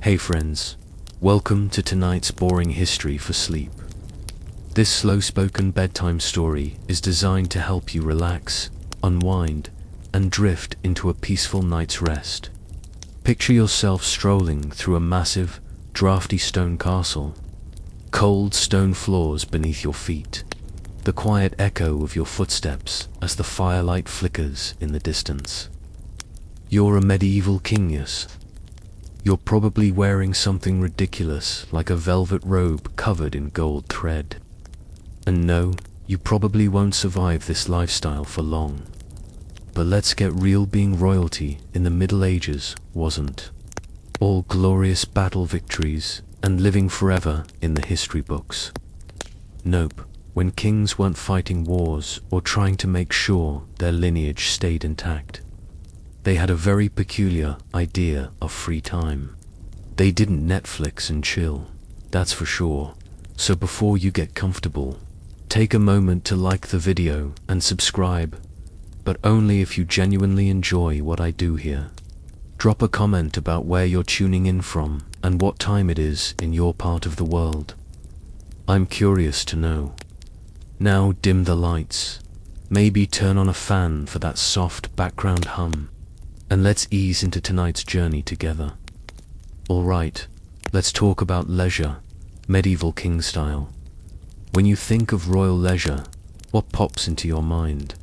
Hey friends, welcome to tonight's boring history for sleep. This slow-spoken bedtime story is designed to help you relax, unwind, and drift into a peaceful night's rest. Picture yourself strolling through a massive, drafty stone castle. Cold stone floors beneath your feet. The quiet echo of your footsteps as the firelight flickers in the distance. You're a medieval kingus. You're probably wearing something ridiculous like a velvet robe covered in gold thread. And no, you probably won't survive this lifestyle for long. But let's get real, being royalty in the Middle Ages wasn't all glorious battle victories and living forever in the history books. Nope, when kings weren't fighting wars or trying to make sure their lineage stayed intact. They had a very peculiar idea of free time. They didn't Netflix and chill, that's for sure. So before you get comfortable, take a moment to like the video and subscribe, but only if you genuinely enjoy what I do here. Drop a comment about where you're tuning in from and what time it is in your part of the world. I'm curious to know. Now dim the lights, maybe turn on a fan for that soft background hum, and let's ease into tonight's journey together. Alright, let's talk about leisure, medieval king style. When you think of royal leisure, what pops into your mind?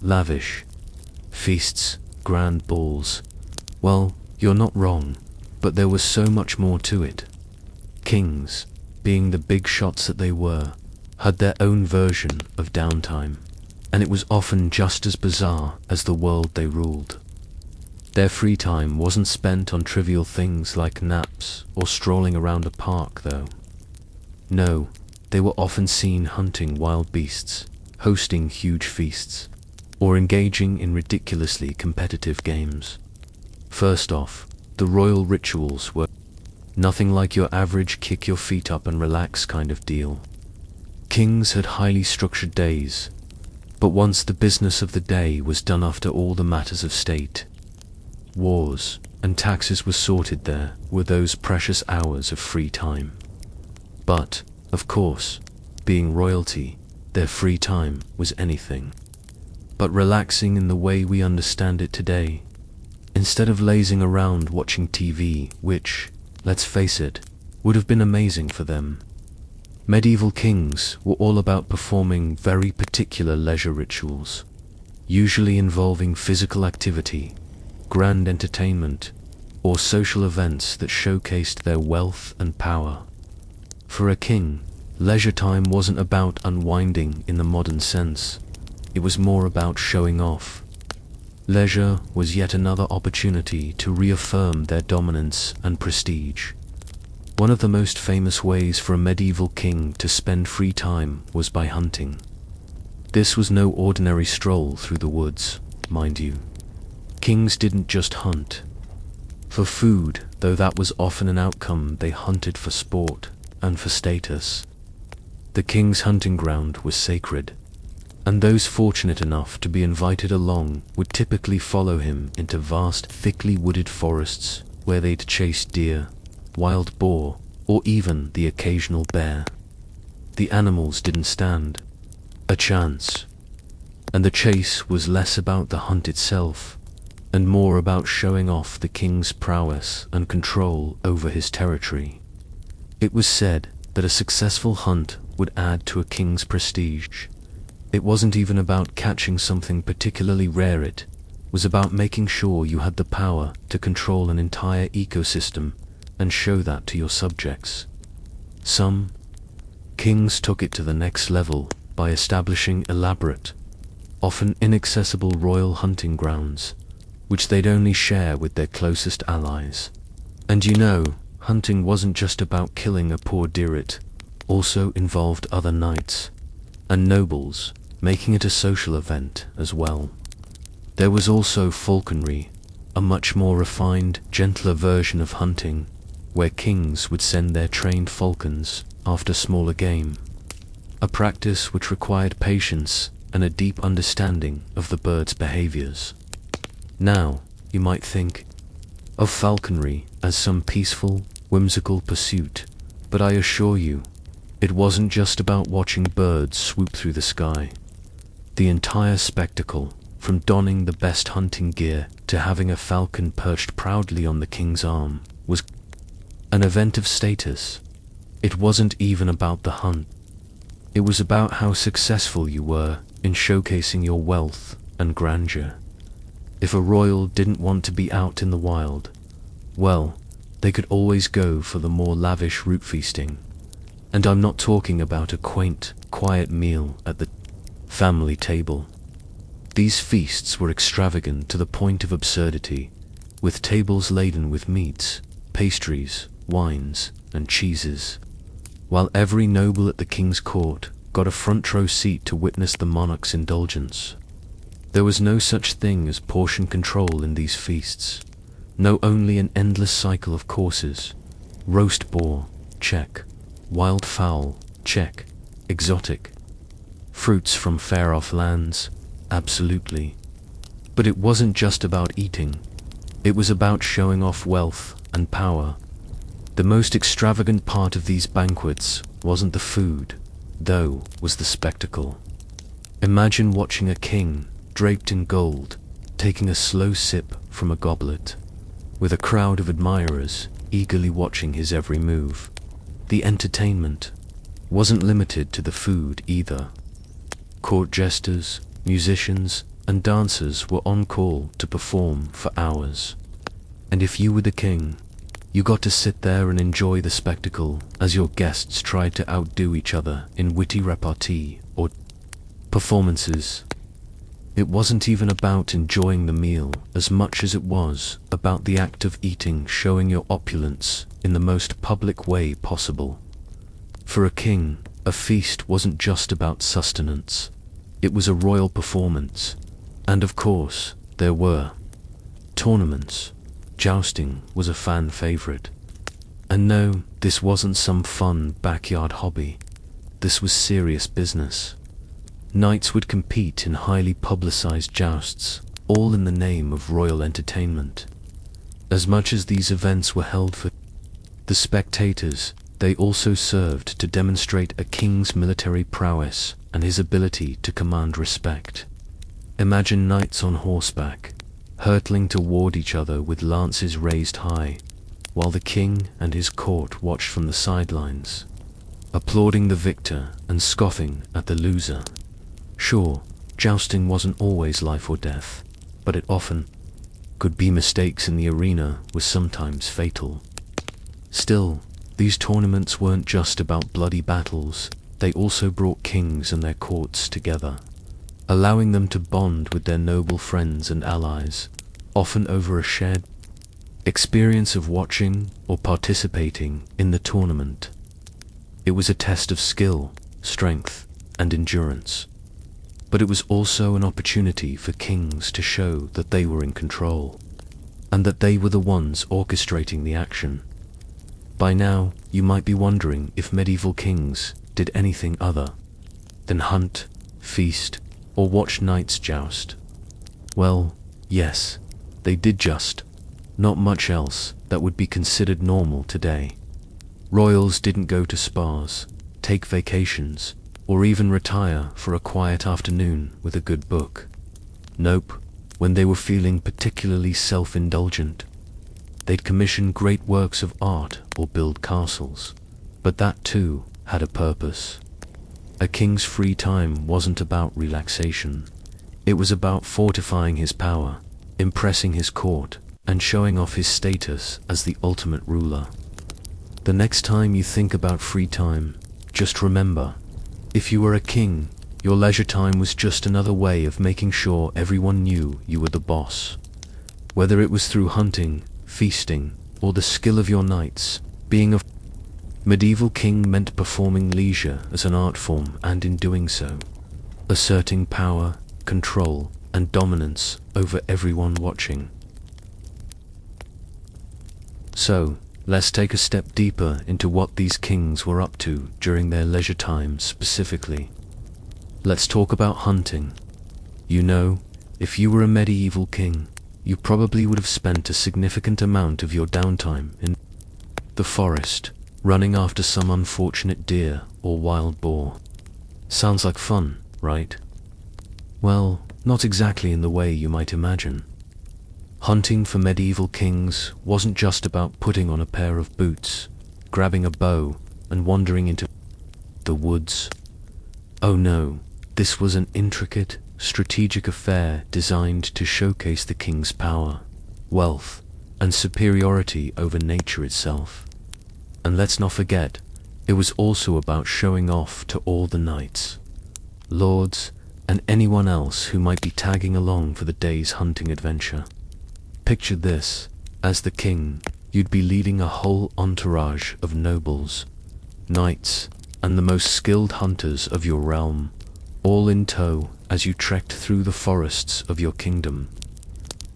Lavish feasts, grand balls. Well, you're not wrong, but there was so much more to it. Kings, being the big shots that they were, had their own version of downtime, and it was often just as bizarre as the world they ruled. Their free time wasn't spent on trivial things like naps or strolling around a park, though. No, they were often seen hunting wild beasts, hosting huge feasts, or engaging in ridiculously competitive games. First off, the royal rituals were nothing like your average kick your feet up and relax kind of deal. Kings had highly structured days, but once the business of the day was done after all the matters of state, wars and taxes were sorted, there were those precious hours of free time. But, of course, being royalty, their free time was anything but relaxing in the way we understand it today. Instead of lazing around watching TV, which, let's face it, would have been amazing for them, medieval kings were all about performing very particular leisure rituals, usually involving physical activity, grand entertainment, or social events that showcased their wealth and power. For a king, leisure time wasn't about unwinding in the modern sense. It was more about showing off. Leisure was yet another opportunity to reaffirm their dominance and prestige. One of the most famous ways for a medieval king to spend free time was by hunting. This was no ordinary stroll through the woods, mind you. Kings didn't just hunt for food, though that was often an outcome. They hunted for sport and for status. The king's hunting ground was sacred, and those fortunate enough to be invited along would typically follow him into vast, thickly wooded forests where they'd chase deer, wild boar, or even the occasional bear. The animals didn't stand a chance, and the chase was less about the hunt itself and more about showing off the king's prowess and control over his territory. It was said that a successful hunt would add to a king's prestige. It wasn't even about catching something particularly rare, it was about making sure you had the power to control an entire ecosystem and show that to your subjects. Some kings took it to the next level by establishing elaborate, often inaccessible royal hunting grounds, which they'd only share with their closest allies. And you know, hunting wasn't just about killing a poor deer, it also involved other knights and nobles, making it a social event as well. There was also falconry, a much more refined, gentler version of hunting, where kings would send their trained falcons after smaller game, a practice which required patience and a deep understanding of the bird's behaviors. Now, you might think, of falconry as some peaceful, whimsical pursuit, but I assure you, it wasn't just about watching birds swoop through the sky. The entire spectacle, from donning the best hunting gear to having a falcon perched proudly on the king's arm, was an event of status. It wasn't even about the hunt. It was about how successful you were in showcasing your wealth and grandeur. If a royal didn't want to be out in the wild, well, they could always go for the more lavish root feasting. And I'm not talking about a quaint, quiet meal at the family table. These feasts were extravagant to the point of absurdity, with tables laden with meats, pastries, wines, and cheeses, while every noble at the king's court got a front row seat to witness the monarch's indulgence. There was no such thing as portion control in these feasts. No, only an endless cycle of courses. Roast boar, check. Wild fowl, check. Exotic. Fruits from far-off lands, absolutely. But it wasn't just about eating. It was about showing off wealth and power. The most extravagant part of these banquets wasn't the food, though, was the spectacle. Imagine watching a king, draped in gold, taking a slow sip from a goblet, with a crowd of admirers eagerly watching his every move. The entertainment wasn't limited to the food either. Court jesters, musicians, and dancers were on call to perform for hours. And if you were the king, you got to sit there and enjoy the spectacle as your guests tried to outdo each other in witty repartee or performances. It wasn't even about enjoying the meal as much as it was about the act of eating, showing your opulence in the most public way possible. For a king, a feast wasn't just about sustenance. It was a royal performance. And of course, there were tournaments. Jousting was a fan favorite. And no, this wasn't some fun backyard hobby. This was serious business. Knights would compete in highly publicized jousts, all in the name of royal entertainment. As much as these events were held for the spectators, they also served to demonstrate a king's military prowess and his ability to command respect. Imagine knights on horseback, hurtling toward each other with lances raised high, while the king and his court watched from the sidelines, applauding the victor and scoffing at the loser. Sure, jousting wasn't always life or death, but it often could be. Mistakes in the arena were sometimes fatal. Still, these tournaments weren't just about bloody battles. They also brought kings and their courts together, allowing them to bond with their noble friends and allies, often over a shared experience of watching or participating in the tournament. It was a test of skill, strength, and endurance. But it was also an opportunity for kings to show that they were in control, and that they were the ones orchestrating the action. By now, you might be wondering if medieval kings did anything other than hunt, feast, or watch knights joust. Well, yes, they did just not much else that would be considered normal today. Royals didn't go to spas, take vacations, or even retire for a quiet afternoon with a good book. Nope, when they were feeling particularly self-indulgent, they'd commission great works of art or build castles. But that too had a purpose. A king's free time wasn't about relaxation. It was about fortifying his power, impressing his court, and showing off his status as the ultimate ruler. The next time you think about free time, just remember, if you were a king, your leisure time was just another way of making sure everyone knew you were the boss. Whether it was through hunting, feasting, or the skill of your knights, being a medieval king meant performing leisure as an art form, and in doing so, asserting power, control, and dominance over everyone watching. So, let's take a step deeper into what these kings were up to during their leisure time specifically. Let's talk about hunting. You know, if you were a medieval king, you probably would have spent a significant amount of your downtime in the forest, running after some unfortunate deer or wild boar. Sounds like fun, right? Well, not exactly in the way you might imagine. Hunting for medieval kings wasn't just about putting on a pair of boots, grabbing a bow, and wandering into the woods. Oh no, this was an intricate, strategic affair designed to showcase the king's power, wealth, and superiority over nature itself. And let's not forget, it was also about showing off to all the knights, lords, and anyone else who might be tagging along for the day's hunting adventure. Picture this: as the king, you'd be leading a whole entourage of nobles, knights, and the most skilled hunters of your realm, all in tow as you trekked through the forests of your kingdom.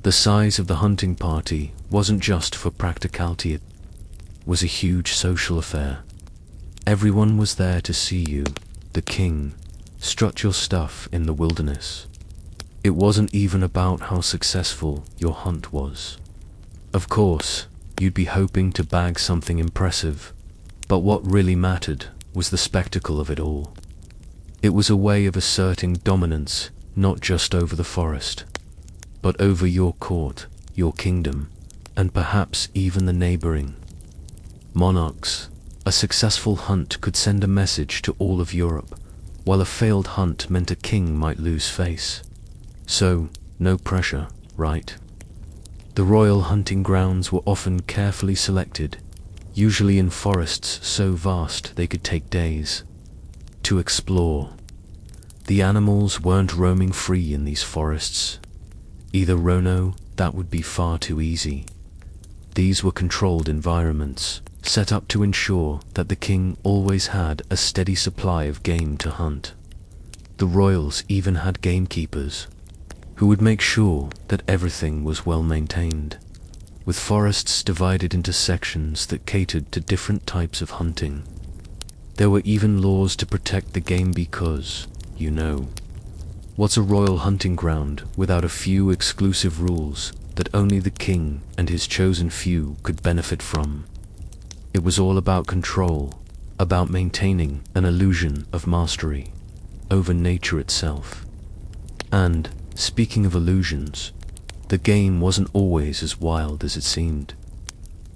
The size of the hunting party wasn't just for practicality, it was a huge social affair. Everyone was there to see you, the king, strut your stuff in the wilderness. It wasn't even about how successful your hunt was. Of course, you'd be hoping to bag something impressive, but what really mattered was the spectacle of it all. It was a way of asserting dominance, not just over the forest, but over your court, your kingdom, and perhaps even the neighboring monarchs. A successful hunt could send a message to all of Europe, while a failed hunt meant a king might lose face. So, no pressure, right? The royal hunting grounds were often carefully selected, usually in forests so vast they could take days to explore. The animals weren't roaming free in these forests. Either Rono, that would be far too easy. These were controlled environments, set up to ensure that the king always had a steady supply of game to hunt. The royals even had gamekeepers, who would make sure that everything was well maintained, with forests divided into sections that catered to different types of hunting. There were even laws to protect the game because, you know, what's a royal hunting ground without a few exclusive rules that only the king and his chosen few could benefit from? It was all about control, about maintaining an illusion of mastery over nature itself. And, speaking of illusions, the game wasn't always as wild as it seemed.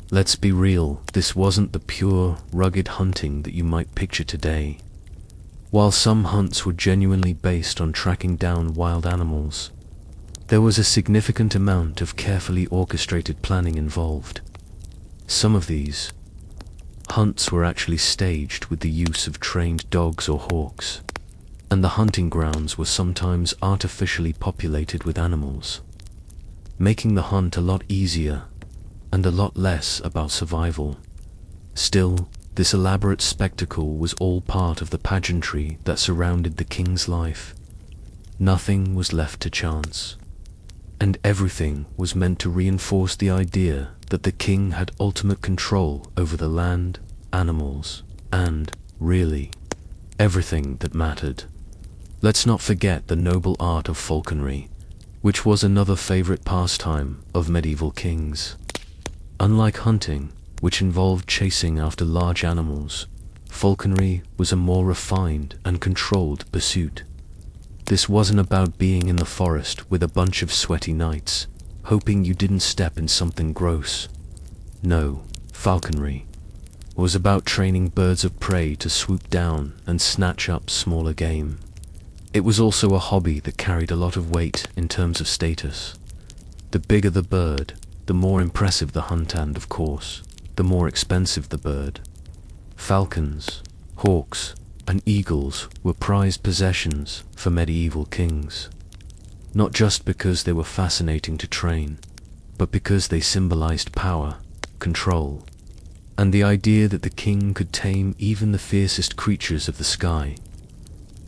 Let's be real, this wasn't the pure, rugged hunting that you might picture today. While some hunts were genuinely based on tracking down wild animals, there was a significant amount of carefully orchestrated planning involved. Some of these hunts were actually staged with the use of trained dogs or hawks, and the hunting grounds were sometimes artificially populated with animals, making the hunt a lot easier and a lot less about survival. Still, this elaborate spectacle was all part of the pageantry that surrounded the king's life. Nothing was left to chance, and everything was meant to reinforce the idea that the king had ultimate control over the land, animals, and, really, everything that mattered. Let's not forget the noble art of falconry, which was another favorite pastime of medieval kings. Unlike hunting, which involved chasing after large animals, falconry was a more refined and controlled pursuit. This wasn't about being in the forest with a bunch of sweaty knights, hoping you didn't step in something gross. No, falconry was about training birds of prey to swoop down and snatch up smaller game. It was also a hobby that carried a lot of weight in terms of status. The bigger the bird, the more impressive the hunt, and, of course, the more expensive the bird. Falcons, hawks, and eagles were prized possessions for medieval kings, not just because they were fascinating to train, but because they symbolized power, control, and the idea that the king could tame even the fiercest creatures of the sky.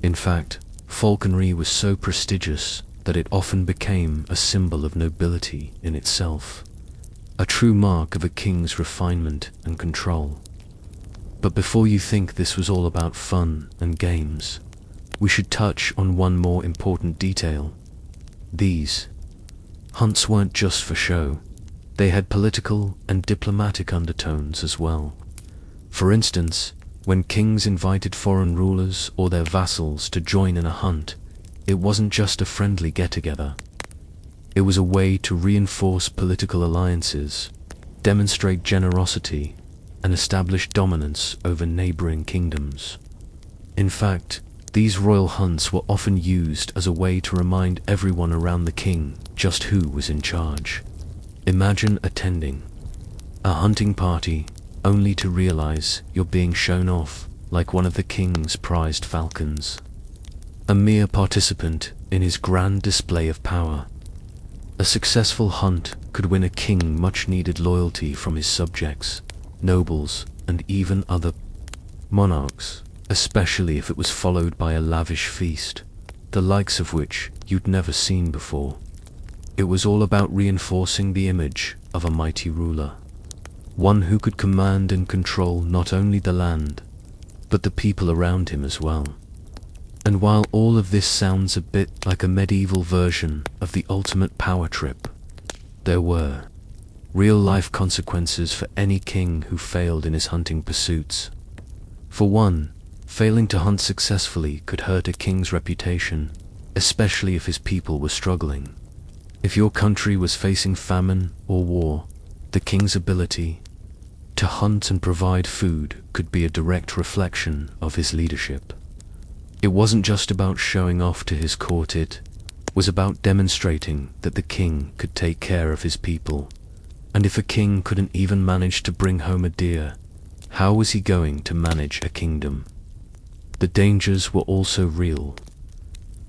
In fact, falconry was so prestigious that it often became a symbol of nobility in itself, a true mark of a king's refinement and control. But before you think this was all about fun and games, we should touch on one more important detail. These Hunts weren't just for show. They had political and diplomatic undertones as well. For instance, when kings invited foreign rulers or their vassals to join in a hunt, it wasn't just a friendly get-together. It was a way to reinforce political alliances, demonstrate generosity, and establish dominance over neighboring kingdoms. In fact, these royal hunts were often used as a way to remind everyone around the king just who was in charge. Imagine attending a hunting party only to realize you're being shown off like one of the king's prized falcons. A mere participant in his grand display of power. A successful hunt could win a king much-needed loyalty from his subjects, nobles, and even other monarchs, especially if it was followed by a lavish feast, the likes of which you'd never seen before. It was all about reinforcing the image of a mighty ruler, one who could command and control not only the land, but the people around him as well. And while all of this sounds a bit like a medieval version of the ultimate power trip, there were real-life consequences for any king who failed in his hunting pursuits. For one, failing to hunt successfully could hurt a king's reputation, especially if his people were struggling. If your country was facing famine or war, the king's ability to hunt and provide food could be a direct reflection of his leadership. It wasn't just about showing off to his court, it was about demonstrating that the king could take care of his people. And if a king couldn't even manage to bring home a deer, how was he going to manage a kingdom? The dangers were also real.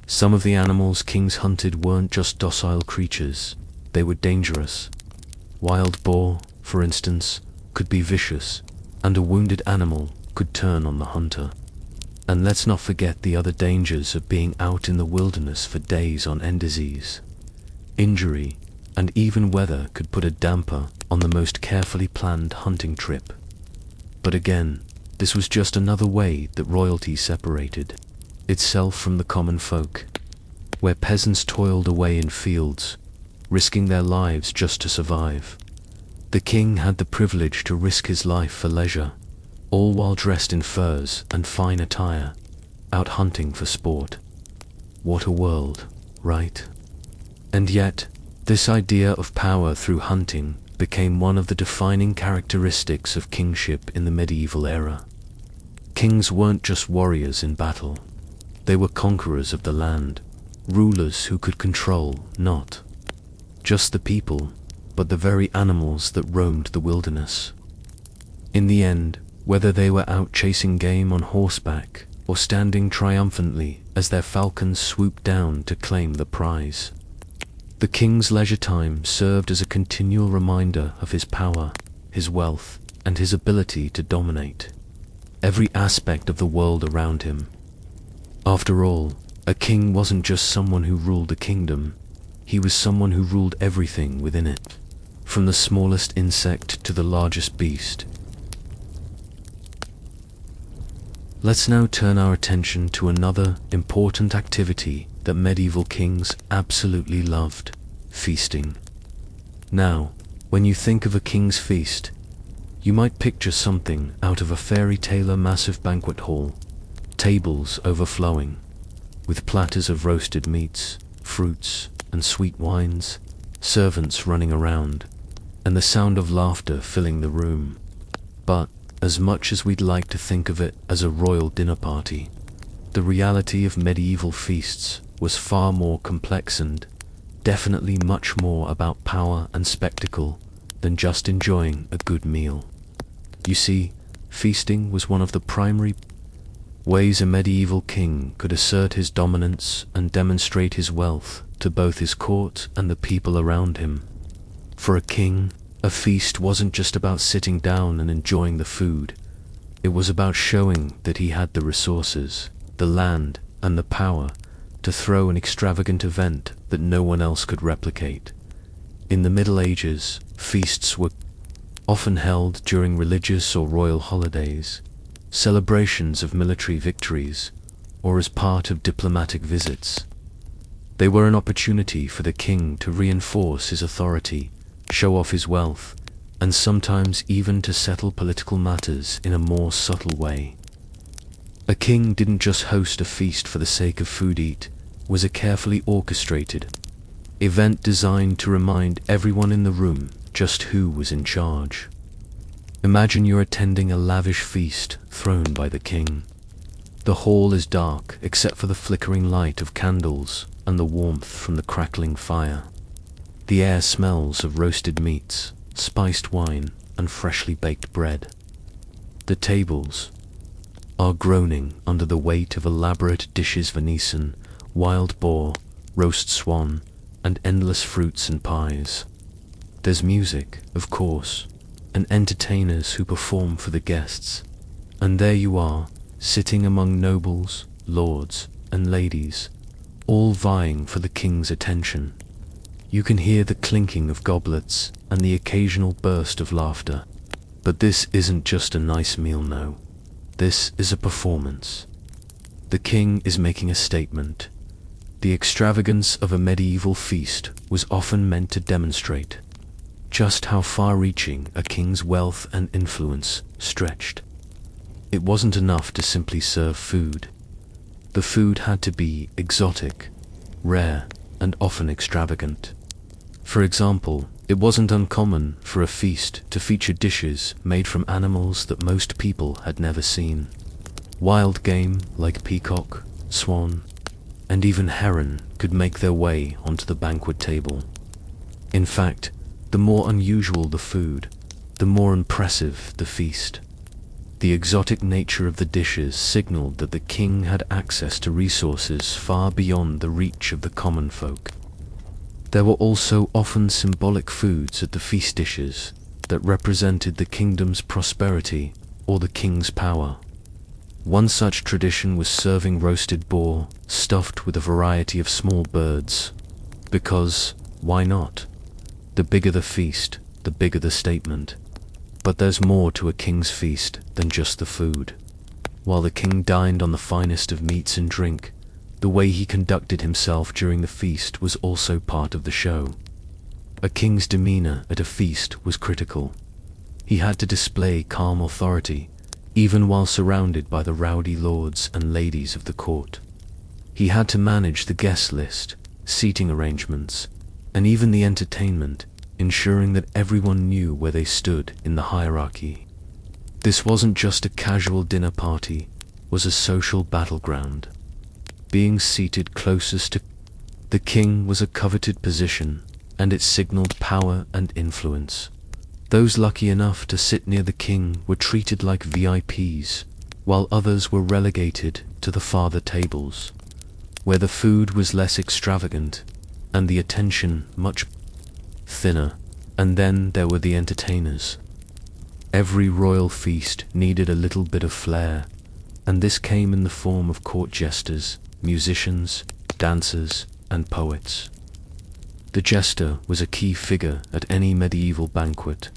Some of the animals kings hunted weren't just docile creatures, they were dangerous. Wild boar, for instance, could be vicious, and a wounded animal could turn on the hunter. And let's not forget the other dangers of being out in the wilderness for days on end. Disease, injury, and even weather could put a damper on the most carefully planned hunting trip. But again, this was just another way that royalty separated itself from the common folk, where peasants toiled away in fields, risking their lives just to survive. The king had the privilege to risk his life for leisure, all while dressed in furs and fine attire, out hunting for sport. What a world, right? And yet, this idea of power through hunting became one of the defining characteristics of kingship in the medieval era. Kings weren't just warriors in battle. They were conquerors of the land, rulers who could control not just the people, but the very animals that roamed the wilderness. In the end, whether they were out chasing game on horseback or standing triumphantly as their falcons swooped down to claim the prize, the king's leisure time served as a continual reminder of his power, his wealth, and his ability to dominate every aspect of the world around him. After all, a king wasn't just someone who ruled a kingdom, he was someone who ruled everything within it, from the smallest insect to the largest beast. Let's now turn our attention to another important activity that medieval kings absolutely loved: feasting. Now, when you think of a king's feast, you might picture something out of a fairy tale: a massive banquet hall, tables overflowing, with platters of roasted meats, fruits, and sweet wines, servants running around, and the sound of laughter filling the room. But, as much as we'd like to think of it as a royal dinner party, the reality of medieval feasts was far more complex and definitely much more about power and spectacle than just enjoying a good meal. You see, feasting was one of the primary ways a medieval king could assert his dominance and demonstrate his wealth to both his court and the people around him. For a king, a feast wasn't just about sitting down and enjoying the food. It was about showing that he had the resources, the land, and the power to throw an extravagant event that no one else could replicate. In the Middle Ages, feasts were often held during religious or royal holidays, celebrations of military victories, or as part of diplomatic visits. They were an opportunity for the king to reinforce his authority, show off his wealth, and sometimes even to settle political matters in a more subtle way. A king didn't just host a feast for the sake of food. It was a carefully orchestrated event designed to remind everyone in the room just who was in charge. Imagine you're attending a lavish feast thrown by the king. The hall is dark except for the flickering light of candles and the warmth from the crackling fire. The air smells of roasted meats, spiced wine, and freshly baked bread. The tables are groaning under the weight of elaborate dishes: venison, wild boar, roast swan, and endless fruits and pies. There's music, of course, and entertainers who perform for the guests. And there you are, sitting among nobles, lords, and ladies, all vying for the king's attention. You can hear the clinking of goblets and the occasional burst of laughter. But this isn't just a nice meal, no. This is a performance. The king is making a statement. The extravagance of a medieval feast was often meant to demonstrate just how far-reaching a king's wealth and influence stretched. It wasn't enough to simply serve food. The food had to be exotic, rare, and often extravagant. For example, it wasn't uncommon for a feast to feature dishes made from animals that most people had never seen. Wild game like peacock, swan, and even heron could make their way onto the banquet table. In fact, the more unusual the food, the more impressive the feast. The exotic nature of the dishes signaled that the king had access to resources far beyond the reach of the common folk. There were also often symbolic foods at the feast dishes that represented the kingdom's prosperity or the king's power. One such tradition was serving roasted boar stuffed with a variety of small birds. Because, why not? The bigger the feast, the bigger the statement. But there's more to a king's feast than just the food. While the king dined on the finest of meats and drink, the way he conducted himself during the feast was also part of the show. A king's demeanor at a feast was critical. He had to display calm authority, even while surrounded by the rowdy lords and ladies of the court. He had to manage the guest list, seating arrangements, and even the entertainment, ensuring that everyone knew where they stood in the hierarchy. This wasn't just a casual dinner party, it was a social battleground. Being seated closest to the king was a coveted position, and it signaled power and influence. Those lucky enough to sit near the king were treated like VIPs, while others were relegated to the farther tables, where the food was less extravagant and the attention much thinner. And then there were the entertainers. Every royal feast needed a little bit of flair, and this came in the form of court jesters, musicians, dancers, and poets. The jester was a key figure at any medieval banquet,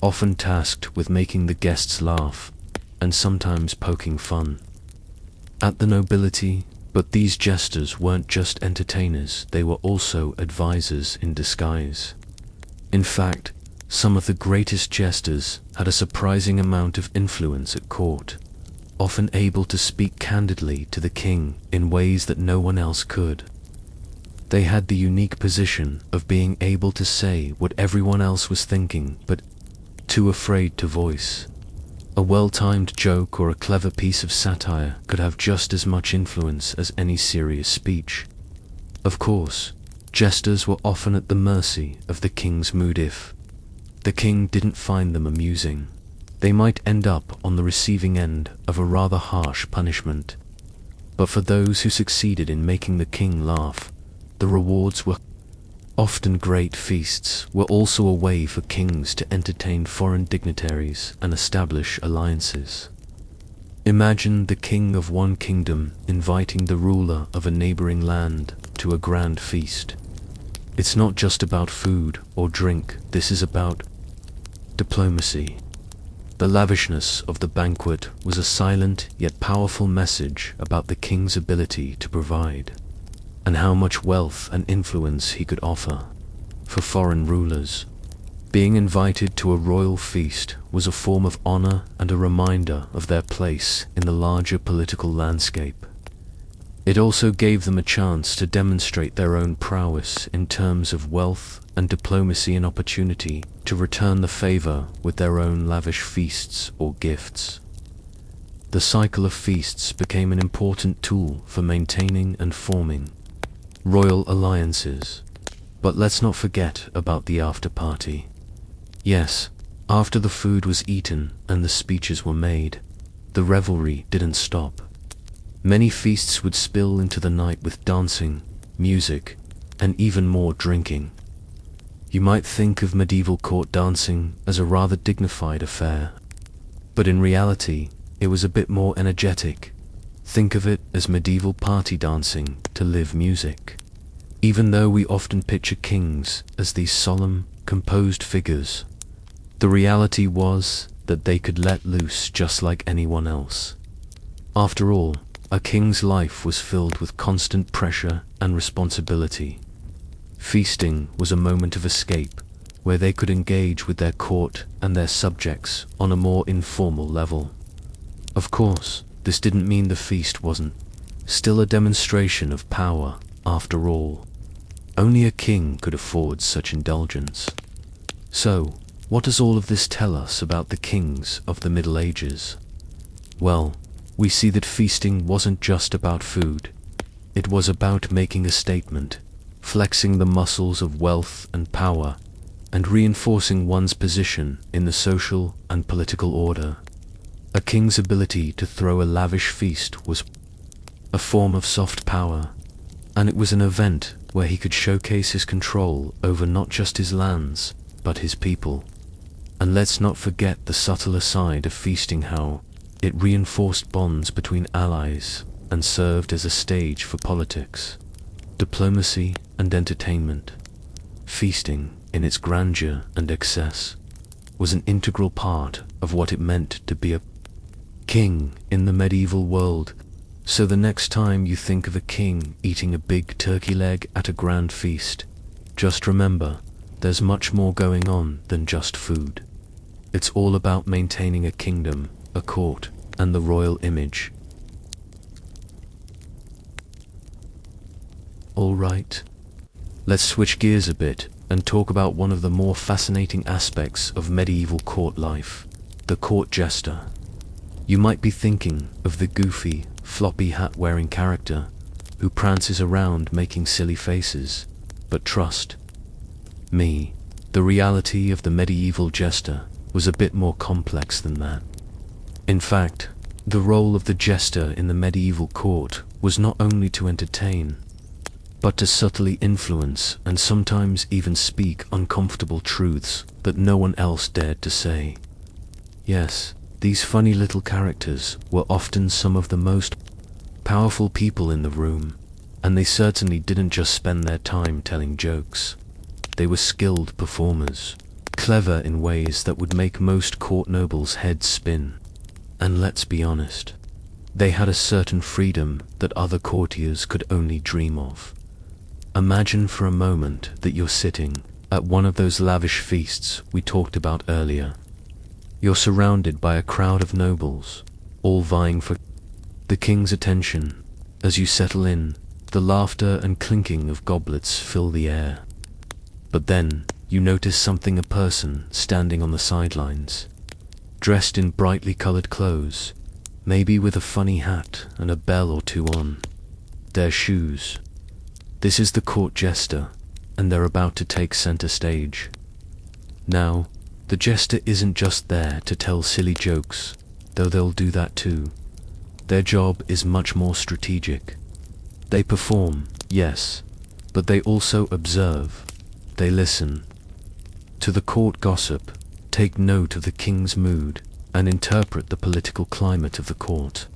often tasked with making the guests laugh, and sometimes poking fun at the nobility. But these jesters weren't just entertainers, they were also advisors in disguise. In fact, some of the greatest jesters had a surprising amount of influence at court, often able to speak candidly to the king in ways that no one else could. They had the unique position of being able to say what everyone else was thinking but too afraid to voice. A well-timed joke or a clever piece of satire could have just as much influence as any serious speech. Of course, jesters were often at the mercy of the king's mood. If the king didn't find them amusing, they might end up on the receiving end of a rather harsh punishment. But for those who succeeded in making the king laugh, the rewards were often great. Feasts were also a way for kings to entertain foreign dignitaries and establish alliances. Imagine the king of one kingdom inviting the ruler of a neighboring land to a grand feast. It's not just about food or drink, this is about diplomacy. The lavishness of the banquet was a silent yet powerful message about the king's ability to provide. and how much wealth and influence he could offer. For foreign rulers, being invited to a royal feast was a form of honor and a reminder of their place in the larger political landscape. It also gave them a chance to demonstrate their own prowess in terms of wealth and diplomacy, and opportunity to return the favor with their own lavish feasts or gifts. The cycle of feasts became an important tool for maintaining and forming royal alliances. But let's not forget about the after party. Yes, after the food was eaten and the speeches were made, the revelry didn't stop. Many feasts would spill into the night with dancing, music, and even more drinking. You might think of medieval court dancing as a rather dignified affair, but in reality, it was a bit more energetic. Think of it as medieval party dancing to live music. Even though we often picture kings as these solemn, composed figures, the reality was that they could let loose just like anyone else. After all, a king's life was filled with constant pressure and responsibility. Feasting was a moment of escape, where they could engage with their court and their subjects on a more informal level. Of course, this didn't mean the feast wasn't still a demonstration of power, after all. Only a king could afford such indulgence. So, what does all of this tell us about the kings of the Middle Ages? Well, we see that feasting wasn't just about food. It was about making a statement, flexing the muscles of wealth and power, and reinforcing one's position in the social and political order. A king's ability to throw a lavish feast was a form of soft power, and it was an event where he could showcase his control over not just his lands, but his people. And let's not forget the subtler side of feasting, how it reinforced bonds between allies and served as a stage for politics, diplomacy, and entertainment. Feasting, in its grandeur and excess, was an integral part of what it meant to be a king in the medieval world. So the next time you think of a king eating a big turkey leg at a grand feast, just remember, there's much more going on than just food. It's all about maintaining a kingdom, a court, and the royal image. Alright, let's switch gears a bit and talk about one of the more fascinating aspects of medieval court life, the court jester. You might be thinking of the goofy, floppy hat-wearing character who prances around making silly faces, but trust me, the reality of the medieval jester was a bit more complex than that. In fact, the role of the jester in the medieval court was not only to entertain, but to subtly influence and sometimes even speak uncomfortable truths that no one else dared to say. Yes, these funny little characters were often some of the most powerful people in the room, and they certainly didn't just spend their time telling jokes. They were skilled performers, clever in ways that would make most court nobles' heads spin. And let's be honest, they had a certain freedom that other courtiers could only dream of. Imagine for a moment that you're sitting at one of those lavish feasts we talked about earlier. You're surrounded by a crowd of nobles, all vying for the king's attention. As you settle in, the laughter and clinking of goblets fill the air. But then, you notice something: a person standing on the sidelines, dressed in brightly colored clothes, maybe with a funny hat and a bell or two on their shoes. This is the court jester, and they're about to take center stage. Now, the jester isn't just there to tell silly jokes, though they'll do that too. Their job is much more strategic. They perform, yes, but they also observe. They listen to the court gossip, take note of the king's mood, and interpret the political climate of the court.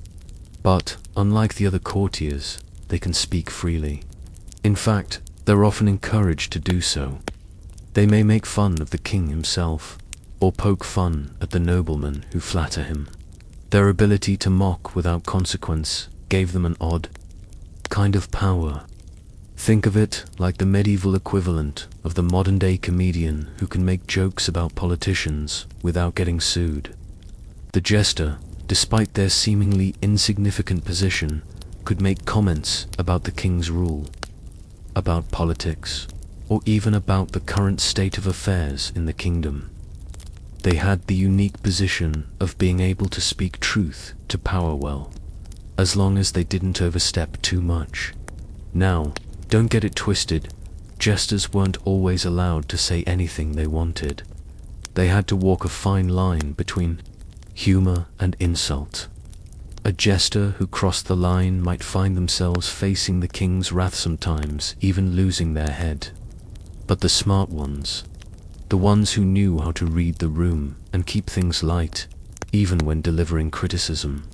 But, unlike the other courtiers, they can speak freely. In fact, they're often encouraged to do so. They may make fun of the king himself, or poke fun at the noblemen who flatter him. Their ability to mock without consequence gave them an odd kind of power. Think of it like the medieval equivalent of the modern-day comedian who can make jokes about politicians without getting sued. The jester, despite their seemingly insignificant position, could make comments about the king's rule, about politics, or even about the current state of affairs in the kingdom. They had the unique position of being able to speak truth to power well, as long as they didn't overstep too much. Now, don't get it twisted, jesters weren't always allowed to say anything they wanted. They had to walk a fine line between humor and insult. A jester who crossed the line might find themselves facing the king's wrath sometimes, even losing their head. But the smart ones, the ones who knew how to read the room and keep things light, even when delivering criticism,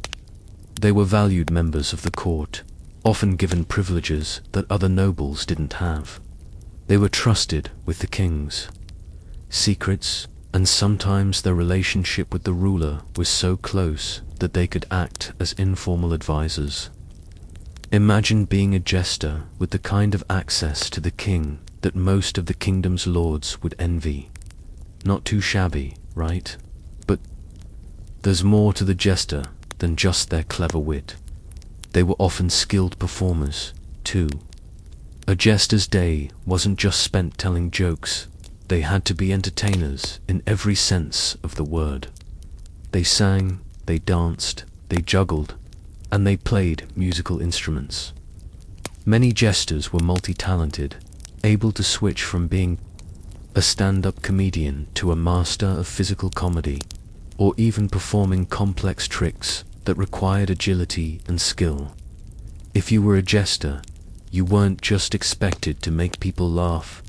they were valued members of the court, often given privileges that other nobles didn't have. They were trusted with the king's secrets, and sometimes their relationship with the ruler was so close that they could act as informal advisors. Imagine being a jester with the kind of access to the king that most of the kingdom's lords would envy. Not too shabby, right? But there's more to the jester than just their clever wit. They were often skilled performers, too. A jester's day wasn't just spent telling jokes. They had to be entertainers in every sense of the word. They sang, they danced, they juggled, and they played musical instruments. Many jesters were multi-talented, able to switch from being a stand-up comedian to a master of physical comedy, or even performing complex tricks that required agility and skill. If you were a jester, you weren't just expected to make people laugh,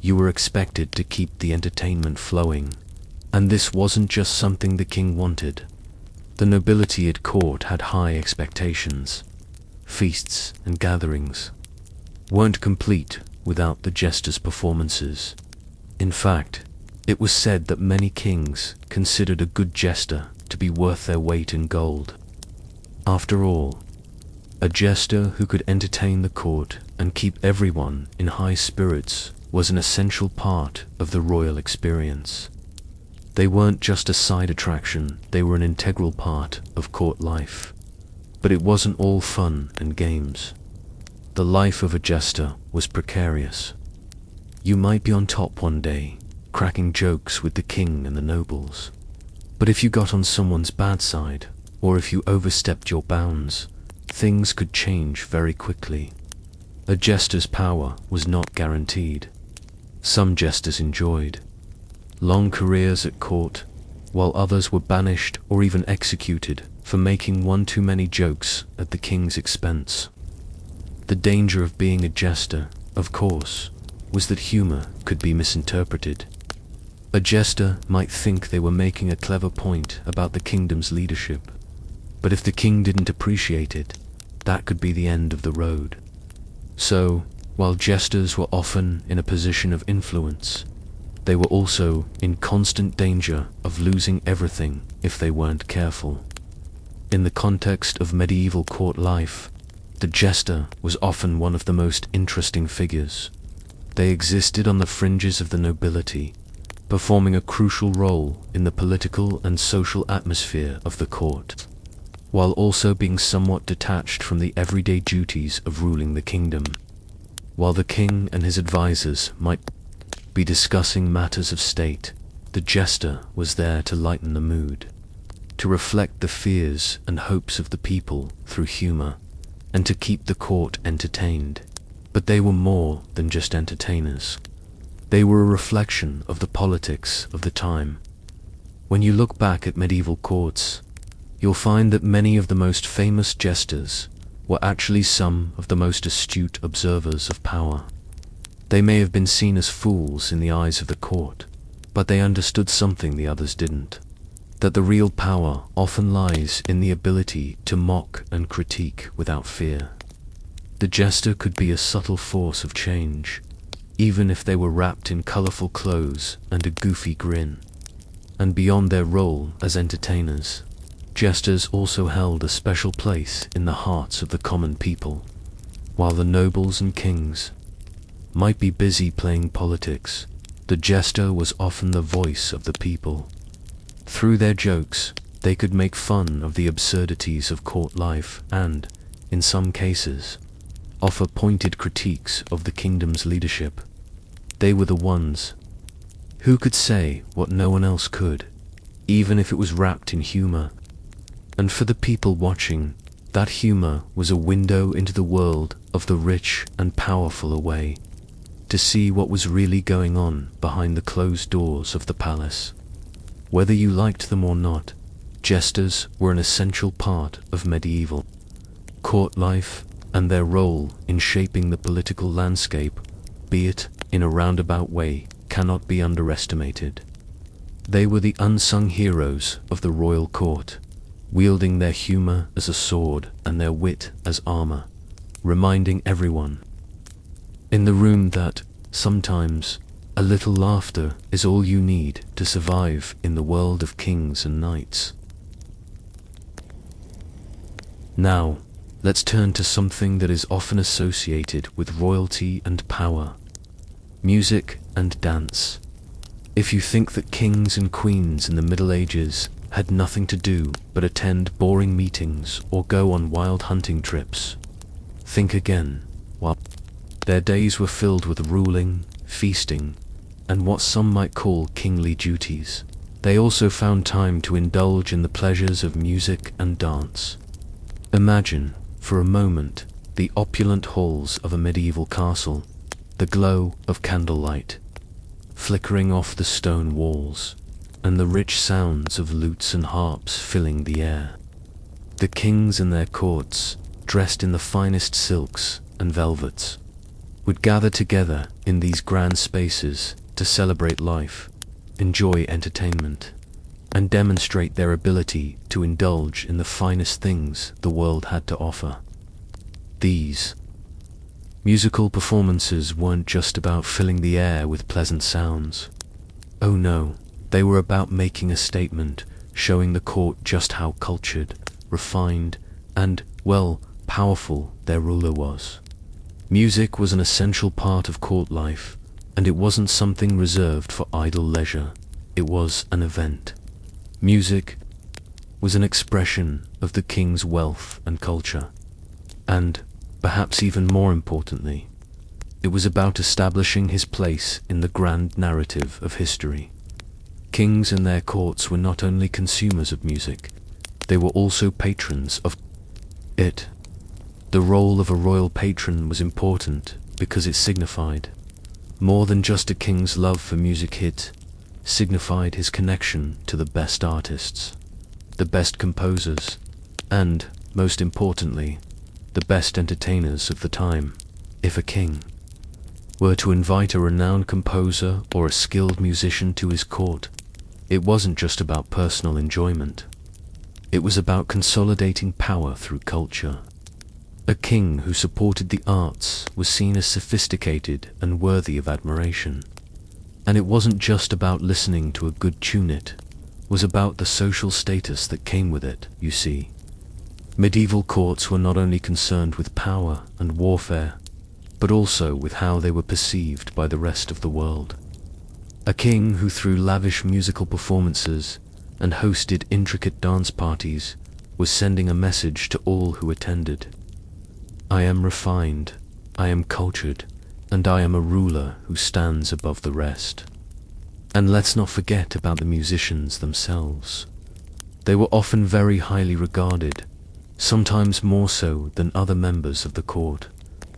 you were expected to keep the entertainment flowing. And this wasn't just something the king wanted. The nobility at court had high expectations. Feasts and gatherings weren't complete without the jester's performances. In fact, it was said that many kings considered a good jester to be worth their weight in gold. After all, a jester who could entertain the court and keep everyone in high spirits was an essential part of the royal experience. They weren't just a side attraction, they were an integral part of court life. But it wasn't all fun and games. The life of a jester was precarious. You might be on top one day, cracking jokes with the king and the nobles. But if you got on someone's bad side, or if you overstepped your bounds, things could change very quickly. A jester's power was not guaranteed. Some jesters enjoyed long careers at court, while others were banished or even executed for making one too many jokes at the king's expense. The danger of being a jester, of course, was that humor could be misinterpreted. A jester might think they were making a clever point about the kingdom's leadership, but if the king didn't appreciate it, that could be the end of the road. So, while jesters were often in a position of influence, they were also in constant danger of losing everything if they weren't careful. In the context of medieval court life, the jester was often one of the most interesting figures. They existed on the fringes of the nobility, performing a crucial role in the political and social atmosphere of the court, while also being somewhat detached from the everyday duties of ruling the kingdom. While the king and his advisors might be discussing matters of state, the jester was there to lighten the mood, to reflect the fears and hopes of the people through humor, and to keep the court entertained. But they were more than just entertainers. They were a reflection of the politics of the time. When you look back at medieval courts, you'll find that many of the most famous jesters were actually some of the most astute observers of power. They may have been seen as fools in the eyes of the court, but they understood something the others didn't. That the real power often lies in the ability to mock and critique without fear. The jester could be a subtle force of change, even if they were wrapped in colorful clothes and a goofy grin. And beyond their role as entertainers, jesters also held a special place in the hearts of the common people. While the nobles and kings might be busy playing politics, the jester was often the voice of the people. Through their jokes, they could make fun of the absurdities of court life and, in some cases, offer pointed critiques of the kingdom's leadership. They were the ones who could say what no one else could, even if it was wrapped in humor. And for the people watching, that humor was a window into the world of the rich and powerful, a way to see what was really going on behind the closed doors of the palace. Whether you liked them or not, jesters were an essential part of medieval court life, and their role in shaping the political landscape, be it in a roundabout way, cannot be underestimated. They were the unsung heroes of the royal court, wielding their humor as a sword and their wit as armor, reminding everyone in the room that, sometimes, a little laughter is all you need to survive in the world of kings and knights. Now, let's turn to something that is often associated with royalty and power: music and dance. If you think that kings and queens in the Middle Ages had nothing to do but attend boring meetings or go on wild hunting trips, think again. While their days were filled with ruling, feasting, and what some might call kingly duties, they also found time to indulge in the pleasures of music and dance. Imagine, for a moment, the opulent halls of a medieval castle, the glow of candlelight flickering off the stone walls, and the rich sounds of lutes and harps filling the air. The kings and their courts, dressed in the finest silks and velvets, would gather together in these grand spaces to celebrate life, enjoy entertainment, and demonstrate their ability to indulge in the finest things the world had to offer. These musical performances weren't just about filling the air with pleasant sounds. Oh no, they were about making a statement, showing the court just how cultured, refined, and, well, powerful their ruler was. Music was an essential part of court life, and it wasn't something reserved for idle leisure. It was an event. Music was an expression of the king's wealth and culture, and, perhaps even more importantly, it was about establishing his place in the grand narrative of history. Kings and their courts were not only consumers of music, they were also patrons of it. The role of a royal patron was important because it signified more than just a king's love for music. It signified his connection to the best artists, the best composers, and, most importantly, the best entertainers of the time. If a king were to invite a renowned composer or a skilled musician to his court, it wasn't just about personal enjoyment. It was about consolidating power through culture. A king who supported the arts was seen as sophisticated and worthy of admiration. And it wasn't just about listening to a good tune, it was about the social status that came with it, you see. Medieval courts were not only concerned with power and warfare, but also with how they were perceived by the rest of the world. A king who threw lavish musical performances and hosted intricate dance parties was sending a message to all who attended. I am refined, I am cultured, and I am a ruler who stands above the rest. And let's not forget about the musicians themselves. They were often very highly regarded, sometimes more so than other members of the court.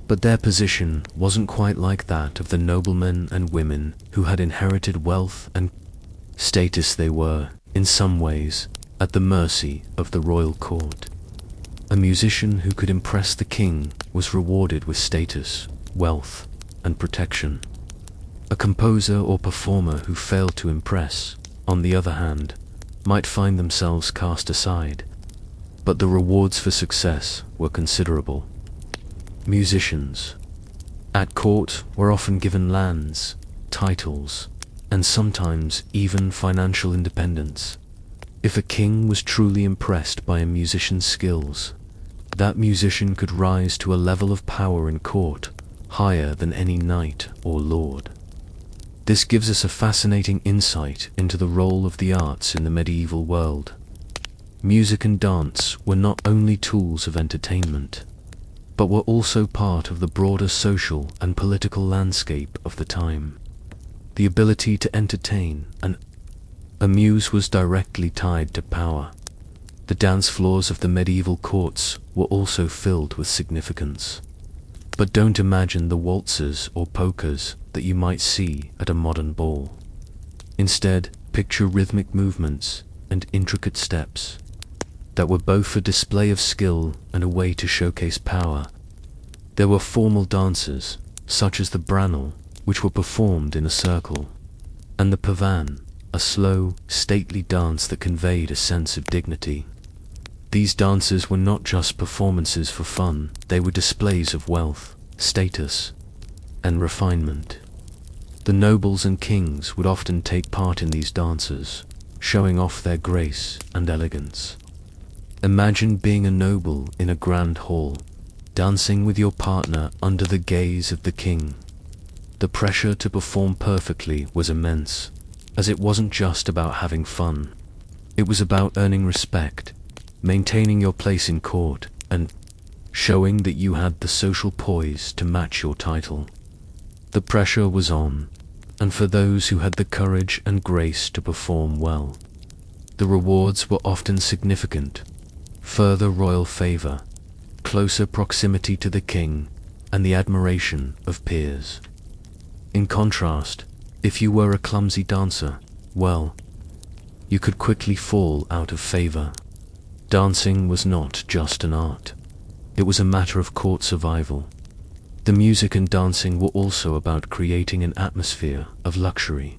But their position wasn't quite like that of the noblemen and women who had inherited wealth and status. They were, in some ways, at the mercy of the royal court. A musician who could impress the king was rewarded with status, wealth, and protection. A composer or performer who failed to impress, on the other hand, might find themselves cast aside, but the rewards for success were considerable. Musicians at court were often given lands, titles, and sometimes even financial independence. If a king was truly impressed by a musician's skills, That musician could rise to a level of power in court higher than any knight or lord. This gives us a fascinating insight into the role of the arts in the medieval world. Music and dance were not only tools of entertainment, but were also part of the broader social and political landscape of the time. The ability to entertain and amuse was directly tied to power. The dance floors of the medieval courts were also filled with significance. But don't imagine the waltzes or polkas that you might see at a modern ball. Instead, picture rhythmic movements and intricate steps that were both a display of skill and a way to showcase power. There were formal dances, such as the branle, which were performed in a circle, and the pavan, a slow, stately dance that conveyed a sense of dignity. These dances were not just performances for fun, they were displays of wealth, status, and refinement. The nobles and kings would often take part in these dances, showing off their grace and elegance. Imagine being a noble in a grand hall, dancing with your partner under the gaze of the king. The pressure to perform perfectly was immense, as it wasn't just about having fun. It was about earning respect, maintaining your place in court, and showing that you had the social poise to match your title. The pressure was on, and for those who had the courage and grace to perform well, the rewards were often significant: further royal favor, closer proximity to the king, and the admiration of peers. In contrast, if you were a clumsy dancer, well, you could quickly fall out of favor. Dancing was not just an art. It was a matter of court survival. The music and dancing were also about creating an atmosphere of luxury.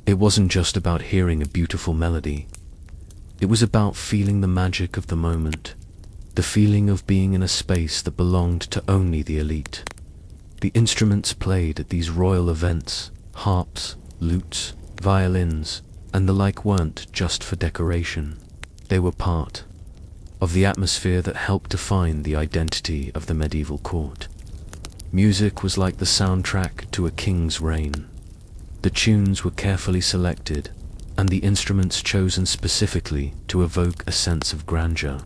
It wasn't just about hearing a beautiful melody. It was about feeling the magic of the moment, the feeling of being in a space that belonged to only the elite. The instruments played at these royal events, harps, lutes, violins, and the like, weren't just for decoration. They were part of the atmosphere that helped define the identity of the medieval court. Music was like the soundtrack to a king's reign. The tunes were carefully selected, and the instruments chosen specifically to evoke a sense of grandeur.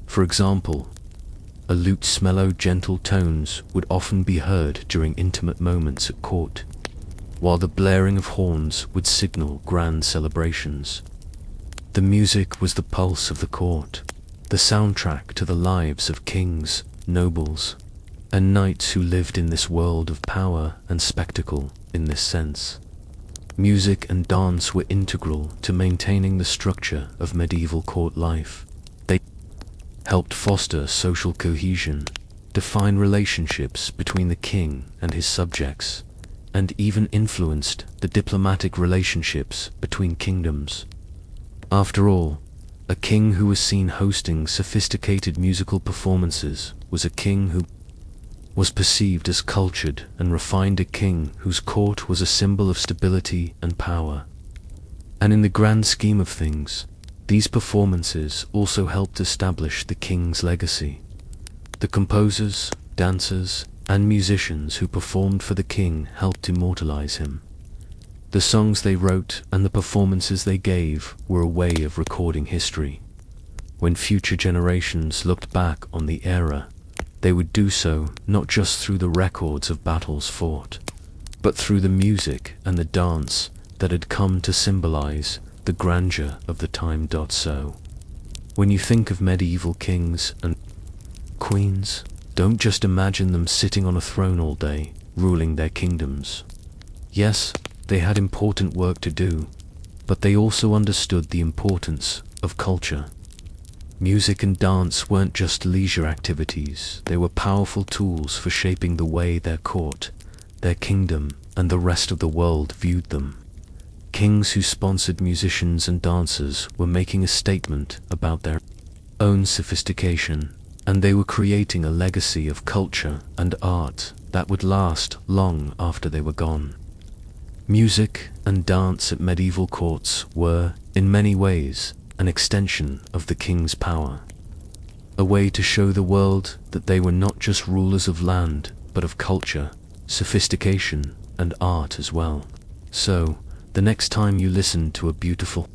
For example, a lute's mellow, gentle tones would often be heard during intimate moments at court, while the blaring of horns would signal grand celebrations. The music was the pulse of the court, the soundtrack to the lives of kings, nobles, and knights who lived in this world of power and spectacle. In this sense, music and dance were integral to maintaining the structure of medieval court life. They helped foster social cohesion, define relationships between the king and his subjects, and even influenced the diplomatic relationships between kingdoms. After all, a king who was seen hosting sophisticated musical performances was a king who was perceived as cultured and refined, a king whose court was a symbol of stability and power. And in the grand scheme of things, these performances also helped establish the king's legacy. The composers, dancers, and musicians who performed for the king helped immortalize him. The songs they wrote and the performances they gave were a way of recording history. When future generations looked back on the era, they would do so not just through the records of battles fought, but through the music and the dance that had come to symbolize the grandeur of the time. So, when you think of medieval kings and queens, don't just imagine them sitting on a throne all day, ruling their kingdoms. Yes, they had important work to do, but they also understood the importance of culture. Music and dance weren't just leisure activities, they were powerful tools for shaping the way their court, their kingdom, and the rest of the world viewed them. Kings who sponsored musicians and dancers were making a statement about their own sophistication, and they were creating a legacy of culture and art that would last long after they were gone. Music and dance at medieval courts were, in many ways, an extension of the king's power. a way to show the world that they were not just rulers of land, but of culture, sophistication, and art as well. So, the next time you listen to a beautiful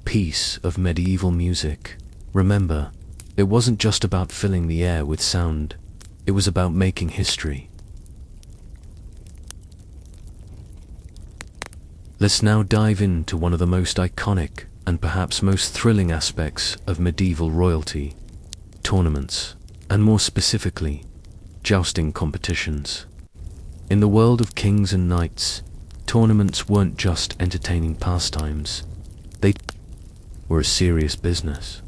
piece of medieval music, remember, it wasn't just about filling the air with sound, it was about making history. Let's now dive into one of the most iconic and perhaps most thrilling aspects of medieval royalty: tournaments, and more specifically, jousting competitions. In the world of kings and knights, tournaments weren't just entertaining pastimes, they were a serious business.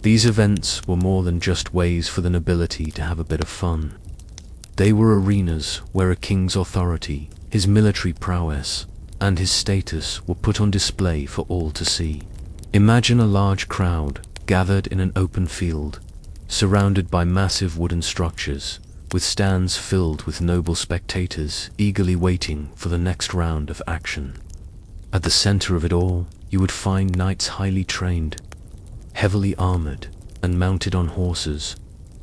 These events were more than just ways for the nobility to have a bit of fun. They were arenas where a king's authority, his military prowess, and his status were put on display for all to see. Imagine a large crowd gathered in an open field, surrounded by massive wooden structures, with stands filled with noble spectators eagerly waiting for the next round of action. At the center of it all, you would find knights highly trained, heavily armored, and mounted on horses,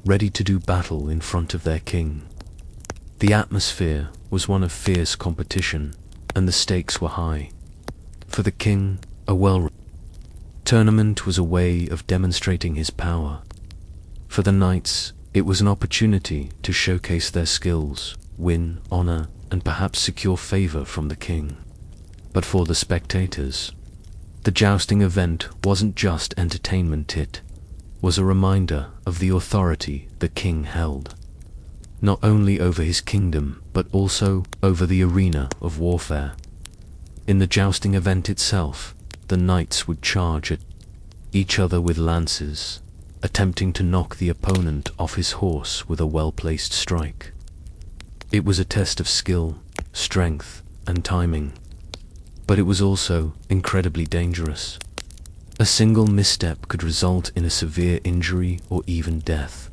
ready to do battle in front of their king. The atmosphere was one of fierce competition, and the stakes were high. For the king, a tournament was a way of demonstrating his power. For the knights, it was an opportunity to showcase their skills, win honor, and perhaps secure favor from the king. But for the spectators, the jousting event wasn't just entertainment, it was a reminder of the authority the king held, not only over his kingdom, but also over the arena of warfare. In the jousting event itself, the knights would charge at each other with lances, attempting to knock the opponent off his horse with a well-placed strike. It was a test of skill, strength, and timing, but it was also incredibly dangerous. A single misstep could result in a severe injury or even death,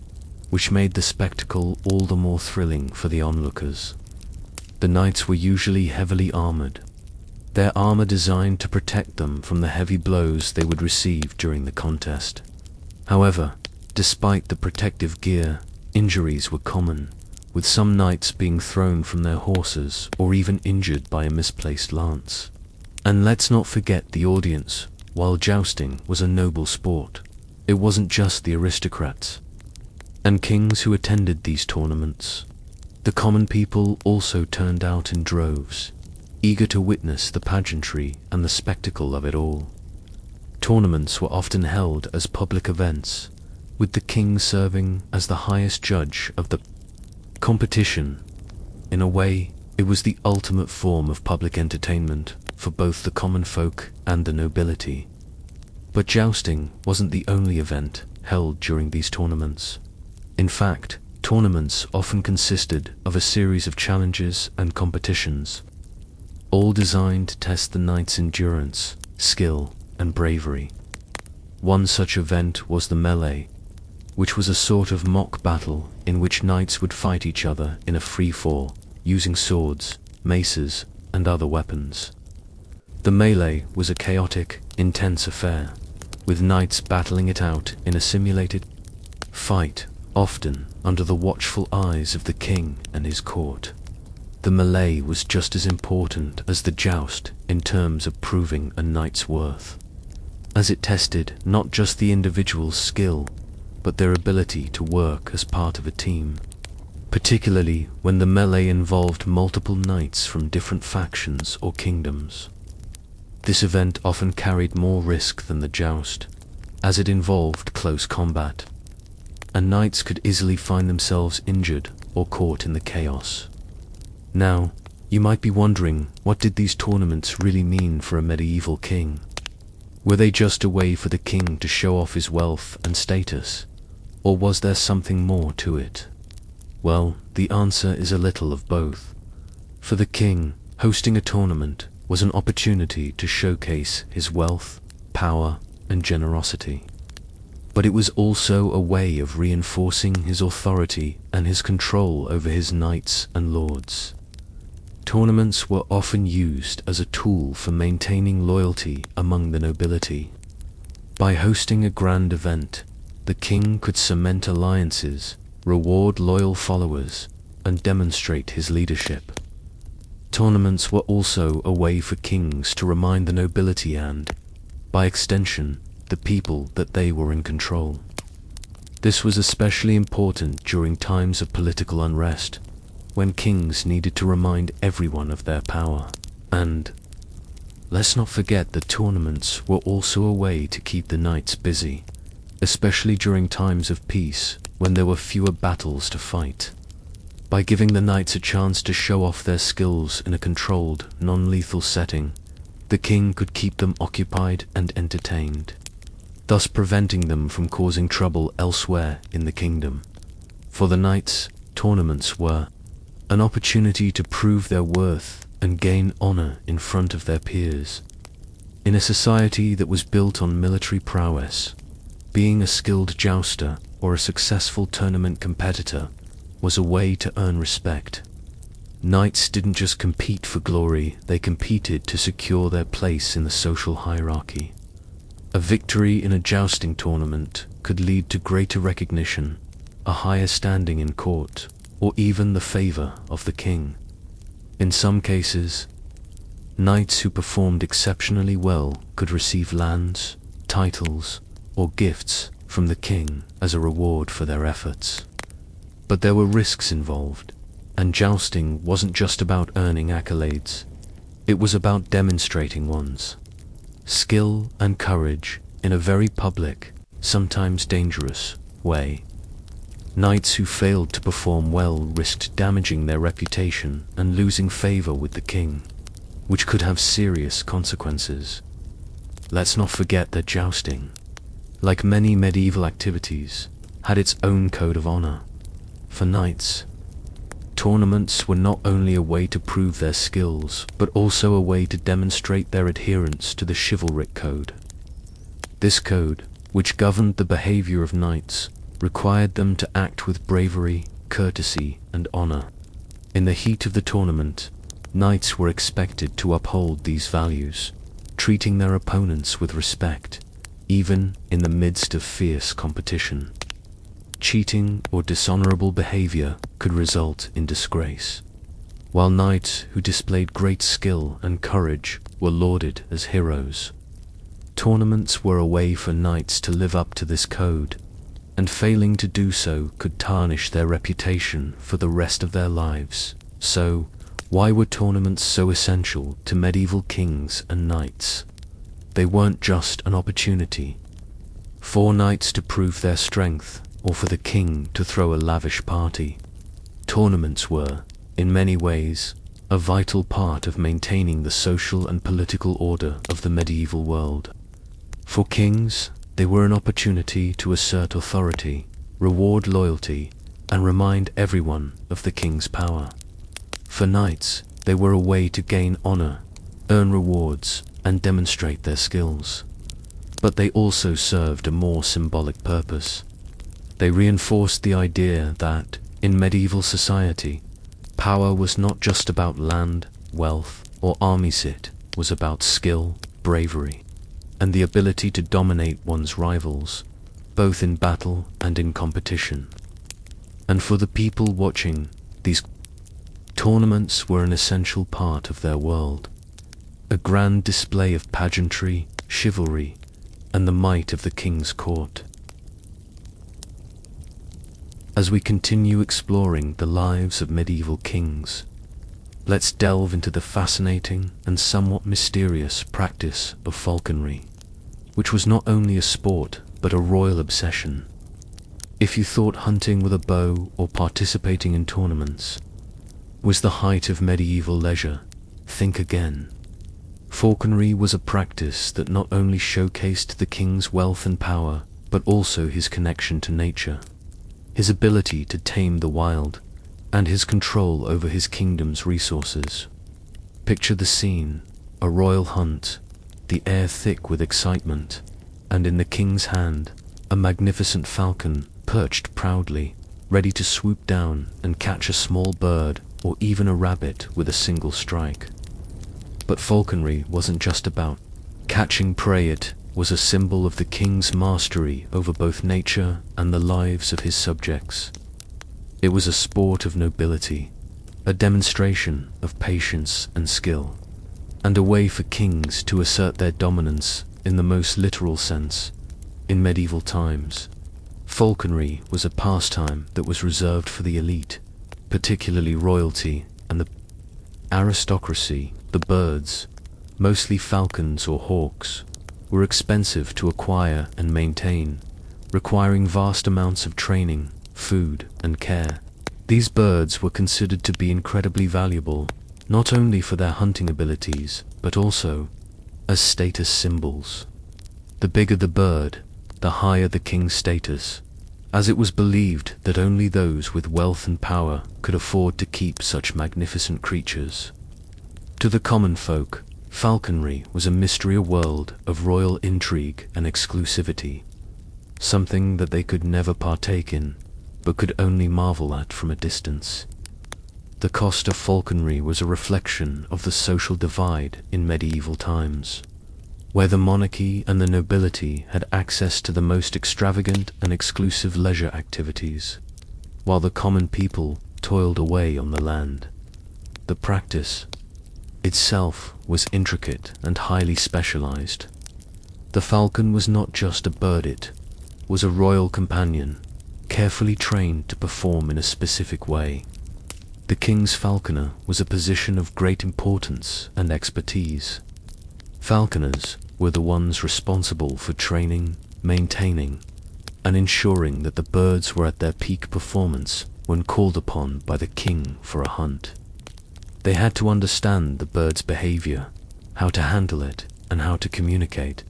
which made the spectacle all the more thrilling for the onlookers. The knights were usually heavily armored, their armor designed to protect them from the heavy blows they would receive during the contest. However, despite the protective gear, injuries were common, with some knights being thrown from their horses or even injured by a misplaced lance. And let's not forget the audience. While jousting was a noble sport, it wasn't just the aristocrats and kings who attended these tournaments. The common people also turned out in droves, eager to witness the pageantry and the spectacle of it all. Tournaments were often held as public events, with the king serving as the highest judge of the competition. In a way, it was the ultimate form of public entertainment for both the common folk and the nobility. But jousting wasn't the only event held during these tournaments. In fact, tournaments often consisted of a series of challenges and competitions, all designed to test the knights' endurance, skill, and bravery. One such event was the melee, which was a sort of mock battle in which knights would fight each other in a free-fall, using swords, maces, and other weapons. The melee was a chaotic, intense affair, with knights battling it out in a simulated fight, often under the watchful eyes of the king and his court. The melee was just as important as the joust in terms of proving a knight's worth, as it tested not just the individual's skill, but their ability to work as part of a team, particularly when the melee involved multiple knights from different factions or kingdoms. This event often carried more risk than the joust, as it involved close combat, and knights could easily find themselves injured or caught in the chaos. Now, you might be wondering, what did these tournaments really mean for a medieval king? Were they just a way for the king to show off his wealth and status, or was there something more to it? Well, the answer is a little of both. For the king, hosting a tournament was an opportunity to showcase his wealth, power, and generosity. But it was also a way of reinforcing his authority and his control over his knights and lords. Tournaments were often used as a tool for maintaining loyalty among the nobility. By hosting a grand event, the king could cement alliances, reward loyal followers, and demonstrate his leadership. Tournaments were also a way for kings to remind the nobility and, by extension, the people that they were in control. This was especially important during times of political unrest, when kings needed to remind everyone of their power. And let's not forget that tournaments were also a way to keep the knights busy, especially during times of peace when there were fewer battles to fight. By giving the knights a chance to show off their skills in a controlled, non-lethal setting, the king could keep them occupied and entertained, thus preventing them from causing trouble elsewhere in the kingdom. For the knights, tournaments were an opportunity to prove their worth and gain honor in front of their peers. In a society that was built on military prowess, being a skilled jouster or a successful tournament competitor was a way to earn respect. Knights didn't just compete for glory, they competed to secure their place in the social hierarchy. A victory in a jousting tournament could lead to greater recognition, a higher standing in court, or even the favor of the king. In some cases, knights who performed exceptionally well could receive lands, titles, or gifts from the king as a reward for their efforts. But there were risks involved, and jousting wasn't just about earning accolades, it was about demonstrating one's skill and courage in a very public, sometimes dangerous, way. Knights who failed to perform well risked damaging their reputation and losing favor with the king, which could have serious consequences. Let's not forget that jousting, like many medieval activities, had its own code of honor. For knights, tournaments were not only a way to prove their skills, but also a way to demonstrate their adherence to the chivalric code. This code, which governed the behavior of knights, required them to act with bravery, courtesy, and honor. In the heat of the tournament, knights were expected to uphold these values, treating their opponents with respect, even in the midst of fierce competition. Cheating or dishonorable behavior could result in disgrace, while knights who displayed great skill and courage were lauded as heroes. Tournaments were a way for knights to live up to this code, and failing to do so could tarnish their reputation for the rest of their lives. So, why were tournaments so essential to medieval kings and knights? They weren't just an opportunity for knights to prove their strength, or for the king to throw a lavish party. Tournaments were, in many ways, a vital part of maintaining the social and political order of the medieval world. For kings, they were an opportunity to assert authority, reward loyalty, and remind everyone of the king's power. For knights, they were a way to gain honor, earn rewards, and demonstrate their skills. But they also served a more symbolic purpose. They reinforced the idea that, in medieval society, power was not just about land, wealth, or army sit, was about skill, bravery, and the ability to dominate one's rivals, both in battle and in competition. And for the people watching, these tournaments were an essential part of their world, a grand display of pageantry, chivalry, and the might of the king's court. As we continue exploring the lives of medieval kings, let's delve into the fascinating and somewhat mysterious practice of falconry, which was not only a sport but a royal obsession. If you thought hunting with a bow or participating in tournaments was the height of medieval leisure, think again. Falconry was a practice that not only showcased the king's wealth and power, but also his connection to nature, his ability to tame the wild, and his control over his kingdom's resources. Picture the scene, a royal hunt, the air thick with excitement, and in the king's hand, a magnificent falcon perched proudly, ready to swoop down and catch a small bird or even a rabbit with a single strike. But falconry wasn't just about catching prey, it was a symbol of the king's mastery over both nature and the lives of his subjects. It was a sport of nobility, a demonstration of patience and skill, and a way for kings to assert their dominance in the most literal sense. In medieval times, falconry was a pastime that was reserved for the elite, particularly royalty and the aristocracy. The birds, mostly falcons or hawks, were expensive to acquire and maintain, requiring vast amounts of training, food, and care. These birds were considered to be incredibly valuable, not only for their hunting abilities, but also as status symbols. The bigger the bird, the higher the king's status, as it was believed that only those with wealth and power could afford to keep such magnificent creatures. To the common folk, falconry was a mystery, a world of royal intrigue and exclusivity, something that they could never partake in, but could only marvel at from a distance. The cost of falconry was a reflection of the social divide in medieval times, where the monarchy and the nobility had access to the most extravagant and exclusive leisure activities, while the common people toiled away on the land. The practice itself was intricate and highly specialized. The falcon was not just a bird, it was a royal companion, carefully trained to perform in a specific way. The king's falconer was a position of great importance and expertise. Falconers were the ones responsible for training, maintaining, and ensuring that the birds were at their peak performance when called upon by the king for a hunt. They had to understand the bird's behavior, how to handle it, and how to communicate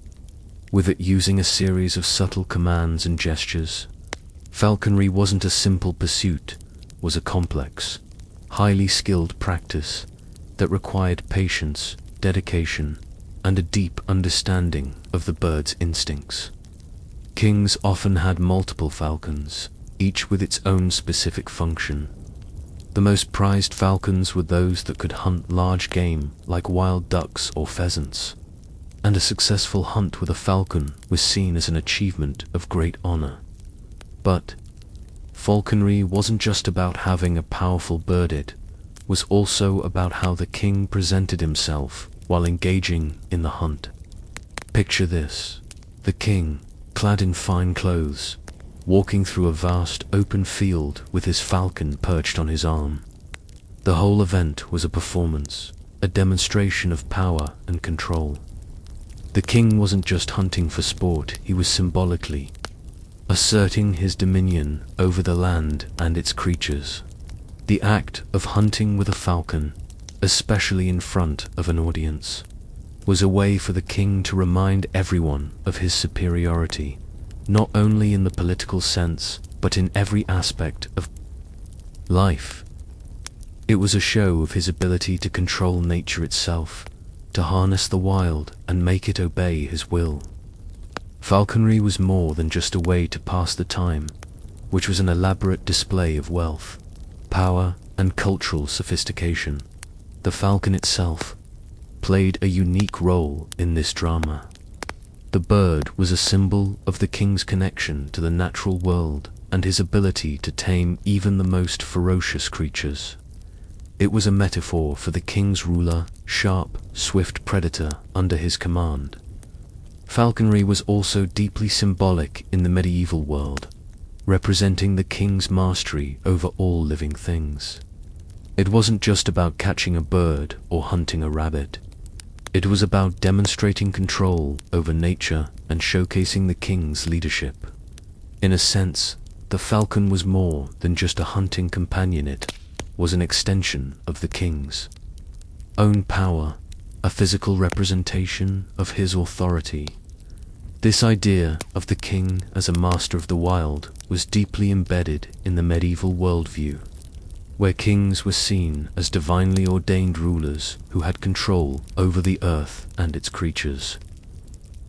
with it using a series of subtle commands and gestures. Falconry wasn't a simple pursuit, it was a complex, highly skilled practice that required patience, dedication, and a deep understanding of the bird's instincts. Kings often had multiple falcons, each with its own specific function. The most prized falcons were those that could hunt large game like wild ducks or pheasants, and a successful hunt with a falcon was seen as an achievement of great honor. But falconry wasn't just about having a powerful bird, it was also about how the king presented himself while engaging in the hunt. Picture this: the king, clad in fine clothes, walking through a vast open field with his falcon perched on his arm. The whole event was a performance, a demonstration of power and control. The king wasn't just hunting for sport, he was symbolically asserting his dominion over the land and its creatures. The act of hunting with a falcon, especially in front of an audience, was a way for the king to remind everyone of his superiority, not only in the political sense, but in every aspect of life. It was a show of his ability to control nature itself, to harness the wild and make it obey his will. Falconry was more than just a way to pass the time, which was an elaborate display of wealth, power, and cultural sophistication. The falcon itself played a unique role in this drama. The bird was a symbol of the king's connection to the natural world and his ability to tame even the most ferocious creatures. It was a metaphor for the king's ruler, sharp, swift predator under his command. Falconry was also deeply symbolic in the medieval world, representing the king's mastery over all living things. It wasn't just about catching a bird or hunting a rabbit. It was about demonstrating control over nature and showcasing the king's leadership. In a sense, the falcon was more than just a hunting companion, it was an extension of the king's own power, a physical representation of his authority. This idea of the king as a master of the wild was deeply embedded in the medieval worldview, where kings were seen as divinely ordained rulers who had control over the earth and its creatures.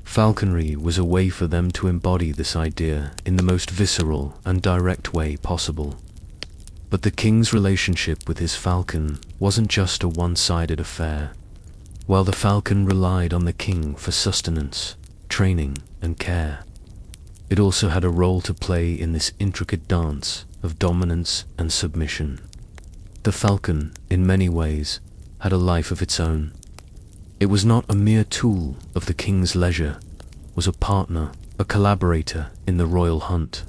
Falconry was a way for them to embody this idea in the most visceral and direct way possible. But the king's relationship with his falcon wasn't just a one-sided affair. While the falcon relied on the king for sustenance, training and care. It also had a role to play in this intricate dance of dominance and submission. The falcon, in many ways, had a life of its own. It was not a mere tool of the king's leisure, was a partner, a collaborator in the royal hunt.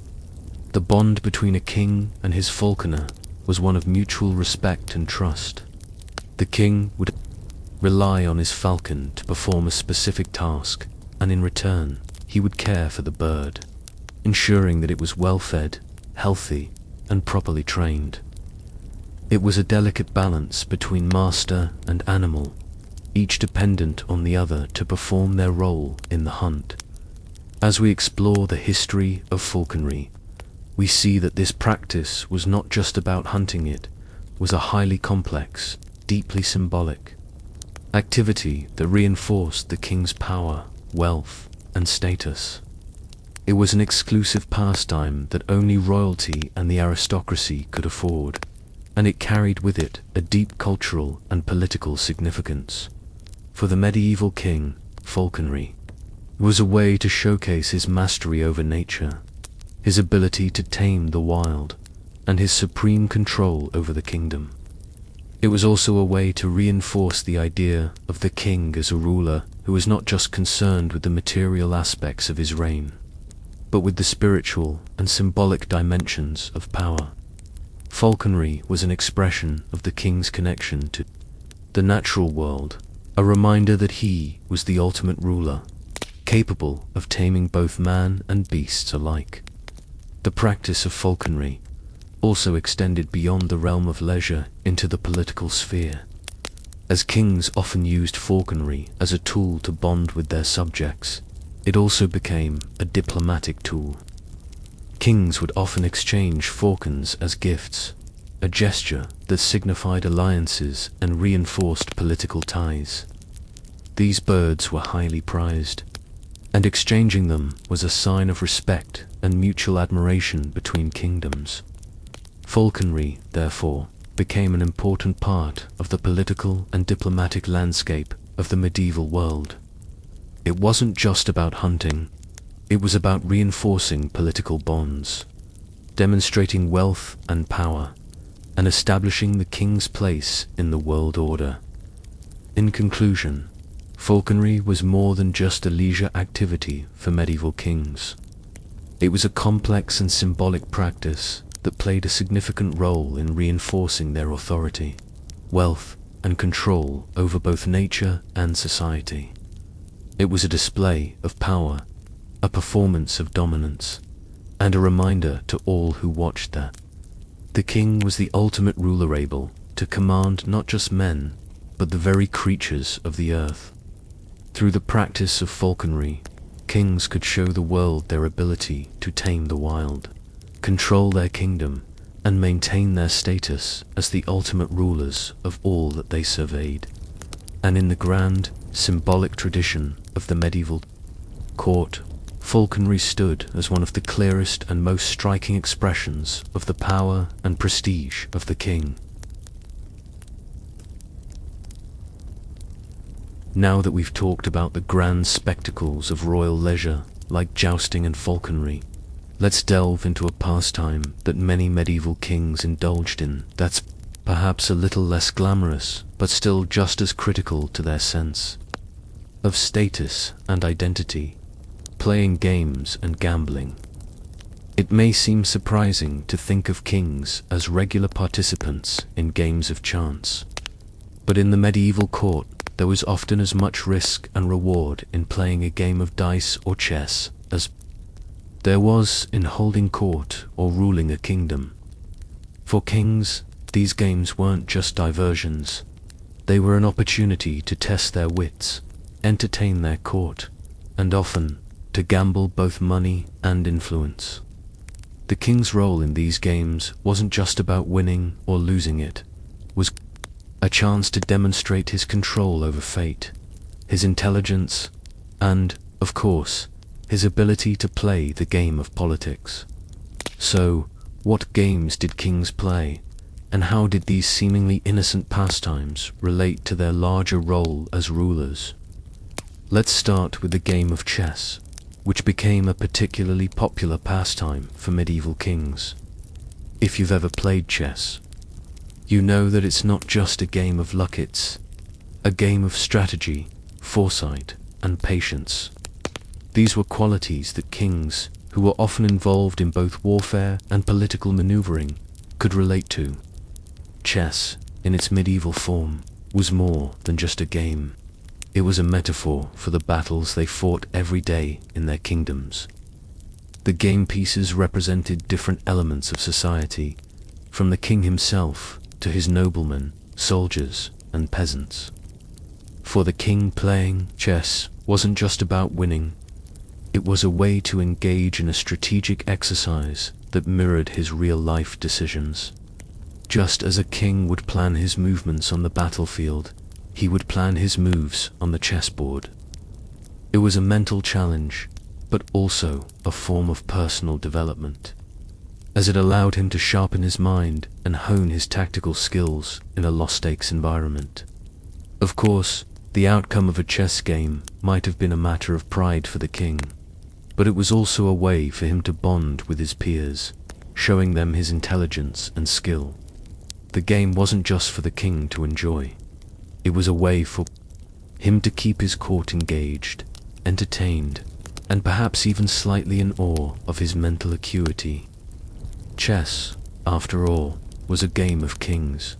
The bond between a king and his falconer was one of mutual respect and trust. The king would rely on his falcon to perform a specific task, and in return, he would care for the bird, ensuring that it was well fed, healthy, and properly trained. It was a delicate balance between master and animal, each dependent on the other to perform their role in the hunt. As we explore the history of falconry, we see that this practice was not just about hunting. It was a highly complex, deeply symbolic activity that reinforced the king's power, wealth, and status. It was an exclusive pastime that only royalty and the aristocracy could afford, and it carried with it a deep cultural and political significance. For the medieval king, falconry was a way to showcase his mastery over nature, his ability to tame the wild, and his supreme control over the kingdom. It was also a way to reinforce the idea of the king as a ruler who was not just concerned with the material aspects of his reign, but with the spiritual and symbolic dimensions of power. Falconry was an expression of the king's connection to the natural world, a reminder that he was the ultimate ruler, capable of taming both man and beasts alike. The practice of falconry also extended beyond the realm of leisure into the political sphere, as kings often used falconry as a tool to bond with their subjects. It also became a diplomatic tool. Kings would often exchange falcons as gifts, a gesture that signified alliances and reinforced political ties. These birds were highly prized, and exchanging them was a sign of respect and mutual admiration between kingdoms. Falconry, therefore, became an important part of the political and diplomatic landscape of the medieval world. It wasn't just about hunting, it was about reinforcing political bonds, demonstrating wealth and power, and establishing the king's place in the world order. In conclusion, falconry was more than just a leisure activity for medieval kings. It was a complex and symbolic practice that played a significant role in reinforcing their authority, wealth, and control over both nature and society. It was a display of power, a performance of dominance, and a reminder to all who watched that the king was the ultimate ruler, able to command not just men, but the very creatures of the earth. Through the practice of falconry, kings could show the world their ability to tame the wild, control their kingdom, and maintain their status as the ultimate rulers of all that they surveyed. And in the grand, symbolic tradition of the medieval court, falconry stood as one of the clearest and most striking expressions of the power and prestige of the king. Now that we've talked about the grand spectacles of royal leisure, like jousting and falconry, let's delve into a pastime that many medieval kings indulged in that's perhaps a little less glamorous, but still just as critical to their sense of status and identity: playing games and gambling. It may seem surprising to think of kings as regular participants in games of chance, but in the medieval court, there was often as much risk and reward in playing a game of dice or chess as there was in holding court or ruling a kingdom. For kings, these games weren't just diversions. They were an opportunity to test their wits, entertain their court, and often to gamble both money and influence. The king's role in these games wasn't just about winning or losing. It was a chance to demonstrate his control over fate, his intelligence, and, of course, his ability to play the game of politics. So, what games did kings play, and how did these seemingly innocent pastimes relate to their larger role as rulers? Let's start with the game of chess, which became a particularly popular pastime for medieval kings. If you've ever played chess, you know that it's not just a game of luck, it's a game of strategy, foresight, and patience. These were qualities that kings, who were often involved in both warfare and political maneuvering, could relate to. Chess, in its medieval form, was more than just a game. It was a metaphor for the battles they fought every day in their kingdoms. The game pieces represented different elements of society, from the king himself to his noblemen, soldiers, and peasants. For the king, playing chess wasn't just about winning. It was a way to engage in a strategic exercise that mirrored his real-life decisions. Just as a king would plan his movements on the battlefield, he would plan his moves on the chessboard. It was a mental challenge, but also a form of personal development, as it allowed him to sharpen his mind and hone his tactical skills in a low-stakes environment. Of course, the outcome of a chess game might have been a matter of pride for the king, but it was also a way for him to bond with his peers, showing them his intelligence and skill. The game wasn't just for the king to enjoy. It was a way for him to keep his court engaged, entertained, and perhaps even slightly in awe of his mental acuity. Chess, after all, was a game of kings,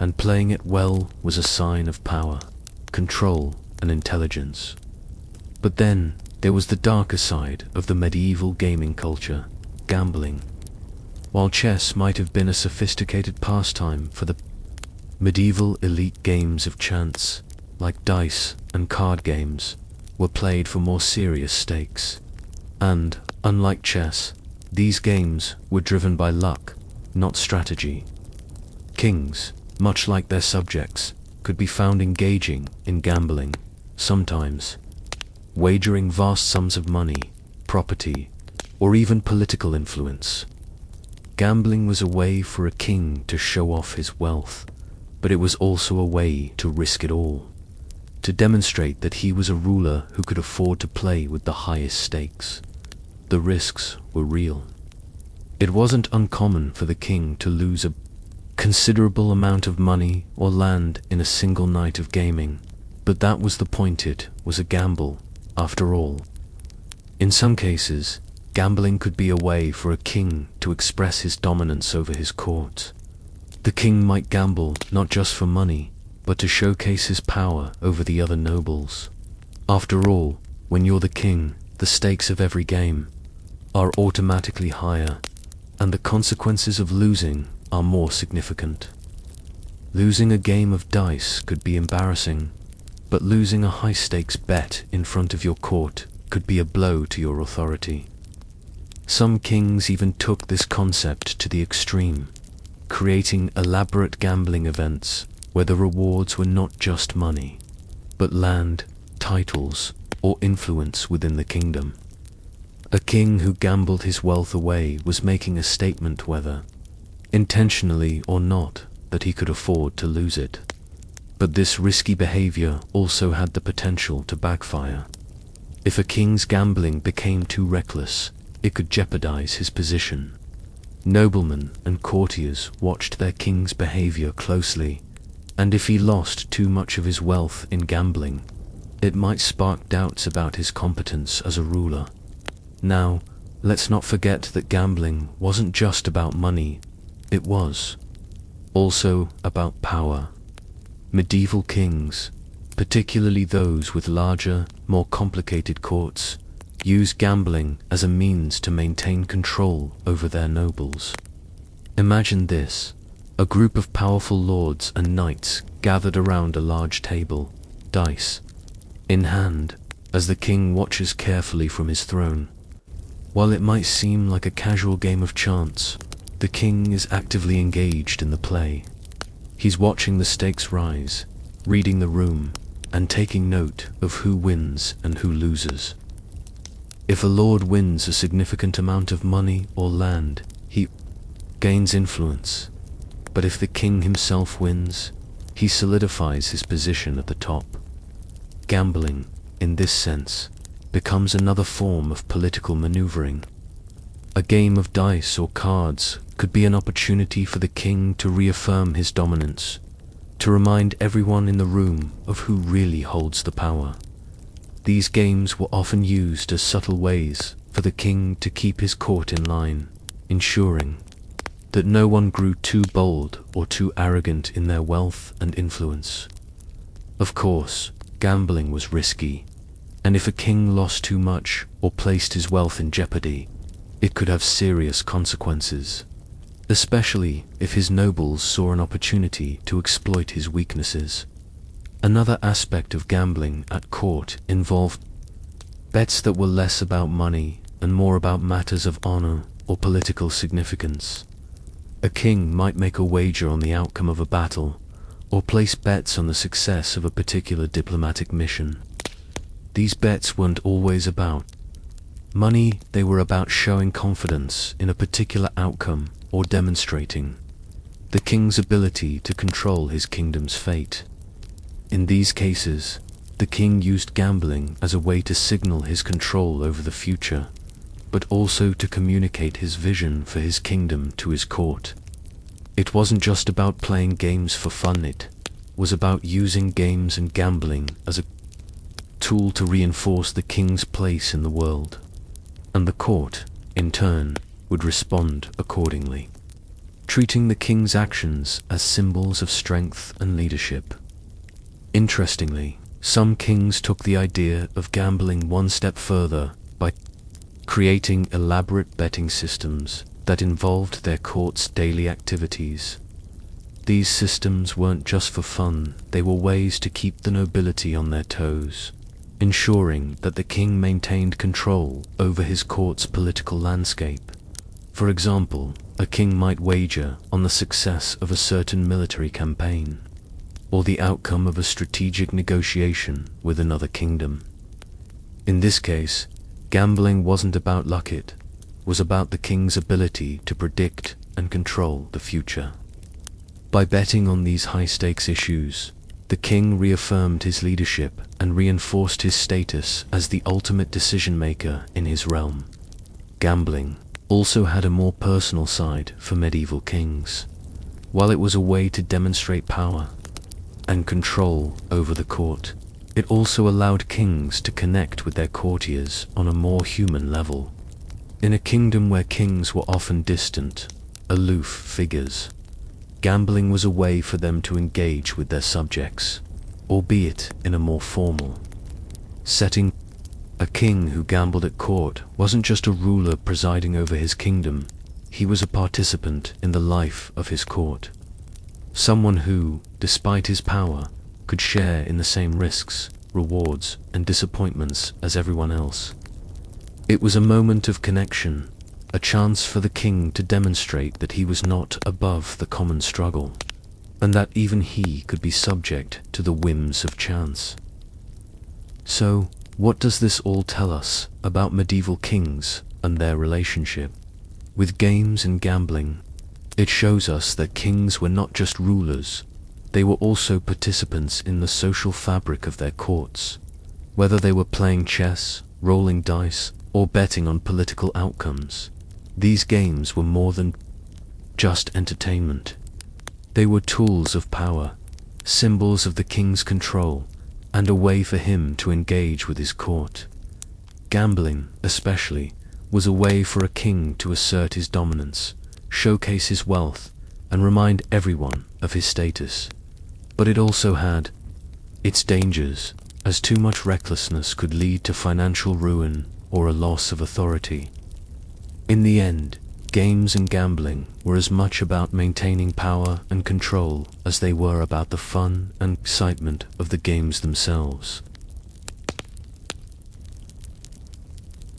and playing it well was a sign of power, control, and intelligence. But then, there was the darker side of the medieval gaming culture, gambling. While chess might have been a sophisticated pastime for the medieval elite, games of chance, like dice and card games, were played for more serious stakes. And, unlike chess, these games were driven by luck, not strategy. Kings, much like their subjects, could be found engaging in gambling, sometimes wagering vast sums of money, property, or even political influence. Gambling was a way for a king to show off his wealth, but it was also a way to risk it all, to demonstrate that he was a ruler who could afford to play with the highest stakes. The risks were real. It wasn't uncommon for the king to lose a considerable amount of money or land in a single night of gaming, but that was the point. It was a gamble, after all. In some cases, gambling could be a way for a king to express his dominance over his court. The king might gamble not just for money, but to showcase his power over the other nobles. After all, when you're the king, the stakes of every game are automatically higher, and the consequences of losing are more significant. Losing a game of dice could be embarrassing, but losing a high-stakes bet in front of your court could be a blow to your authority. Some kings even took this concept to the extreme, creating elaborate gambling events where the rewards were not just money, but land, titles, or influence within the kingdom. A king who gambled his wealth away was making a statement, whether intentionally or not, that he could afford to lose it. But this risky behavior also had the potential to backfire. If a king's gambling became too reckless, it could jeopardize his position. Noblemen and courtiers watched their king's behavior closely, and if he lost too much of his wealth in gambling, it might spark doubts about his competence as a ruler. Now, let's not forget that gambling wasn't just about money, it was also about power. Medieval kings, particularly those with larger, more complicated courts, used gambling as a means to maintain control over their nobles. Imagine this: a group of powerful lords and knights gathered around a large table, dice in hand, as the king watches carefully from his throne. While it might seem like a casual game of chance, the king is actively engaged in the play. He's watching the stakes rise, reading the room, and taking note of who wins and who loses. If a lord wins a significant amount of money or land, he gains influence. But if the king himself wins, he solidifies his position at the top. Gambling, in this sense, becomes another form of political maneuvering. A game of dice or cards could be an opportunity for the king to reaffirm his dominance, to remind everyone in the room of who really holds the power. These games were often used as subtle ways for the king to keep his court in line, ensuring that no one grew too bold or too arrogant in their wealth and influence. Of course, gambling was risky, and if a king lost too much or placed his wealth in jeopardy, it could have serious consequences, especially if his nobles saw an opportunity to exploit his weaknesses. Another aspect of gambling at court involved bets that were less about money and more about matters of honor or political significance. A king might make a wager on the outcome of a battle, or place bets on the success of a particular diplomatic mission. These bets weren't always about money, they were about showing confidence in a particular outcome or demonstrating the king's ability to control his kingdom's fate. In these cases, the king used gambling as a way to signal his control over the future, but also to communicate his vision for his kingdom to his court. It wasn't just about playing games for fun, it was about using games and gambling as a tool to reinforce the king's place in the world. And the court, in turn, would respond accordingly, treating the king's actions as symbols of strength and leadership. Interestingly, some kings took the idea of gambling one step further by creating elaborate betting systems that involved their court's daily activities. These systems weren't just for fun, they were ways to keep the nobility on their toes, ensuring that the king maintained control over his court's political landscape. For example, a king might wager on the success of a certain military campaign, or the outcome of a strategic negotiation with another kingdom. In this case, gambling wasn't about luck, it was about the king's ability to predict and control the future. By betting on these high-stakes issues, the king reaffirmed his leadership and reinforced his status as the ultimate decision-maker in his realm. Gambling also had a more personal side for medieval kings. While it was a way to demonstrate power and control over the court, it also allowed kings to connect with their courtiers on a more human level. In a kingdom where kings were often distant, aloof figures, gambling was a way for them to engage with their subjects, albeit in a more formal setting. A king who gambled at court wasn't just a ruler presiding over his kingdom, he was a participant in the life of his court. Someone who, despite his power, could share in the same risks, rewards, and disappointments as everyone else. It was a moment of connection, a chance for the king to demonstrate that he was not above the common struggle, and that even he could be subject to the whims of chance. So, what does this all tell us about medieval kings and their relationship with games and gambling? It shows us that kings were not just rulers, they were also participants in the social fabric of their courts. Whether they were playing chess, rolling dice, or betting on political outcomes, these games were more than just entertainment. They were tools of power, symbols of the king's control, and a way for him to engage with his court. Gambling, especially, was a way for a king to assert his dominance, showcase his wealth, and remind everyone of his status. But it also had its dangers, as too much recklessness could lead to financial ruin or a loss of authority. In the end, games and gambling were as much about maintaining power and control as they were about the fun and excitement of the games themselves.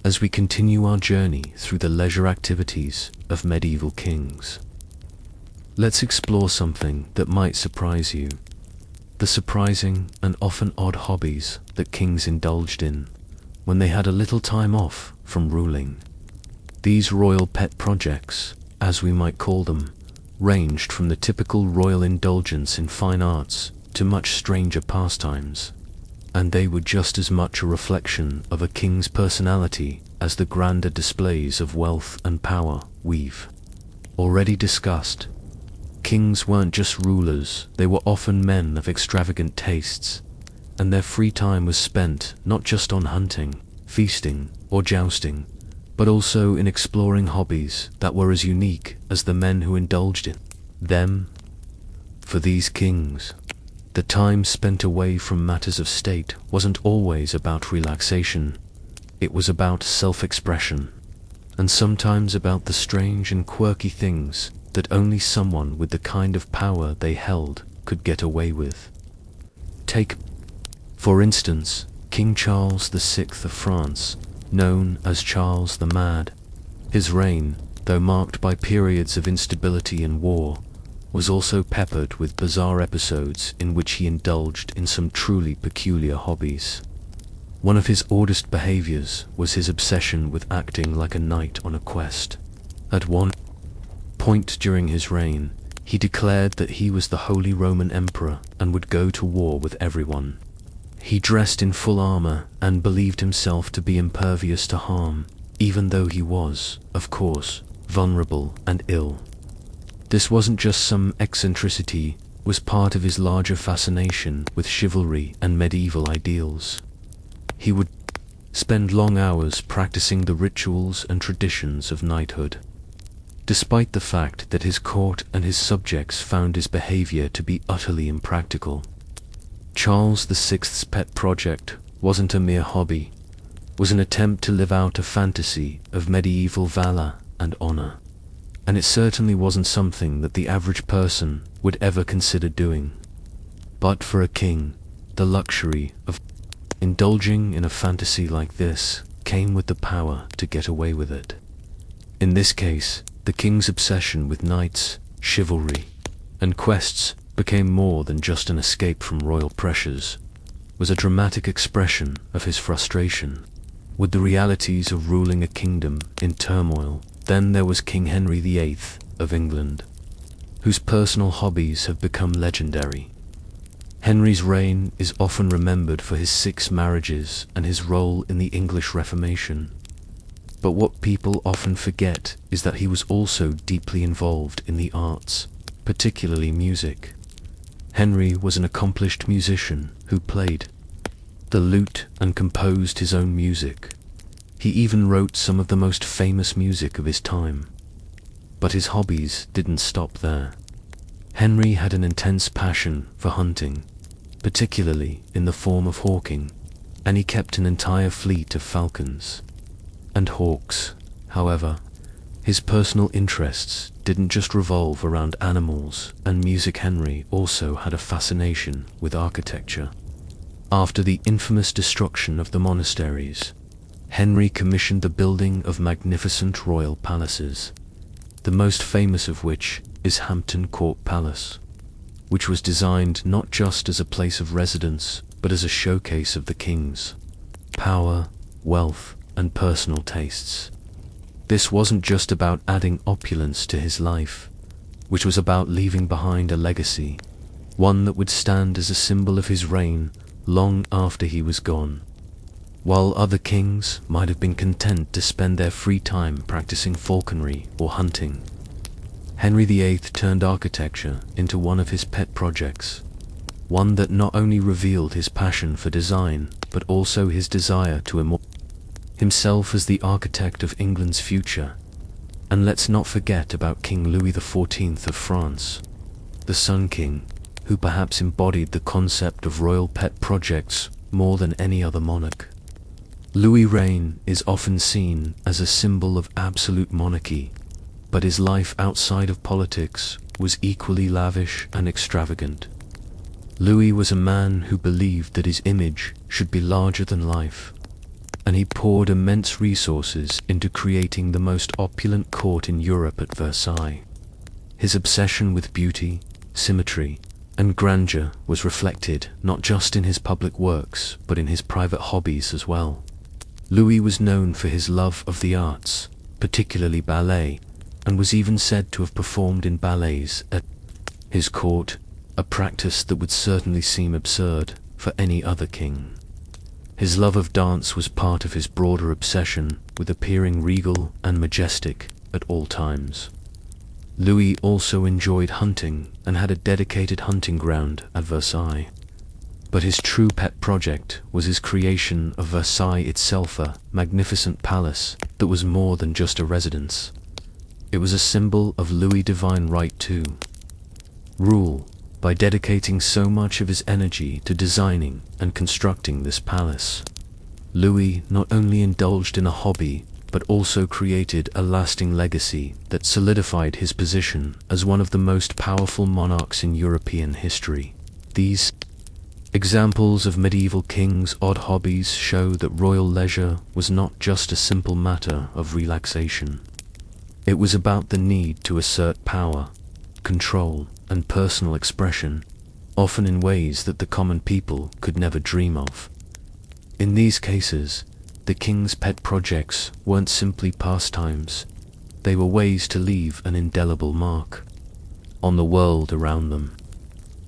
As we continue our journey through the leisure activities of medieval kings, let's explore something that might surprise you: the surprising and often odd hobbies that kings indulged in when they had a little time off from ruling. These royal pet projects, as we might call them, ranged from the typical royal indulgence in fine arts to much stranger pastimes. and they were just as much a reflection of a king's personality as the grander displays of wealth and power we've already discussed. Kings weren't just rulers, they were often men of extravagant tastes, and their free time was spent not just on hunting, feasting, or jousting, but also in exploring hobbies that were as unique as the men who indulged in them. For these kings, the time spent away from matters of state wasn't always about relaxation. It was about self-expression, and sometimes about the strange and quirky things that only someone with the kind of power they held could get away with. Take, for instance, King Charles VI of France, known as Charles the Mad. His reign, though marked by periods of instability and war, was also peppered with bizarre episodes in which he indulged in some truly peculiar hobbies. One of his oddest behaviors was his obsession with acting like a knight on a quest. At one point during his reign, he declared that he was the Holy Roman Emperor and would go to war with everyone. He dressed in full armor and believed himself to be impervious to harm, even though he was, of course, vulnerable and ill. This wasn't just some eccentricity, it was part of his larger fascination with chivalry and medieval ideals. He would spend long hours practicing the rituals and traditions of knighthood, despite the fact that his court and his subjects found his behavior to be utterly impractical. Charles VI's pet project wasn't a mere hobby, it was an attempt to live out a fantasy of medieval valor and honor. And it certainly wasn't something that the average person would ever consider doing. But for a king, the luxury of indulging in a fantasy like this came with the power to get away with it. In this case, the king's obsession with knights, chivalry, and quests became more than just an escape from royal pressures, was a dramatic expression of his frustration with the realities of ruling a kingdom in turmoil. Then there was King Henry VIII of England, whose personal hobbies have become legendary. Henry's reign is often remembered for his 6 marriages and his role in the English Reformation. But what people often forget is that he was also deeply involved in the arts, particularly music. Henry was an accomplished musician who played the lute and composed his own music. He even wrote some of the most famous music of his time. But his hobbies didn't stop there. Henry had an intense passion for hunting, particularly in the form of hawking, and he kept an entire fleet of falcons and hawks. However, his personal interests didn't just revolve around animals and music. Henry also had a fascination with architecture. After the infamous destruction of the monasteries, Henry commissioned the building of magnificent royal palaces, the most famous of which is Hampton Court Palace, which was designed not just as a place of residence, but as a showcase of the king's power, wealth, and personal tastes. This wasn't just about adding opulence to his life, which was about leaving behind a legacy, one that would stand as a symbol of his reign long after he was gone. While other kings might have been content to spend their free time practicing falconry or hunting, Henry VIII turned architecture into one of his pet projects, one that not only revealed his passion for design, but also his desire to immortalize himself as the architect of England's future. And let's not forget about King Louis XIV of France, the Sun King, who perhaps embodied the concept of royal pet projects more than any other monarch. Louis' reign is often seen as a symbol of absolute monarchy, but his life outside of politics was equally lavish and extravagant. Louis was a man who believed that his image should be larger than life, and he poured immense resources into creating the most opulent court in Europe at Versailles. His obsession with beauty, symmetry, and grandeur was reflected not just in his public works, but in his private hobbies as well. Louis was known for his love of the arts, particularly ballet, and was even said to have performed in ballets at his court, a practice that would certainly seem absurd for any other king. His love of dance was part of his broader obsession with appearing regal and majestic at all times. Louis also enjoyed hunting and had a dedicated hunting ground at Versailles. But his true pet project was his creation of Versailles itself, a magnificent palace that was more than just a residence. It was a symbol of Louis' divine right to rule, by dedicating so much of his energy to designing and constructing this palace. Louis not only indulged in a hobby, but also created a lasting legacy that solidified his position as one of the most powerful monarchs in European history. These examples of medieval kings' odd hobbies show that royal leisure was not just a simple matter of relaxation. It was about the need to assert power, control, and personal expression, often in ways that the common people could never dream of. In these cases, the king's pet projects weren't simply pastimes, they were ways to leave an indelible mark on the world around them.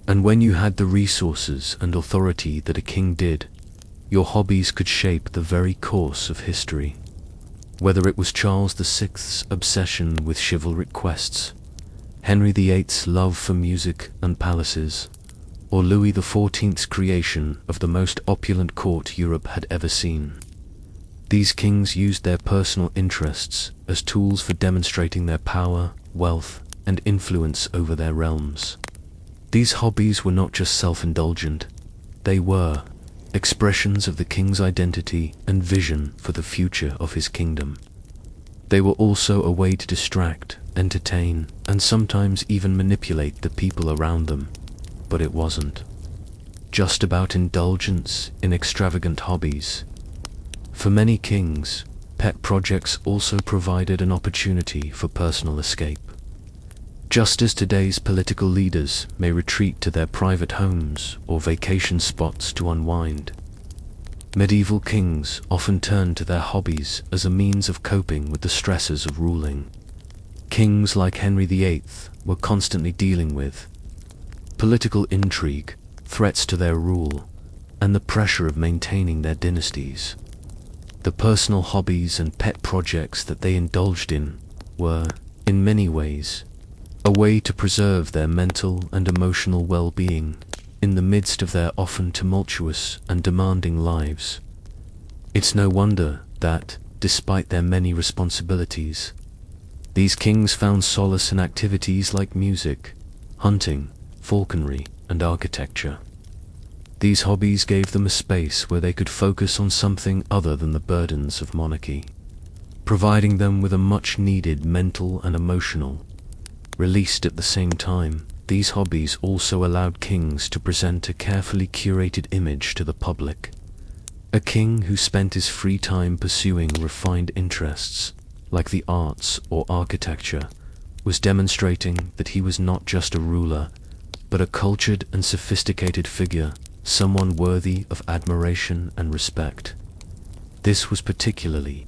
And when you had the resources and authority that a king did, your hobbies could shape the very course of history. Whether it was Charles VI's obsession with chivalric quests, Henry VIII's love for music and palaces, or Louis XIV's creation of the most opulent court Europe had ever seen. These kings used their personal interests as tools for demonstrating their power, wealth, and influence over their realms. These hobbies were not just self-indulgent, they were expressions of the king's identity and vision for the future of his kingdom. They were also a way to distract, entertain, and sometimes even manipulate the people around them. But it wasn't just about indulgence in extravagant hobbies. For many kings, pet projects also provided an opportunity for personal escape. Just as today's political leaders may retreat to their private homes or vacation spots to unwind, medieval kings often turned to their hobbies as a means of coping with the stresses of ruling. Kings like Henry VIII were constantly dealing with political intrigue, threats to their rule, and the pressure of maintaining their dynasties. The personal hobbies and pet projects that they indulged in were, in many ways, a way to preserve their mental and emotional well-being in the midst of their often tumultuous and demanding lives. It's no wonder that, despite their many responsibilities, these kings found solace in activities like music, hunting, falconry, and architecture. These hobbies gave them a space where they could focus on something other than the burdens of monarchy, providing them with a much-needed mental and emotional release. At the same time, these hobbies also allowed kings to present a carefully curated image to the public. A king who spent his free time pursuing refined interests, like the arts or architecture, was demonstrating that he was not just a ruler, but a cultured and sophisticated figure, someone worthy of admiration and respect. This was particularly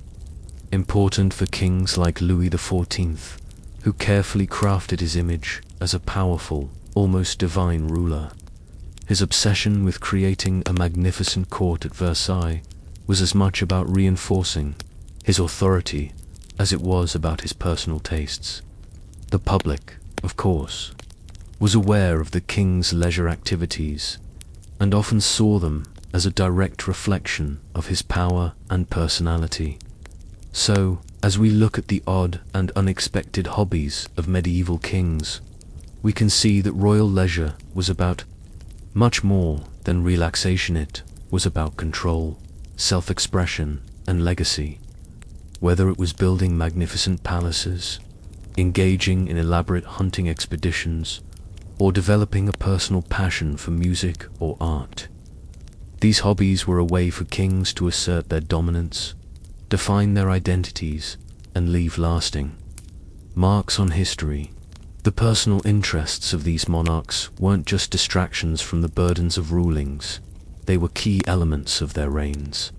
important for kings like Louis XIV, who carefully crafted his image as a powerful, almost divine ruler. His obsession with creating a magnificent court at Versailles was as much about reinforcing his authority as it was about his personal tastes. The public, of course, was aware of the king's leisure activities and often saw them as a direct reflection of his power and personality. So, as we look at the odd and unexpected hobbies of medieval kings, we can see that royal leisure was about much more than relaxation. It was about control, self-expression, and legacy. Whether it was building magnificent palaces, engaging in elaborate hunting expeditions, or developing a personal passion for music or art, these hobbies were a way for kings to assert their dominance, define their identities, and leave lasting marks on history. The personal interests of these monarchs weren't just distractions from the burdens of rulings, they were key elements of their reigns,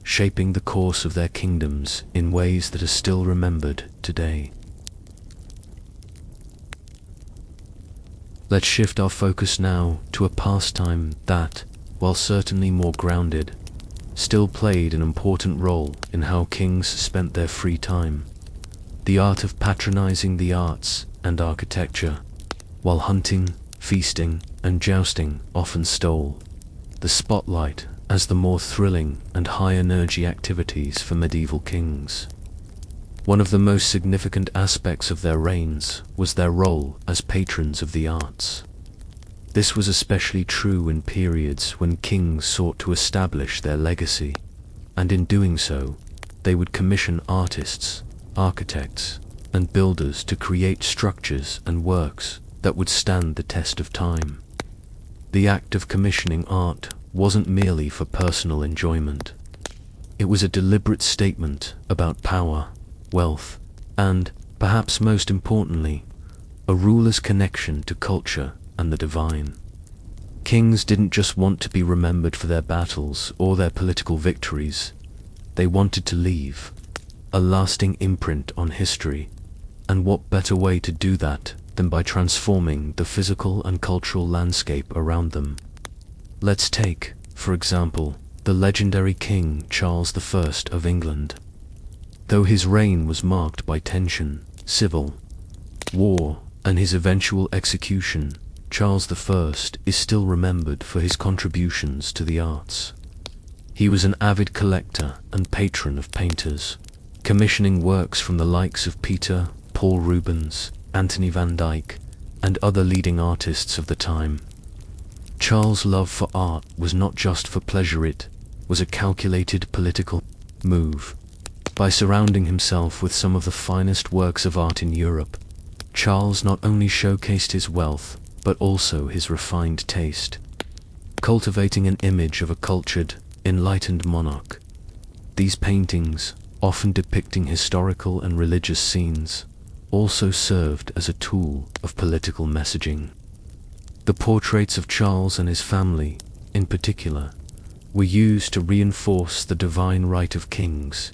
shaping the course of their kingdoms in ways that are still remembered today. Let's shift our focus now to a pastime that, while certainly more grounded, still played an important role in how kings spent their free time. The art of patronizing the arts and architecture, while hunting, feasting, and jousting often stole the spotlight as the more thrilling and high-energy activities for medieval kings. One of the most significant aspects of their reigns was their role as patrons of the arts. This was especially true in periods when kings sought to establish their legacy, and in doing so, they would commission artists, architects, and builders to create structures and works that would stand the test of time. The act of commissioning art wasn't merely for personal enjoyment. It was a deliberate statement about power, wealth, and, perhaps most importantly, a ruler's connection to culture and the divine. Kings didn't just want to be remembered for their battles or their political victories. They wanted to leave a lasting imprint on history, and what better way to do that than by transforming the physical and cultural landscape around them. Let's take, for example, the legendary King Charles I of England. Though his reign was marked by tension, civil war, and his eventual execution, Charles I is still remembered for his contributions to the arts. He was an avid collector and patron of painters, commissioning works from the likes of Peter, Paul Rubens, Anthony van Dyck, and other leading artists of the time. Charles' love for art was not just for pleasure, it was a calculated political move. By surrounding himself with some of the finest works of art in Europe, Charles not only showcased his wealth, but also his refined taste, cultivating an image of a cultured, enlightened monarch. These paintings, often depicting historical and religious scenes, also served as a tool of political messaging. The portraits of Charles and his family, in particular, were used to reinforce the divine right of kings,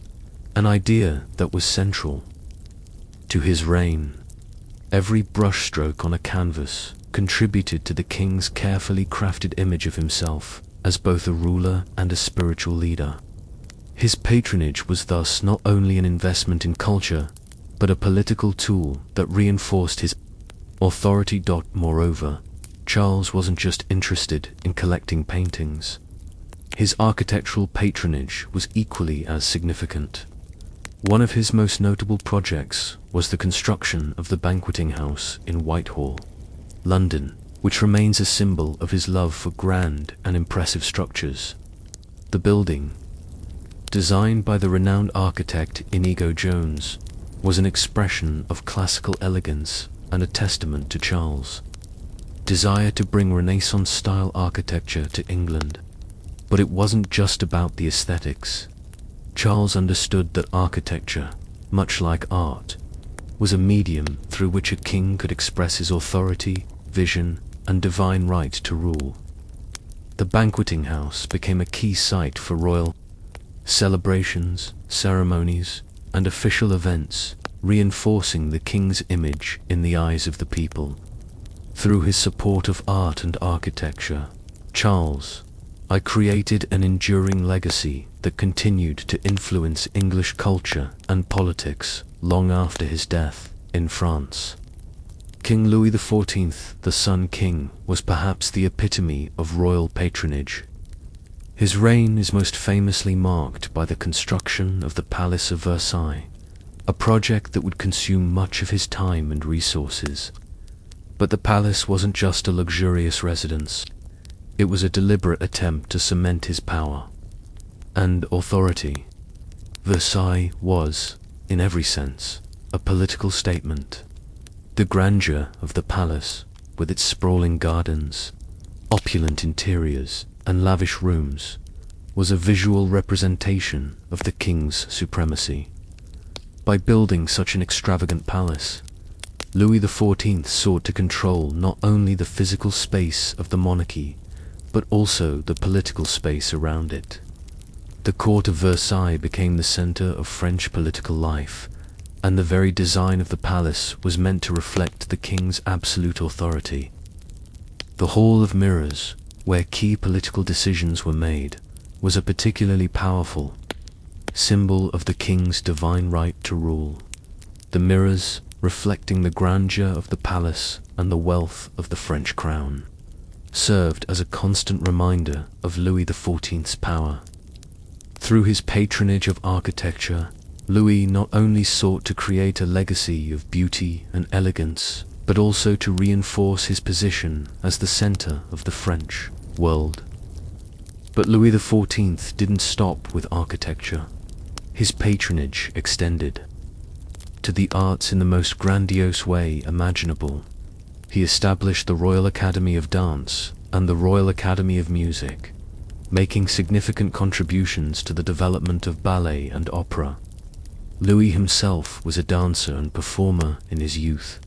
an idea that was central to his reign. Every brushstroke on a canvas contributed to the king's carefully crafted image of himself as both a ruler and a spiritual leader. His patronage was thus not only an investment in culture, but a political tool that reinforced his authority. Moreover, Charles wasn't just interested in collecting paintings. His architectural patronage was equally as significant. One of his most notable projects was the construction of the Banqueting House in Whitehall, London, which remains a symbol of his love for grand and impressive structures. The building, designed by the renowned architect Inigo Jones, was an expression of classical elegance and a testament to Charles' desire to bring Renaissance-style architecture to England. But it wasn't just about the aesthetics. Charles understood that architecture, much like art, was a medium through which a king could express his authority, vision, and divine right to rule. The Banqueting House became a key site for royal celebrations, ceremonies, and official events, reinforcing the king's image in the eyes of the people. Through his support of art and architecture, Charles I created an enduring legacy that continued to influence English culture and politics long after his death in France. King Louis XIV, the Sun King, was perhaps the epitome of royal patronage. His reign is most famously marked by the construction of the Palace of Versailles, a project that would consume much of his time and resources. But the palace wasn't just a luxurious residence. It was a deliberate attempt to cement his power and authority. Versailles was, in every sense, a political statement. The grandeur of the palace, with its sprawling gardens, opulent interiors, and lavish rooms, was a visual representation of the king's supremacy. By building such an extravagant palace, Louis XIV sought to control not only the physical space of the monarchy, but also the political space around it. The court of Versailles became the center of French political life, and the very design of the palace was meant to reflect the king's absolute authority. The Hall of Mirrors, where key political decisions were made, was a particularly powerful symbol of the king's divine right to rule. The mirrors, reflecting the grandeur of the palace and the wealth of the French crown, served as a constant reminder of Louis XIV's power. Through his patronage of architecture, Louis not only sought to create a legacy of beauty and elegance, but also to reinforce his position as the center of the French world. But Louis XIV didn't stop with architecture. His patronage extended to the arts in the most grandiose way imaginable. He established the Royal Academy of Dance and the Royal Academy of Music, making significant contributions to the development of ballet and opera. Louis himself was a dancer and performer in his youth,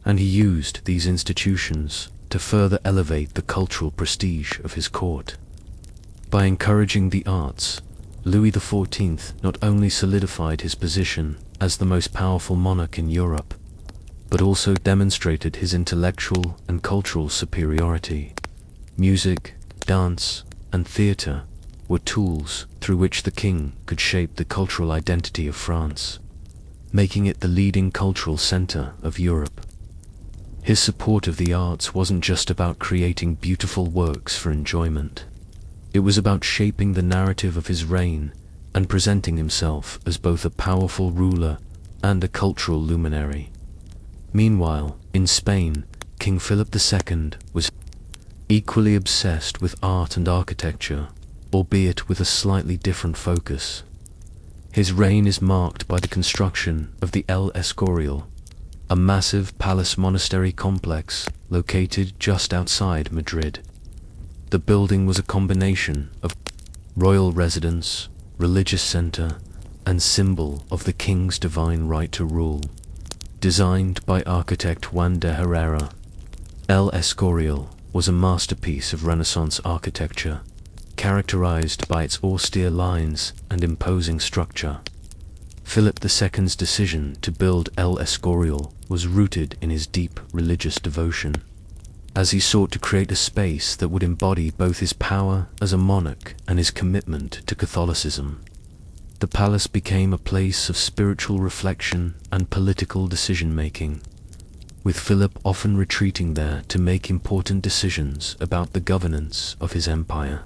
and he used these institutions to further elevate the cultural prestige of his court. By encouraging the arts, Louis XIV not only solidified his position as the most powerful monarch in Europe, but also demonstrated his intellectual and cultural superiority. Music, dance, and theatre were tools through which the king could shape the cultural identity of France, making it the leading cultural center of Europe. His support of the arts wasn't just about creating beautiful works for enjoyment. It was about shaping the narrative of his reign and presenting himself as both a powerful ruler and a cultural luminary. Meanwhile, in Spain, King Philip II was equally obsessed with art and architecture, albeit with a slightly different focus. His reign is marked by the construction of the El Escorial, a massive palace monastery complex located just outside Madrid. The building was a combination of royal residence, religious center, and symbol of the king's divine right to rule. Designed by architect Juan de Herrera, El Escorial was a masterpiece of Renaissance architecture, characterized by its austere lines and imposing structure. Philip II's decision to build El Escorial was rooted in his deep religious devotion, as he sought to create a space that would embody both his power as a monarch and his commitment to Catholicism. The palace became a place of spiritual reflection and political decision-making, with Philip often retreating there to make important decisions about the governance of his empire.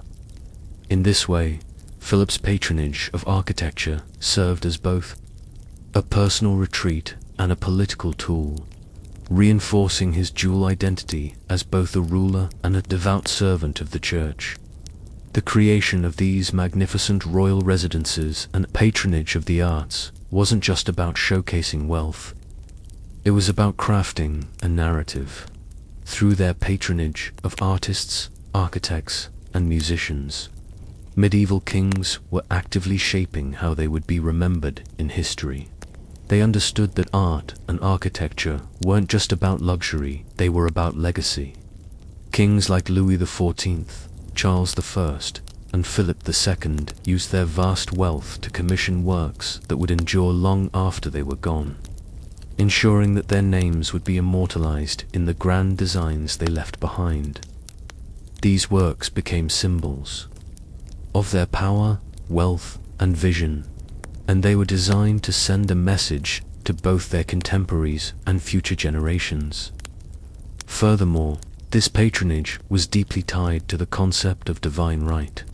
In this way, Philip's patronage of architecture served as both a personal retreat and a political tool, reinforcing his dual identity as both a ruler and a devout servant of the church. The creation of these magnificent royal residences and patronage of the arts wasn't just about showcasing wealth. It was about crafting a narrative. Through their patronage of artists, architects, and musicians, medieval kings were actively shaping how they would be remembered in history. They understood that art and architecture weren't just about luxury, they were about legacy. Kings like Louis XIV, Charles I, and Philip II used their vast wealth to commission works that would endure long after they were gone, ensuring that their names would be immortalized in the grand designs they left behind. These works became symbols of their power, wealth, and vision, and they were designed to send a message to both their contemporaries and future generations. Furthermore, this patronage was deeply tied to the concept of divine right.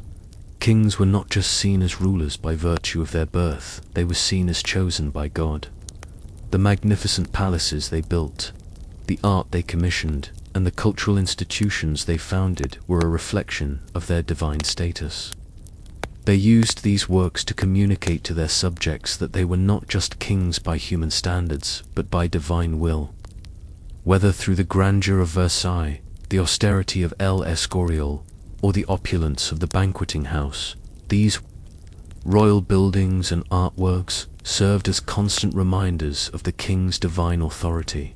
Kings were not just seen as rulers by virtue of their birth, they were seen as chosen by God. The magnificent palaces they built, the art they commissioned, and the cultural institutions they founded were a reflection of their divine status. They used these works to communicate to their subjects that they were not just kings by human standards, but by divine will. Whether through the grandeur of Versailles, the austerity of El Escorial, or the opulence of the banqueting house, these royal buildings and artworks served as constant reminders of the king's divine authority.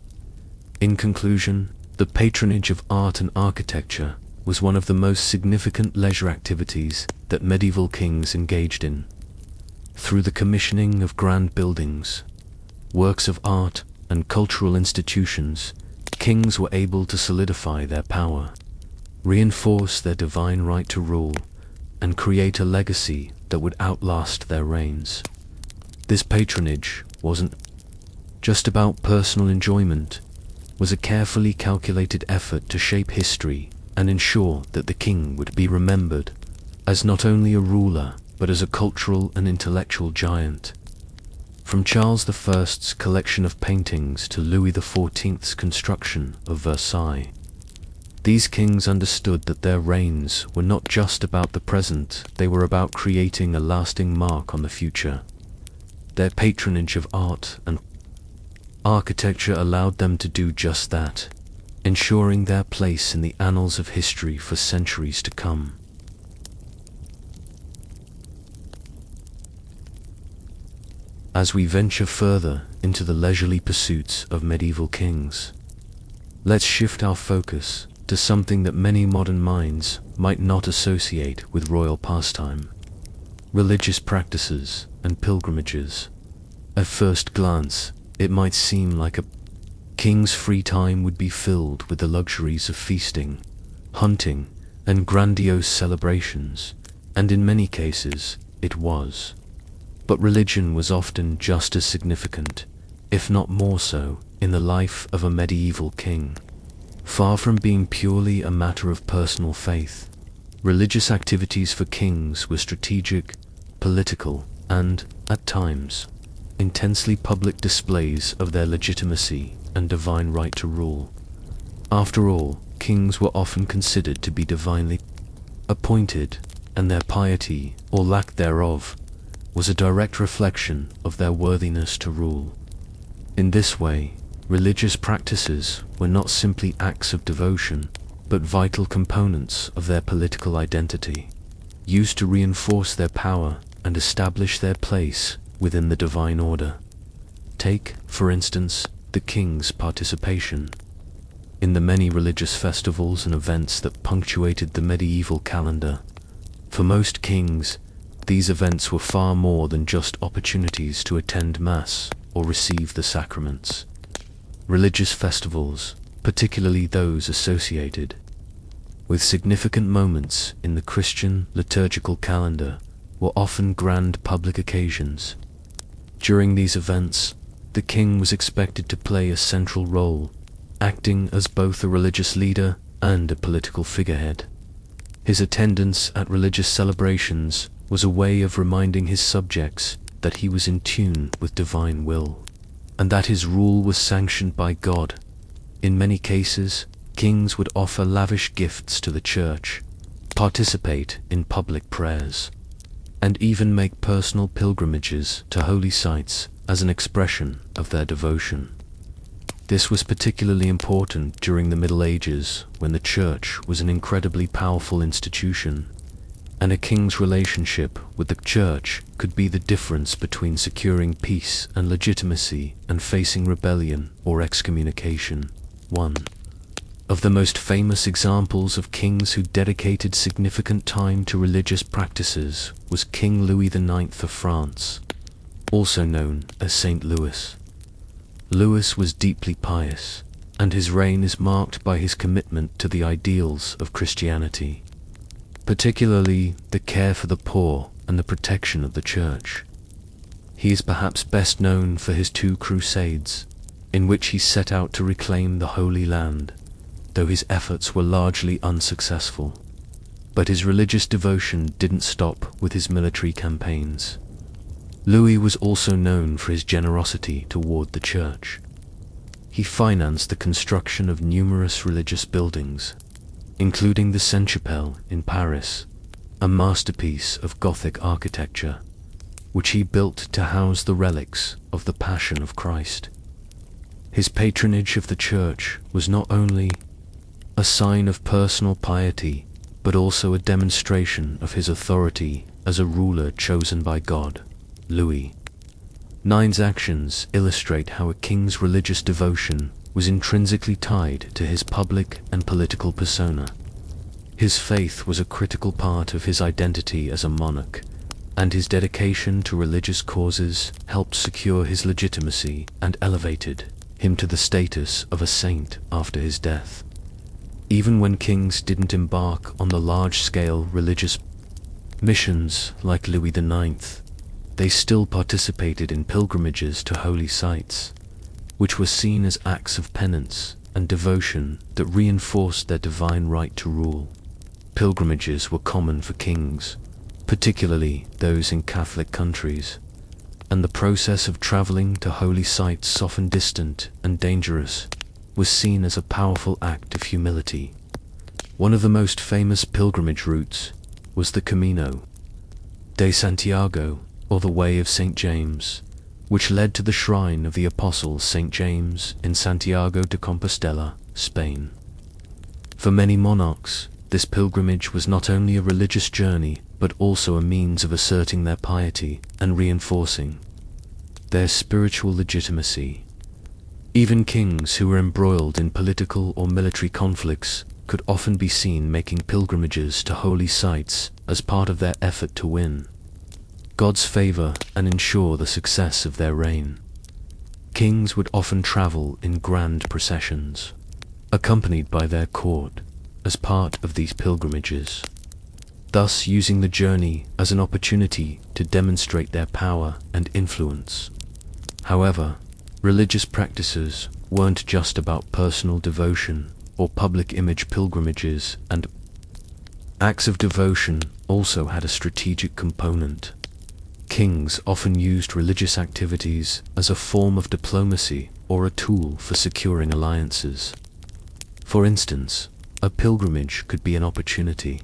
In conclusion, the patronage of art and architecture was one of the most significant leisure activities that medieval kings engaged in. Through the commissioning of grand buildings, works of art, and cultural institutions, kings were able to solidify their power, reinforce their divine right to rule, and create a legacy that would outlast their reigns. This patronage wasn't just about personal enjoyment, was a carefully calculated effort to shape history and ensure that the king would be remembered as not only a ruler, but as a cultural and intellectual giant. From Charles I's collection of paintings to Louis XIV's construction of Versailles, these kings understood that their reigns were not just about the present, they were about creating a lasting mark on the future. Their patronage of art and architecture allowed them to do just that, ensuring their place in the annals of history for centuries to come. As we venture further into the leisurely pursuits of medieval kings, let's shift our focus to something that many modern minds might not associate with royal pastime: religious practices and pilgrimages. At first glance, it might seem like a king's free time would be filled with the luxuries of feasting, hunting, and grandiose celebrations, and in many cases it was. But religion was often just as significant, if not more so, in the life of a medieval king. Far from being purely a matter of personal faith, religious activities for kings were strategic, political, and, at times, intensely public displays of their legitimacy and divine right to rule. After all, kings were often considered to be divinely appointed, and their piety, or lack thereof, was a direct reflection of their worthiness to rule. In this way, religious practices were not simply acts of devotion, but vital components of their political identity, used to reinforce their power and establish their place within the divine order. Take, for instance, the king's participation in the many religious festivals and events that punctuated the medieval calendar. For most kings, these events were far more than just opportunities to attend Mass or receive the sacraments. Religious festivals, particularly those associated with significant moments in the Christian liturgical calendar, were often grand public occasions. During these events, the king was expected to play a central role, acting as both a religious leader and a political figurehead. His attendance at religious celebrations was a way of reminding his subjects that he was in tune with divine will, and that his rule was sanctioned by God. In many cases, kings would offer lavish gifts to the church, participate in public prayers, and even make personal pilgrimages to holy sites as an expression of their devotion. This was particularly important during the Middle Ages, when the church was an incredibly powerful institution, and a king's relationship with the church could be the difference between securing peace and legitimacy and facing rebellion or excommunication. One of the most famous examples of kings who dedicated significant time to religious practices was King Louis IX of France, also known as Saint Louis. Louis was deeply pious, and his reign is marked by his commitment to the ideals of Christianity, particularly the care for the poor and the protection of the church. He is perhaps best known for his 2 crusades, in which he set out to reclaim the Holy Land, though his efforts were largely unsuccessful. But his religious devotion didn't stop with his military campaigns. Louis was also known for his generosity toward the church. He financed the construction of numerous religious buildings, including the Sainte-Chapelle in Paris, a masterpiece of Gothic architecture, which he built to house the relics of the Passion of Christ. His patronage of the church was not only a sign of personal piety, but also a demonstration of his authority as a ruler chosen by God. Louis IX's actions illustrate how a king's religious devotion was intrinsically tied to his public and political persona. His faith was a critical part of his identity as a monarch, and his dedication to religious causes helped secure his legitimacy and elevated him to the status of a saint after his death. Even when kings didn't embark on the large-scale religious missions like Louis IX, they still participated in pilgrimages to holy sites, which were seen as acts of penance and devotion that reinforced their divine right to rule. Pilgrimages were common for kings, particularly those in Catholic countries, and the process of traveling to holy sites often distant and dangerous was seen as a powerful act of humility. One of the most famous pilgrimage routes was the Camino de Santiago, or the Way of St. James, which led to the shrine of the Apostle St. James in Santiago de Compostela, Spain. For many monarchs, this pilgrimage was not only a religious journey, but also a means of asserting their piety and reinforcing their spiritual legitimacy. Even kings who were embroiled in political or military conflicts could often be seen making pilgrimages to holy sites as part of their effort to win God's favor and ensure the success of their reign. Kings would often travel in grand processions, accompanied by their court, as part of these pilgrimages, thus using the journey as an opportunity to demonstrate their power and influence. However, religious practices weren't just about personal devotion or public image. Pilgrimages and acts of devotion also had a strategic component. Kings often used religious activities as a form of diplomacy or a tool for securing alliances. For instance, a pilgrimage could be an opportunity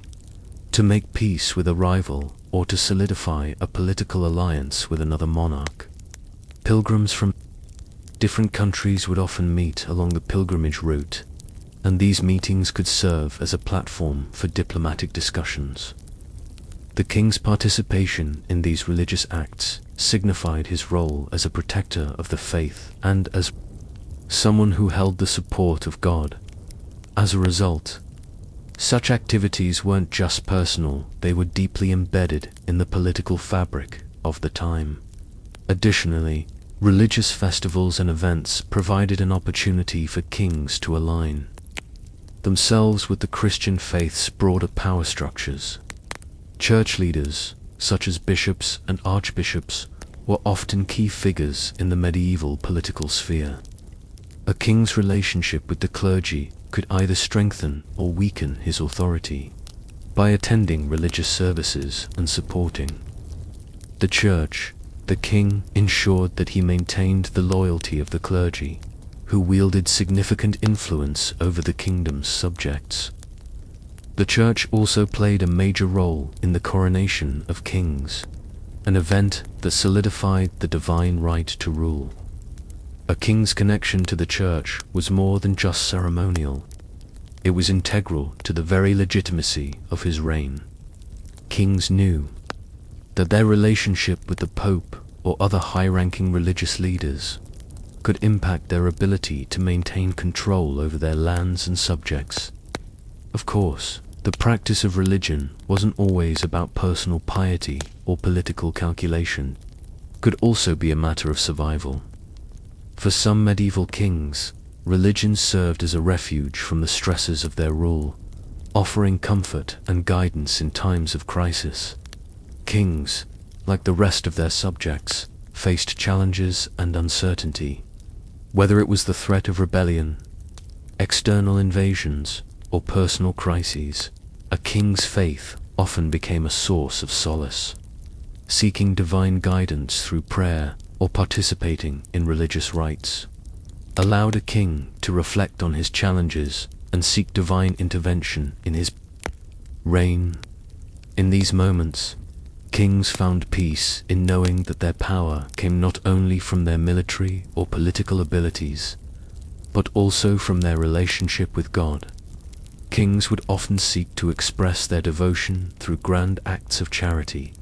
to make peace with a rival or to solidify a political alliance with another monarch. Pilgrims from different countries would often meet along the pilgrimage route, and these meetings could serve as a platform for diplomatic discussions. The king's participation in these religious acts signified his role as a protector of the faith and as someone who held the support of God. As a result, such activities weren't just personal, they were deeply embedded in the political fabric of the time. Additionally, religious festivals and events provided an opportunity for kings to align themselves with the Christian faith's broader power structures. Church leaders, such as bishops and archbishops, were often key figures in the medieval political sphere. A king's relationship with the clergy could either strengthen or weaken his authority by attending religious services and supporting the church. The king ensured that he maintained the loyalty of the clergy, who wielded significant influence over the kingdom's subjects. The church also played a major role in the coronation of kings, an event that solidified the divine right to rule. A king's connection to the church was more than just ceremonial. It was integral to the very legitimacy of his reign. Kings knew that their relationship with the Pope or other high-ranking religious leaders could impact their ability to maintain control over their lands and subjects. Of course, the practice of religion wasn't always about personal piety or political calculation. It could also be a matter of survival. For some medieval kings, religion served as a refuge from the stresses of their rule, offering comfort and guidance in times of crisis. Kings, like the rest of their subjects, faced challenges and uncertainty. Whether it was the threat of rebellion, external invasions, or personal crises, a king's faith often became a source of solace. Seeking divine guidance through prayer or participating in religious rites allowed a king to reflect on his challenges and seek divine intervention in his reign. In these moments, kings found peace in knowing that their power came not only from their military or political abilities, but also from their relationship with God. Kings would often seek to express their devotion through grand acts of charity,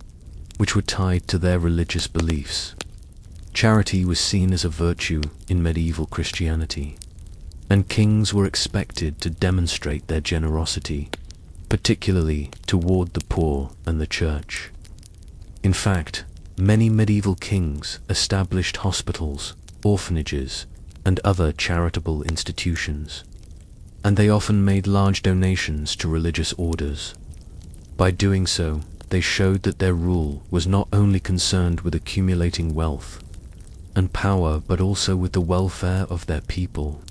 which were tied to their religious beliefs. Charity was seen as a virtue in medieval Christianity, and kings were expected to demonstrate their generosity, particularly toward the poor and the church. In fact, many medieval kings established hospitals, orphanages, and other charitable institutions, and they often made large donations to religious orders. By doing so, they showed that their rule was not only concerned with accumulating wealth and power, but also with the welfare of their people.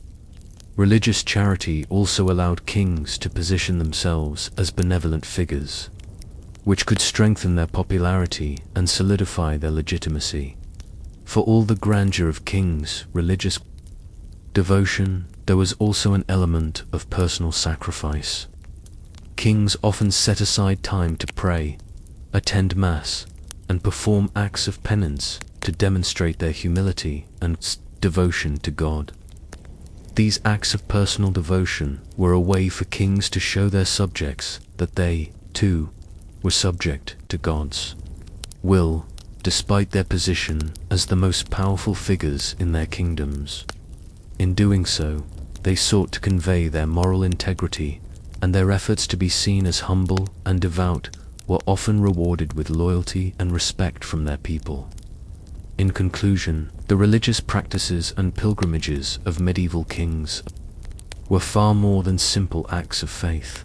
Religious charity also allowed kings to position themselves as benevolent figures, which could strengthen their popularity and solidify their legitimacy. For all the grandeur of kings' religious devotion, there was also an element of personal sacrifice. Kings often set aside time to pray, attend mass, and perform acts of penance to demonstrate their humility and devotion to God. These acts of personal devotion were a way for kings to show their subjects that they, too, were subject to God's will, despite their position as the most powerful figures in their kingdoms. In doing so, they sought to convey their moral integrity, and their efforts to be seen as humble and devout were often rewarded with loyalty and respect from their people. In conclusion, the religious practices and pilgrimages of medieval kings were far more than simple acts of faith.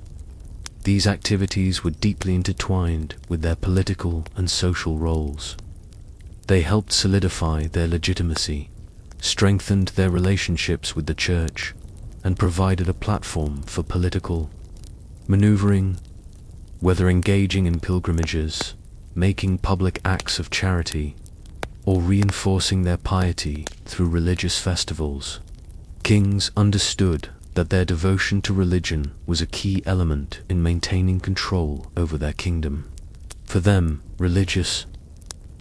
These activities were deeply intertwined with their political and social roles. They helped solidify their legitimacy, strengthened their relationships with the church, and provided a platform for political maneuvering, whether engaging in pilgrimages, making public acts of charity, or reinforcing their piety through religious festivals. Kings understood that their devotion to religion was a key element in maintaining control over their kingdom. For them, religious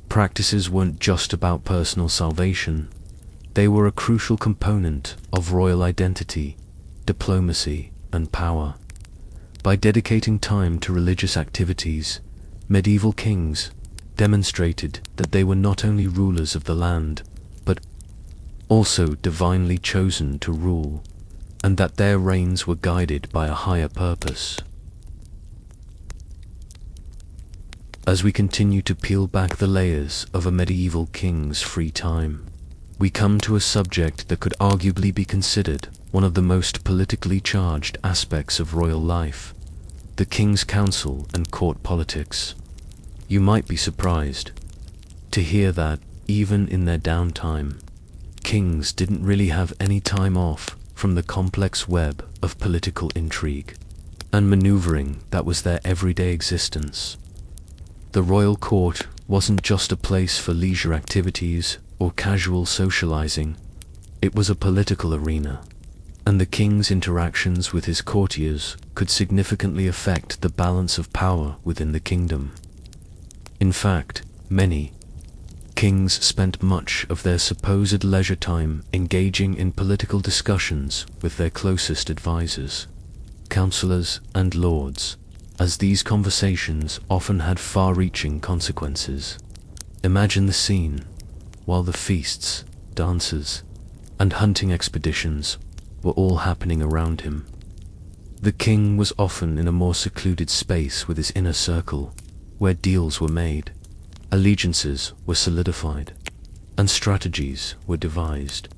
practices weren't just about personal salvation, they were a crucial component of royal identity, diplomacy, and power. By dedicating time to religious activities, medieval kings demonstrated that they were not only rulers of the land, but also divinely chosen to rule, and that their reigns were guided by a higher purpose. As we continue to peel back the layers of a medieval king's free time, we come to a subject that could arguably be considered one of the most politically charged aspects of royal life: the king's council and court politics. You might be surprised to hear that, even in their downtime, kings didn't really have any time off from the complex web of political intrigue and maneuvering that was their everyday existence. The royal court wasn't just a place for leisure activities or casual socializing, it was a political arena, and the king's interactions with his courtiers could significantly affect the balance of power within the kingdom. In fact, many kings spent much of their supposed leisure time engaging in political discussions with their closest advisors, counselors, and lords, as these conversations often had far-reaching consequences. Imagine the scene while the feasts, dances, and hunting expeditions were all happening around him. The king was often in a more secluded space with his inner circle, where deals were made, allegiances were solidified, and strategies were devised.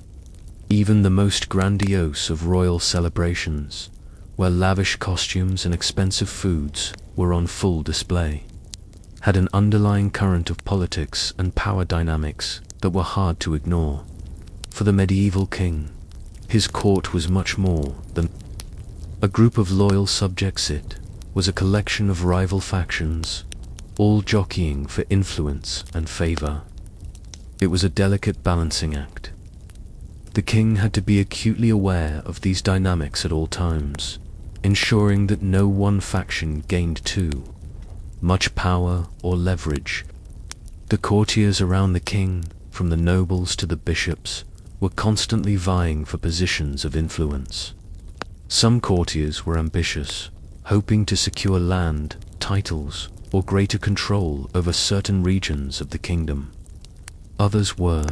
Even the most grandiose of royal celebrations, where lavish costumes and expensive foods were on full display, had an underlying current of politics and power dynamics that were hard to ignore. For the medieval king, his court was much more than a group of loyal subjects. It was a collection of rival factions, all jockeying for influence and favor. It was a delicate balancing act. The king had to be acutely aware of these dynamics at all times, ensuring that no one faction gained too much power or leverage. The courtiers around the king, from the nobles to the bishops, were constantly vying for positions of influence. Some courtiers were ambitious, hoping to secure land, titles, or greater control over certain regions of the kingdom. Others were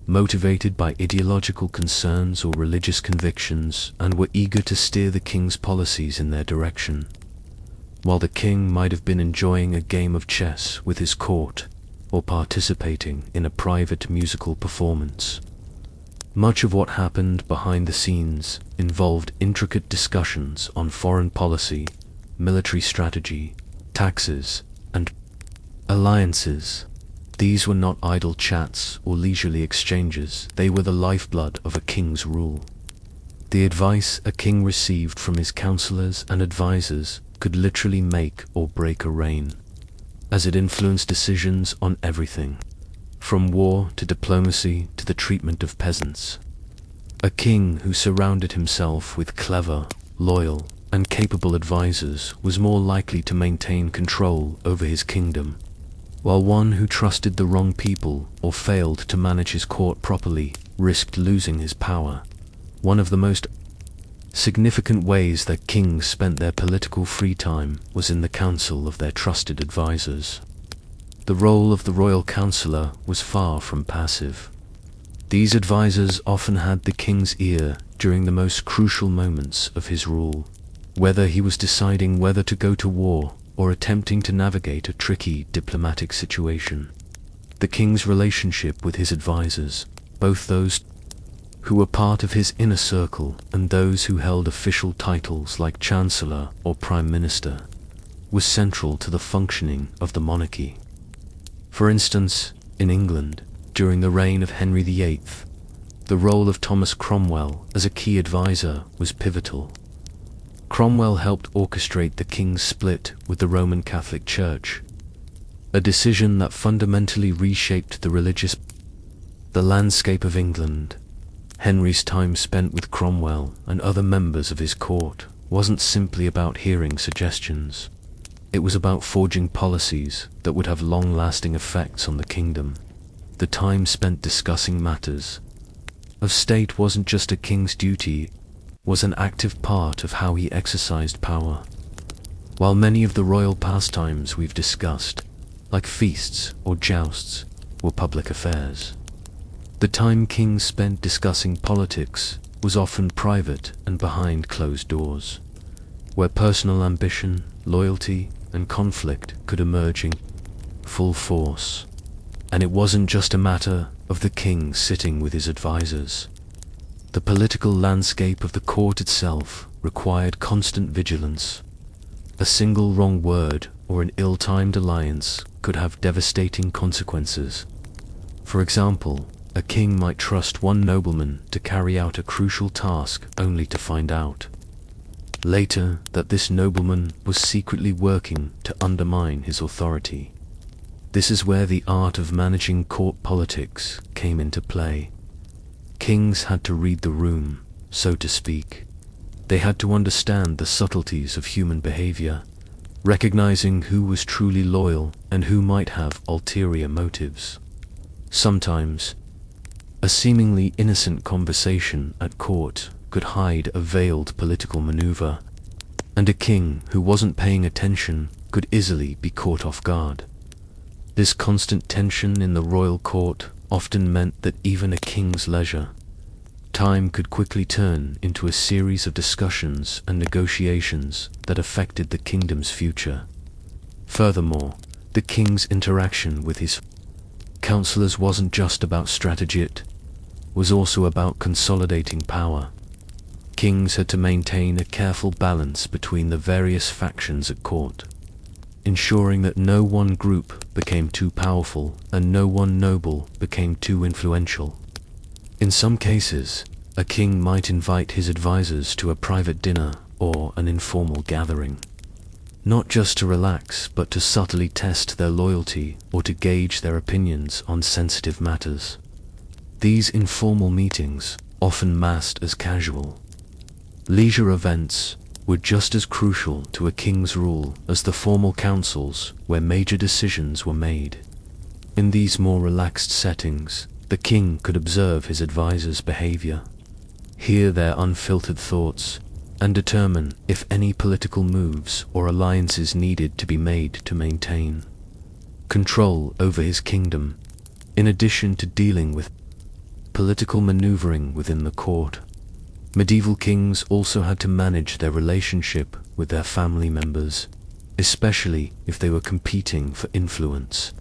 motivated by ideological concerns or religious convictions and were eager to steer the king's policies in their direction. While the king might have been enjoying a game of chess with his court or participating in a private musical performance, much of what happened behind the scenes involved intricate discussions on foreign policy, military strategy, taxes, and Alliances. These were not idle chats or leisurely exchanges, they were the lifeblood of a king's rule. The advice a king received from his counselors and advisors could literally make or break a reign, as it influenced decisions on everything, from war to diplomacy to the treatment of peasants. A king who surrounded himself with clever, loyal, and capable advisors was more likely to maintain control over his kingdom, while one who trusted the wrong people or failed to manage his court properly risked losing his power. One of the most significant ways that kings spent their political free time was in the counsel of their trusted advisors. The role of the royal counselor was far from passive. These advisors often had the king's ear during the most crucial moments of his rule, whether he was deciding whether to go to war or attempting to navigate a tricky diplomatic situation. The king's relationship with his advisors, both those who were part of his inner circle and those who held official titles like Chancellor or Prime Minister, was central to the functioning of the monarchy. For instance, in England, during the reign of Henry VIII, the role of Thomas Cromwell as a key advisor was pivotal. Cromwell helped orchestrate the king's split with the Roman Catholic Church, a decision that fundamentally reshaped the landscape of England. Henry's time spent with Cromwell and other members of his court wasn't simply about hearing suggestions. It was about forging policies that would have long-lasting effects on the kingdom. The time spent discussing matters of state wasn't just a king's duty, it was an active part of how he exercised power. While many of the royal pastimes we've discussed, like feasts or jousts, were public affairs, the time kings spent discussing politics was often private and behind closed doors, where personal ambition, loyalty, and conflict could emerge in full force. And it wasn't just a matter of the king sitting with his advisors. The political landscape of the court itself required constant vigilance. A single wrong word or an ill-timed alliance could have devastating consequences. For example, a king might trust one nobleman to carry out a crucial task only to find out later that this nobleman was secretly working to undermine his authority. This is where the art of managing court politics came into play. Kings had to read the room, so to speak. They had to understand the subtleties of human behavior, recognizing who was truly loyal and who might have ulterior motives. Sometimes, a seemingly innocent conversation at court could hide a veiled political maneuver, and a king who wasn't paying attention could easily be caught off guard. This constant tension in the royal court often meant that even a king's leisure time could quickly turn into a series of discussions and negotiations that affected the kingdom's future. Furthermore, the king's interaction with his counselors wasn't just about strategy, it was also about consolidating power. Kings had to maintain a careful balance between the various factions at court, ensuring that no one group became too powerful and no one noble became too influential. In some cases, a king might invite his advisors to a private dinner or an informal gathering, not just to relax but to subtly test their loyalty or to gauge their opinions on sensitive matters. These informal meetings, often masked as casual leisure events, were just as crucial to a king's rule as the formal councils where major decisions were made. In these more relaxed settings, the king could observe his advisors' behavior, hear their unfiltered thoughts, and determine if any political moves or alliances needed to be made to maintain control over his kingdom. In addition to dealing with political maneuvering within the court, medieval kings also had to manage their relationship with their family members, especially if they were competing for influence.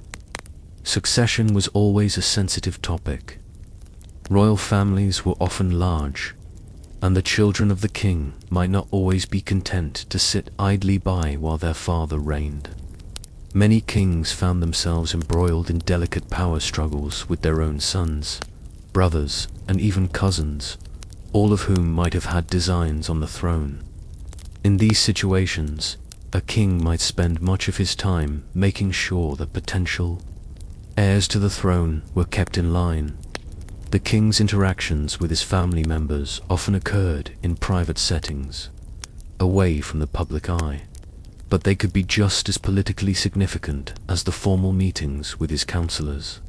Succession was always a sensitive topic. Royal families were often large, and the children of the king might not always be content to sit idly by while their father reigned. Many kings found themselves embroiled in delicate power struggles with their own sons, brothers, and even cousins, all of whom might have had designs on the throne. In these situations, a king might spend much of his time making sure that potential heirs to the throne were kept in line. The king's interactions with his family members often occurred in private settings, away from the public eye, but they could be just as politically significant as the formal meetings with his counselors.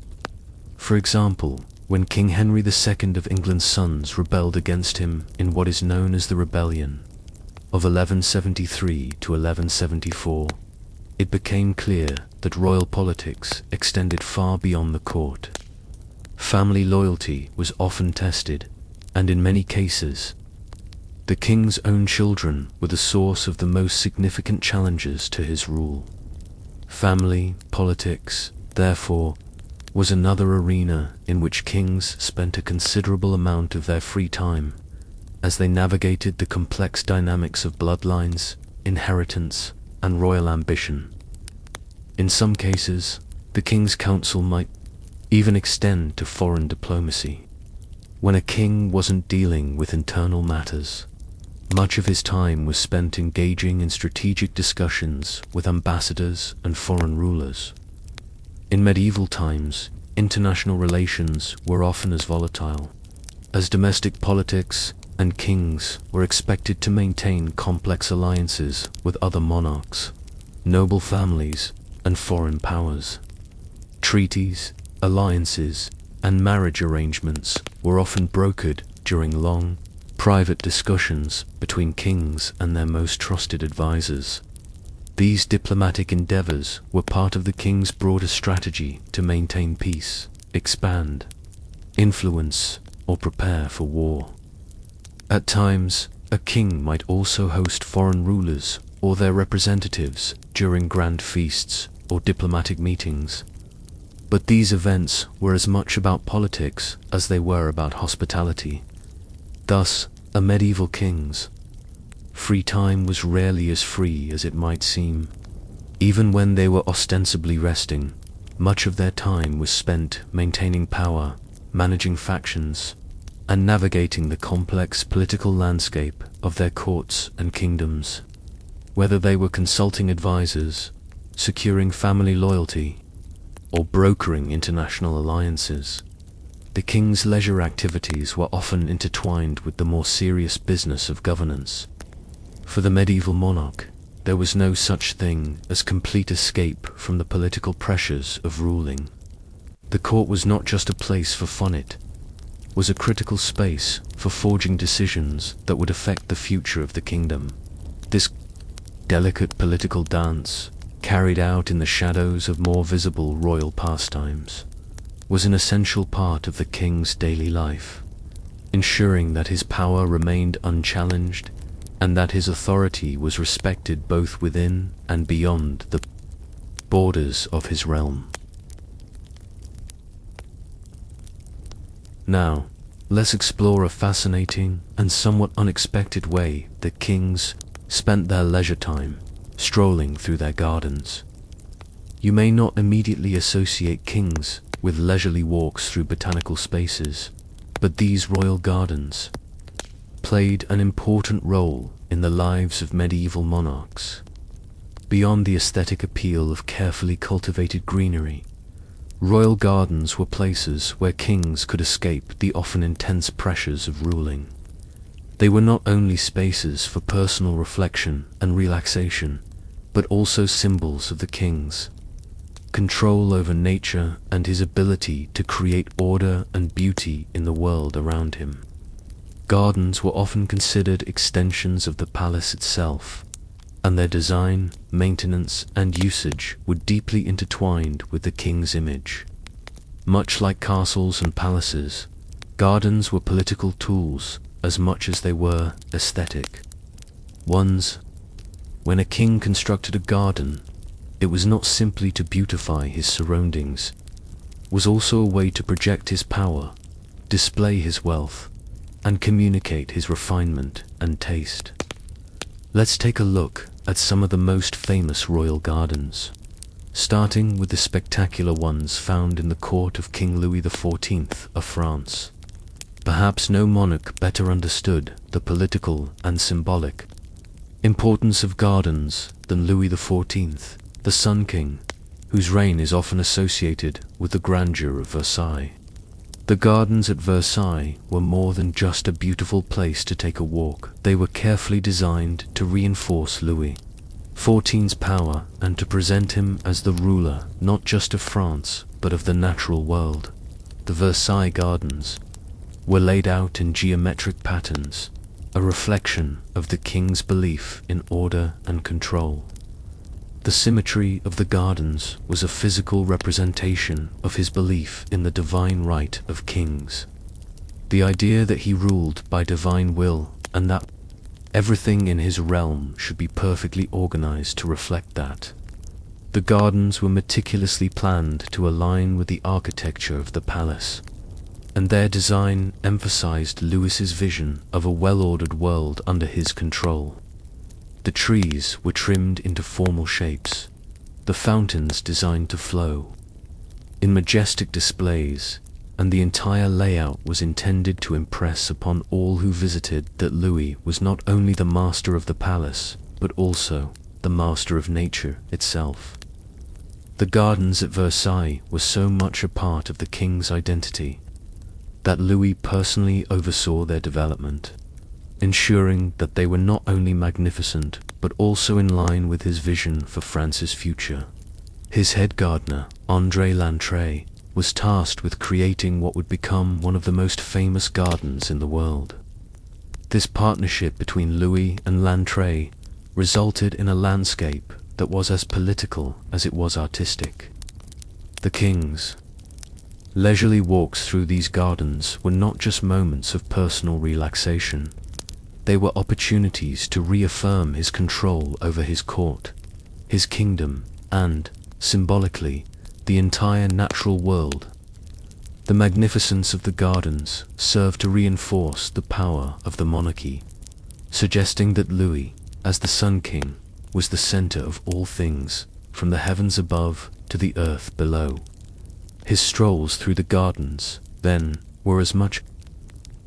For example, when King Henry II of England's sons rebelled against him in what is known as the Rebellion of 1173 to 1174, it became clear that royal politics extended far beyond the court. Family loyalty was often tested, and in many cases, the king's own children were the source of the most significant challenges to his rule. Family politics, therefore, was another arena in which kings spent a considerable amount of their free time as they navigated the complex dynamics of bloodlines, inheritance, and royal ambition. In some cases, the king's counsel might even extend to foreign diplomacy. When a king wasn't dealing with internal matters, much of his time was spent engaging in strategic discussions with ambassadors and foreign rulers. In medieval times, international relations were often as volatile as domestic politics, and kings were expected to maintain complex alliances with other monarchs, noble families, and foreign powers. Treaties, alliances, and marriage arrangements were often brokered during long, private discussions between kings and their most trusted advisors. These diplomatic endeavors were part of the king's broader strategy to maintain peace, expand influence, or prepare for war. At times, a king might also host foreign rulers or their representatives during grand feasts or diplomatic meetings. But these events were as much about politics as they were about hospitality. Thus, a medieval king's free time was rarely as free as it might seem. Even when they were ostensibly resting, much of their time was spent maintaining power, managing factions, and navigating the complex political landscape of their courts and kingdoms. Whether they were consulting advisors, securing family loyalty, or brokering international alliances, the king's leisure activities were often intertwined with the more serious business of governance. For the medieval monarch, there was no such thing as complete escape from the political pressures of ruling. The court was not just a place for fun, it was a critical space for forging decisions that would affect the future of the kingdom. This delicate political dance, carried out in the shadows of more visible royal pastimes, was an essential part of the king's daily life, ensuring that his power remained unchallenged and that his authority was respected both within and beyond the borders of his realm. Now, let's explore a fascinating and somewhat unexpected way that kings spent their leisure time strolling through their gardens. You may not immediately associate kings with leisurely walks through botanical spaces, but these royal gardens played an important role in the lives of medieval monarchs. Beyond the aesthetic appeal of carefully cultivated greenery, royal gardens were places where kings could escape the often intense pressures of ruling. They were not only spaces for personal reflection and relaxation, but also symbols of the king's control over nature and his ability to create order and beauty in the world around him. Gardens were often considered extensions of the palace itself, and their design, maintenance, and usage were deeply intertwined with the king's image. Much like castles and palaces, gardens were political tools as much as they were aesthetic ones. When a king constructed a garden, it was not simply to beautify his surroundings, it was also a way to project his power, display his wealth, and communicate his refinement and taste. Let's take a look at some of the most famous royal gardens, starting with the spectacular ones found in the court of King Louis XIV of France. Perhaps no monarch better understood the political and symbolic importance of gardens than Louis XIV, the Sun King, whose reign is often associated with the grandeur of Versailles. The gardens at Versailles were more than just a beautiful place to take a walk. They were carefully designed to reinforce Louis XIV's power and to present him as the ruler not just of France, but of the natural world. The Versailles Gardens were laid out in geometric patterns, a reflection of the king's belief in order and control. The symmetry of the gardens was a physical representation of his belief in the divine right of kings. The idea that he ruled by divine will and that everything in his realm should be perfectly organized to reflect that. The gardens were meticulously planned to align with the architecture of the palace, and their design emphasized Louis's vision of a well-ordered world under his control. The trees were trimmed into formal shapes, the fountains designed to flow in majestic displays, and the entire layout was intended to impress upon all who visited that Louis was not only the master of the palace, but also the master of nature itself. The gardens at Versailles were so much a part of the king's identity that Louis personally oversaw their development, ensuring that they were not only magnificent, but also in line with his vision for France's future. His head gardener, André Lantrey, was tasked with creating what would become one of the most famous gardens in the world. This partnership between Louis and Lantrey resulted in a landscape that was as political as it was artistic. The king's leisurely walks through these gardens were not just moments of personal relaxation. They were opportunities to reaffirm his control over his court, his kingdom, and, symbolically, the entire natural world. The magnificence of the gardens served to reinforce the power of the monarchy, suggesting that Louis, as the Sun King, was the center of all things, from the heavens above to the earth below. His strolls through the gardens, then, were as much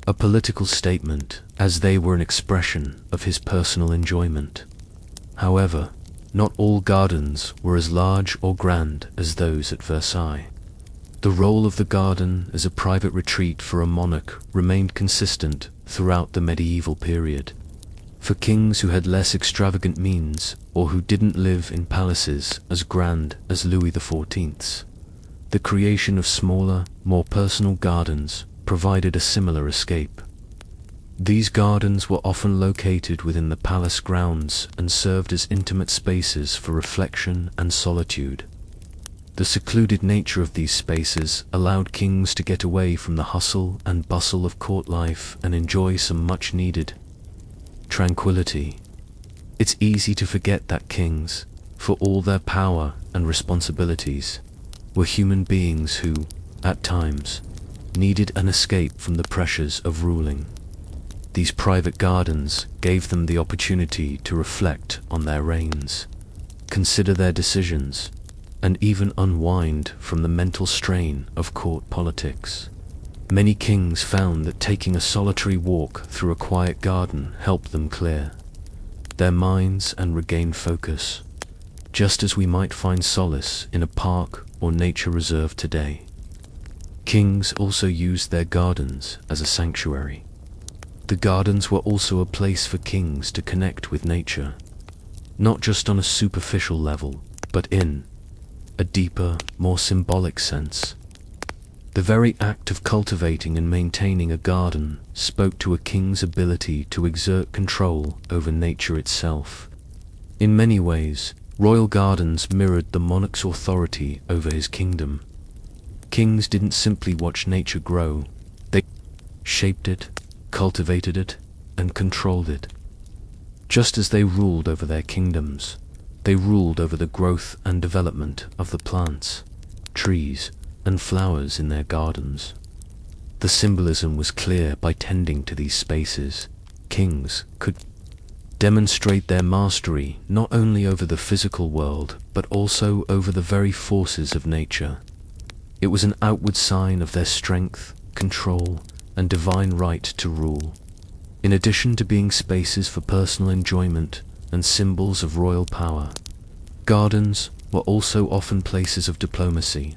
a political statement as they were an expression of his personal enjoyment. However, not all gardens were as large or grand as those at Versailles. The role of the garden as a private retreat for a monarch remained consistent throughout the medieval period. For kings who had less extravagant means or who didn't live in palaces as grand as Louis XIV's, the creation of smaller, more personal gardens provided a similar escape. These gardens were often located within the palace grounds and served as intimate spaces for reflection and solitude. The secluded nature of these spaces allowed kings to get away from the hustle and bustle of court life and enjoy some much-needed tranquility. It's easy to forget that kings, for all their power and responsibilities, were human beings who, at times, needed an escape from the pressures of ruling. These private gardens gave them the opportunity to reflect on their reigns, consider their decisions, and even unwind from the mental strain of court politics. Many kings found that taking a solitary walk through a quiet garden helped them clear their minds and regain focus, just as we might find solace in a park or nature reserve today. Kings also used their gardens as a sanctuary. The gardens were also a place for kings to connect with nature, not just on a superficial level, but in a deeper, more symbolic sense. The very act of cultivating and maintaining a garden spoke to a king's ability to exert control over nature itself. In many ways, royal gardens mirrored the monarch's authority over his kingdom. Kings didn't simply watch nature grow, they shaped it, cultivated it, and controlled it. Just as they ruled over their kingdoms, they ruled over the growth and development of the plants, trees, and flowers in their gardens. The symbolism was clear. By tending to these spaces, kings could demonstrate their mastery not only over the physical world, but also over the very forces of nature. It was an outward sign of their strength, control, and divine right to rule. In addition to being spaces for personal enjoyment and symbols of royal power, gardens were also often places of diplomacy,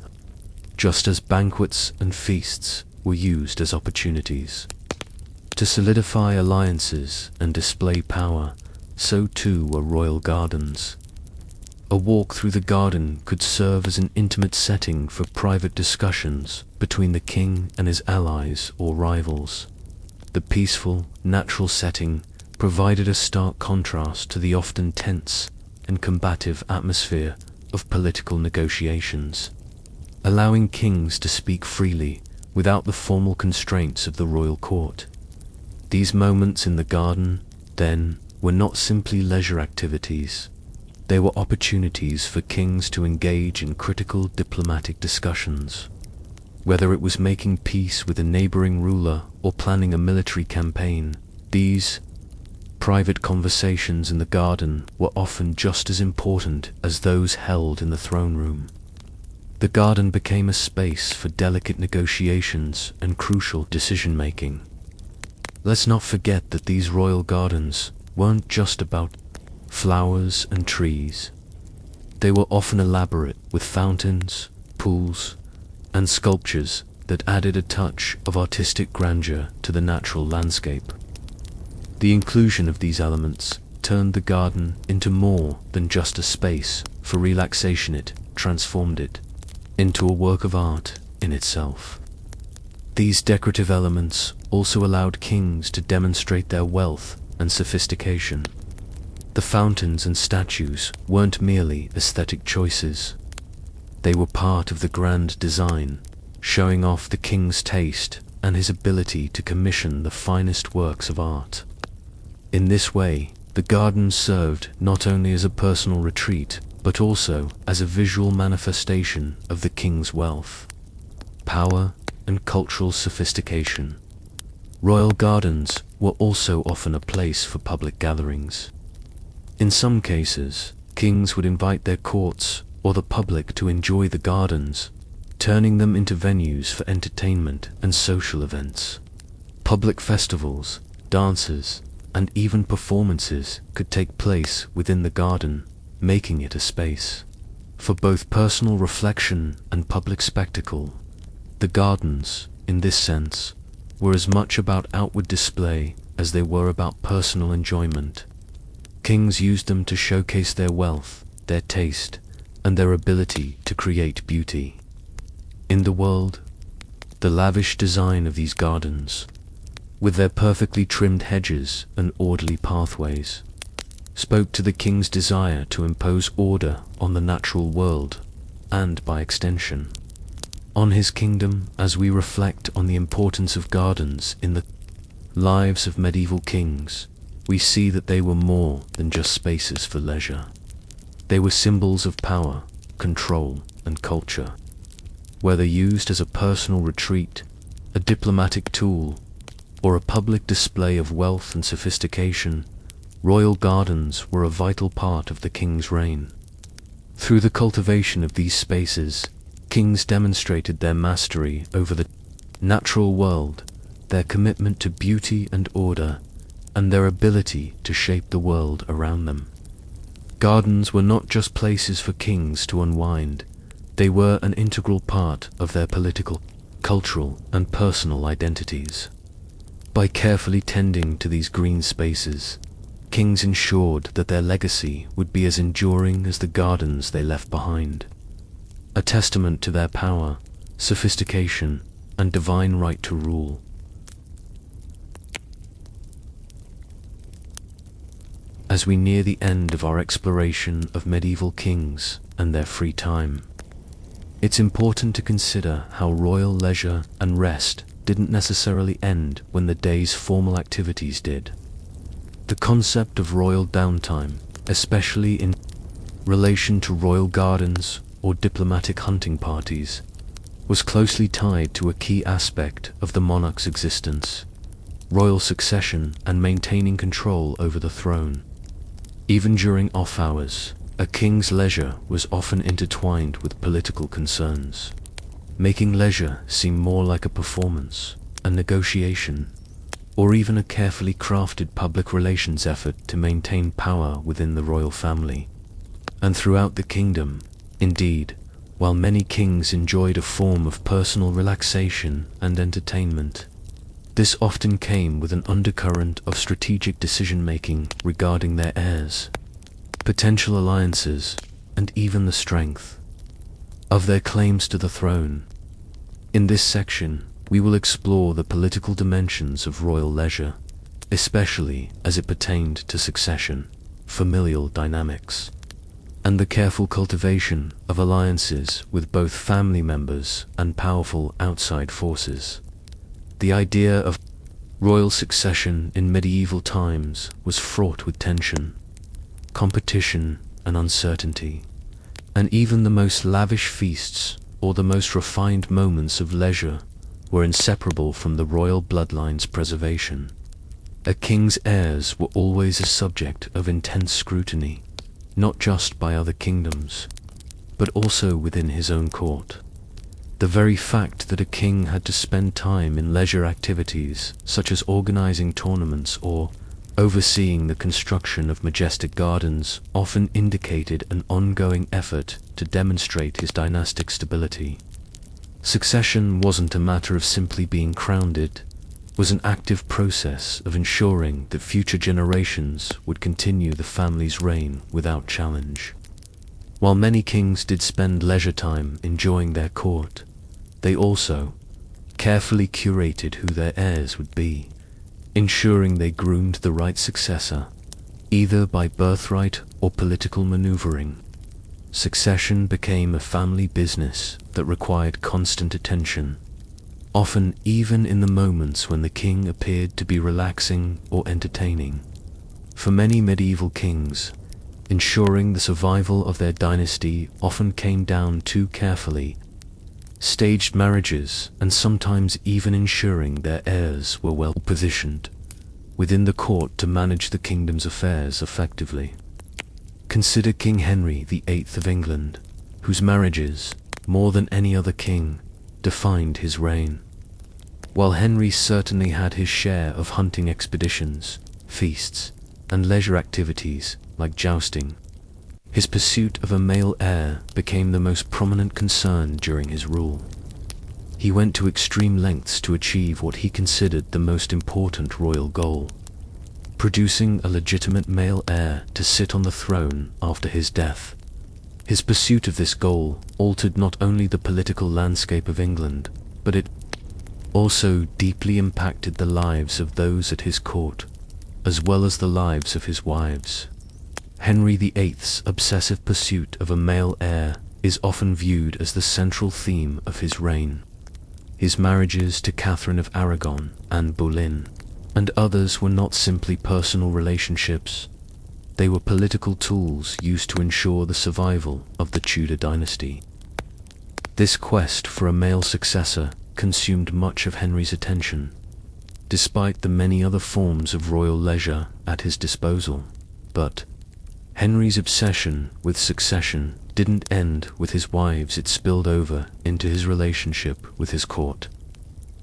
just as banquets and feasts were used as opportunities to solidify alliances and display power. So too were royal gardens. A walk through the garden could serve as an intimate setting for private discussions between the king and his allies or rivals. The peaceful, natural setting provided a stark contrast to the often tense and combative atmosphere of political negotiations, allowing kings to speak freely without the formal constraints of the royal court. These moments in the garden, then, were not simply leisure activities. They were opportunities for kings to engage in critical diplomatic discussions. Whether it was making peace with a neighboring ruler or planning a military campaign, these private conversations in the garden were often just as important as those held in the throne room. The garden became a space for delicate negotiations and crucial decision-making. Let's not forget that these royal gardens weren't just about flowers and trees. They were often elaborate with fountains, pools, and sculptures that added a touch of artistic grandeur to the natural landscape. The inclusion of these elements turned the garden into more than just a space for relaxation. It transformed it into a work of art in itself. These decorative elements also allowed kings to demonstrate their wealth and sophistication. The fountains and statues weren't merely aesthetic choices. They were part of the grand design, showing off the king's taste and his ability to commission the finest works of art. In this way, the garden served not only as a personal retreat, but also as a visual manifestation of the king's wealth, power, and cultural sophistication. Royal gardens were also often a place for public gatherings. In some cases, kings would invite their courts or the public to enjoy the gardens, turning them into venues for entertainment and social events. Public festivals, dances, and even performances could take place within the garden, making it a space for both personal reflection and public spectacle. The gardens, in this sense, were as much about outward display as they were about personal enjoyment. Kings used them to showcase their wealth, their taste, and their ability to create beauty. In the world, the lavish design of these gardens, with their perfectly trimmed hedges and orderly pathways, spoke to the king's desire to impose order on the natural world, and by extension, on his kingdom. As we reflect on the importance of gardens in the lives of medieval kings, we see that they were more than just spaces for leisure. They were symbols of power, control, and culture. Whether used as a personal retreat, a diplomatic tool, or a public display of wealth and sophistication, royal gardens were a vital part of the king's reign. Through the cultivation of these spaces, kings demonstrated their mastery over the natural world, their commitment to beauty and order, and their ability to shape the world around them. Gardens were not just places for kings to unwind, they were an integral part of their political, cultural, and personal identities. By carefully tending to these green spaces, kings ensured that their legacy would be as enduring as the gardens they left behind, a testament to their power, sophistication, and divine right to rule. As we near the end of our exploration of medieval kings and their free time, it's important to consider how royal leisure and rest didn't necessarily end when the day's formal activities did. The concept of royal downtime, especially in relation to royal gardens or diplomatic hunting parties, was closely tied to a key aspect of the monarch's existence: royal succession and maintaining control over the throne. Even during off hours, a king's leisure was often intertwined with political concerns, making leisure seem more like a performance, a negotiation, or even a carefully crafted public relations effort to maintain power within the royal family. And throughout the kingdom, indeed, while many kings enjoyed a form of personal relaxation and entertainment, this often came with an undercurrent of strategic decision-making regarding their heirs, potential alliances, and even the strength of their claims to the throne. In this section, we will explore the political dimensions of royal leisure, especially as it pertained to succession, familial dynamics, and the careful cultivation of alliances with both family members and powerful outside forces. The idea of royal succession in medieval times was fraught with tension, competition, and uncertainty, and even the most lavish feasts or the most refined moments of leisure were inseparable from the royal bloodline's preservation. A king's heirs were always a subject of intense scrutiny, not just by other kingdoms, but also within his own court. The very fact that a king had to spend time in leisure activities, such as organizing tournaments or overseeing the construction of majestic gardens, often indicated an ongoing effort to demonstrate his dynastic stability. Succession wasn't a matter of simply being crowned, it was an active process of ensuring that future generations would continue the family's reign without challenge. While many kings did spend leisure time enjoying their court, they also carefully curated who their heirs would be, ensuring they groomed the right successor, either by birthright or political maneuvering. Succession became a family business that required constant attention, often even in the moments when the king appeared to be relaxing or entertaining. For many medieval kings, ensuring the survival of their dynasty often came down to carefully staged marriages and sometimes even ensuring their heirs were well positioned within the court to manage the kingdom's affairs effectively. Consider King Henry VIII of England, whose marriages, more than any other king, defined his reign. While Henry certainly had his share of hunting expeditions, feasts, and leisure activities like jousting, his pursuit of a male heir became the most prominent concern during his rule. He went to extreme lengths to achieve what he considered the most important royal goal: producing a legitimate male heir to sit on the throne after his death. His pursuit of this goal altered not only the political landscape of England, but it also deeply impacted the lives of those at his court, as well as the lives of his wives. Henry VIII's obsessive pursuit of a male heir is often viewed as the central theme of his reign. His marriages to Catherine of Aragon, Anne Boleyn, and others were not simply personal relationships. They were political tools used to ensure the survival of the Tudor dynasty. This quest for a male successor consumed much of Henry's attention, despite the many other forms of royal leisure at his disposal. But Henry's obsession with succession didn't end with his wives, it spilled over into his relationship with his court.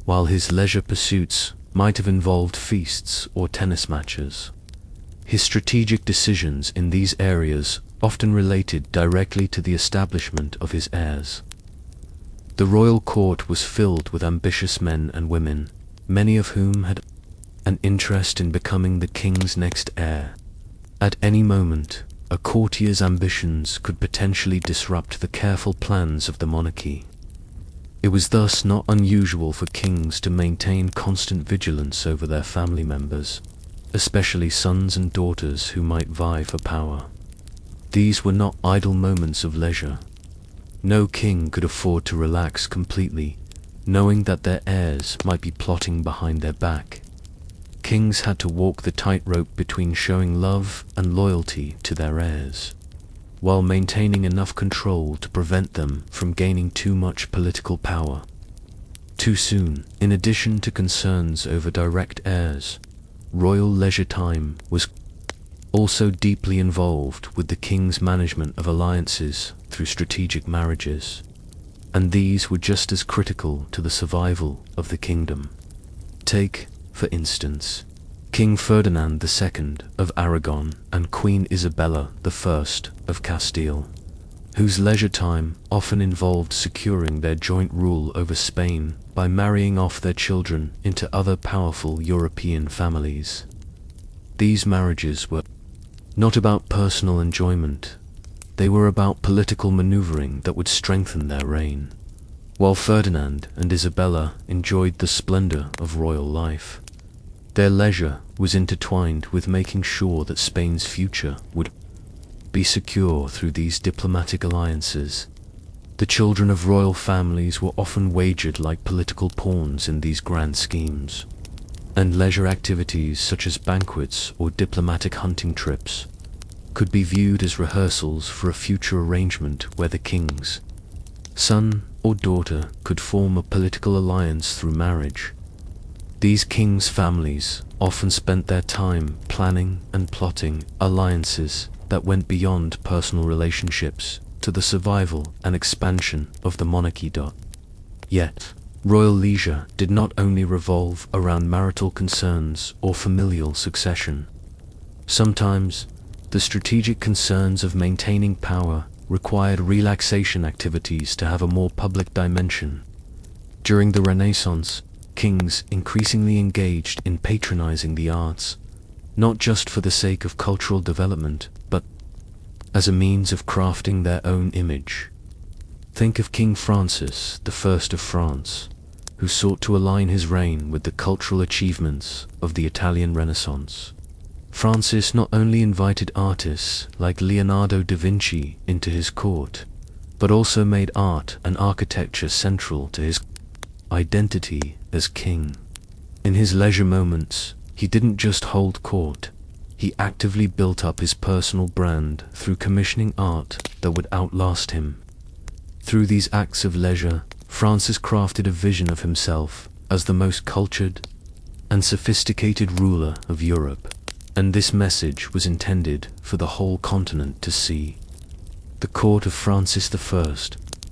While his leisure pursuits might have involved feasts or tennis matches, his strategic decisions in these areas often related directly to the establishment of his heirs. The royal court was filled with ambitious men and women, many of whom had an interest in becoming the king's next heir. At any moment, a courtier's ambitions could potentially disrupt the careful plans of the monarchy. It was thus not unusual for kings to maintain constant vigilance over their family members, especially sons and daughters who might vie for power. These were not idle moments of leisure. No king could afford to relax completely, knowing that their heirs might be plotting behind their back. Kings had to walk the tightrope between showing love and loyalty to their heirs, while maintaining enough control to prevent them from gaining too much political power too soon. In addition to concerns over direct heirs, royal leisure time was also deeply involved with the king's management of alliances through strategic marriages, and these were just as critical to the survival of the kingdom. Take, for instance, King Ferdinand II of Aragon and Queen Isabella I of Castile, whose leisure time often involved securing their joint rule over Spain by marrying off their children into other powerful European families. These marriages were not about personal enjoyment, they were about political maneuvering that would strengthen their reign. While Ferdinand and Isabella enjoyed the splendor of royal life, their leisure was intertwined with making sure that Spain's future would be secure through these diplomatic alliances. The children of royal families were often wagered like political pawns in these grand schemes, and leisure activities such as banquets or diplomatic hunting trips could be viewed as rehearsals for a future arrangement where the king's son or daughter could form a political alliance through marriage. These kings' families often spent their time planning and plotting alliances that went beyond personal relationships to the survival and expansion of the monarchy. Yet, royal leisure did not only revolve around marital concerns or familial succession. Sometimes, the strategic concerns of maintaining power required relaxation activities to have a more public dimension. During the Renaissance, kings increasingly engaged in patronizing the arts, not just for the sake of cultural development, but as a means of crafting their own image. Think of King Francis I of France, who sought to align his reign with the cultural achievements of the Italian Renaissance. Francis not only invited artists like Leonardo da Vinci into his court, but also made art and architecture central to his identity as king. In his leisure moments, he didn't just hold court, he actively built up his personal brand through commissioning art that would outlast him. Through these acts of leisure, Francis crafted a vision of himself as the most cultured and sophisticated ruler of Europe, and this message was intended for the whole continent to see. The court of Francis I,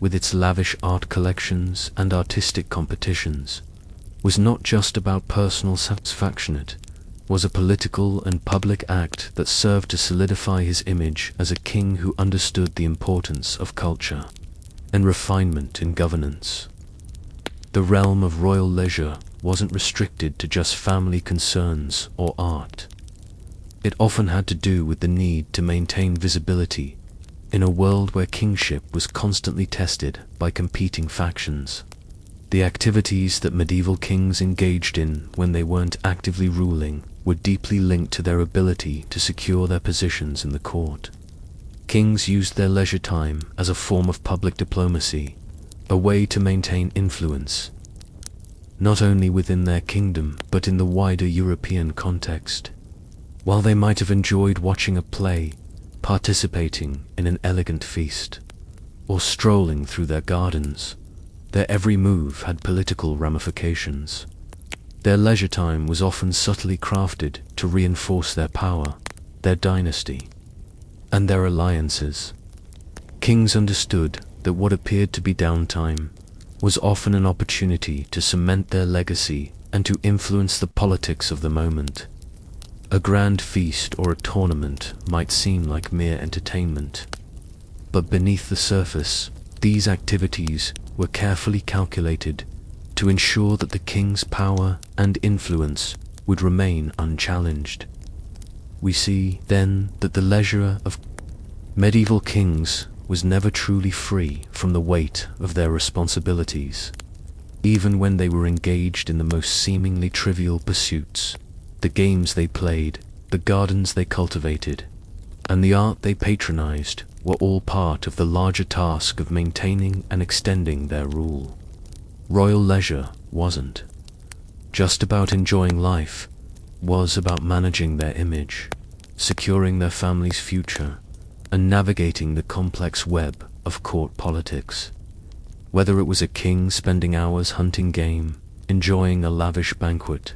with its lavish art collections and artistic competitions, was not just about personal satisfaction, it was a political and public act that served to solidify his image as a king who understood the importance of culture and refinement in governance. The realm of royal leisure wasn't restricted to just family concerns or art. It often had to do with the need to maintain visibility in a world where kingship was constantly tested by competing factions. The activities that medieval kings engaged in when they weren't actively ruling were deeply linked to their ability to secure their positions in the court. Kings used their leisure time as a form of public diplomacy, a way to maintain influence, not only within their kingdom but in the wider European context. While they might have enjoyed watching a play, participating in an elegant feast, or strolling through their gardens, their every move had political ramifications. Their leisure time was often subtly crafted to reinforce their power, their dynasty, and their alliances. Kings understood that what appeared to be downtime was often an opportunity to cement their legacy and to influence the politics of the moment. A grand feast or a tournament might seem like mere entertainment, but beneath the surface, these activities were carefully calculated to ensure that the king's power and influence would remain unchallenged. We see, then, that the leisure of medieval kings was never truly free from the weight of their responsibilities. Even when they were engaged in the most seemingly trivial pursuits, the games they played, the gardens they cultivated, and the art they patronized were all part of the larger task of maintaining and extending their rule. Royal leisure wasn't just about enjoying life, was about managing their image, securing their family's future, and navigating the complex web of court politics. Whether it was a king spending hours hunting game, enjoying a lavish banquet,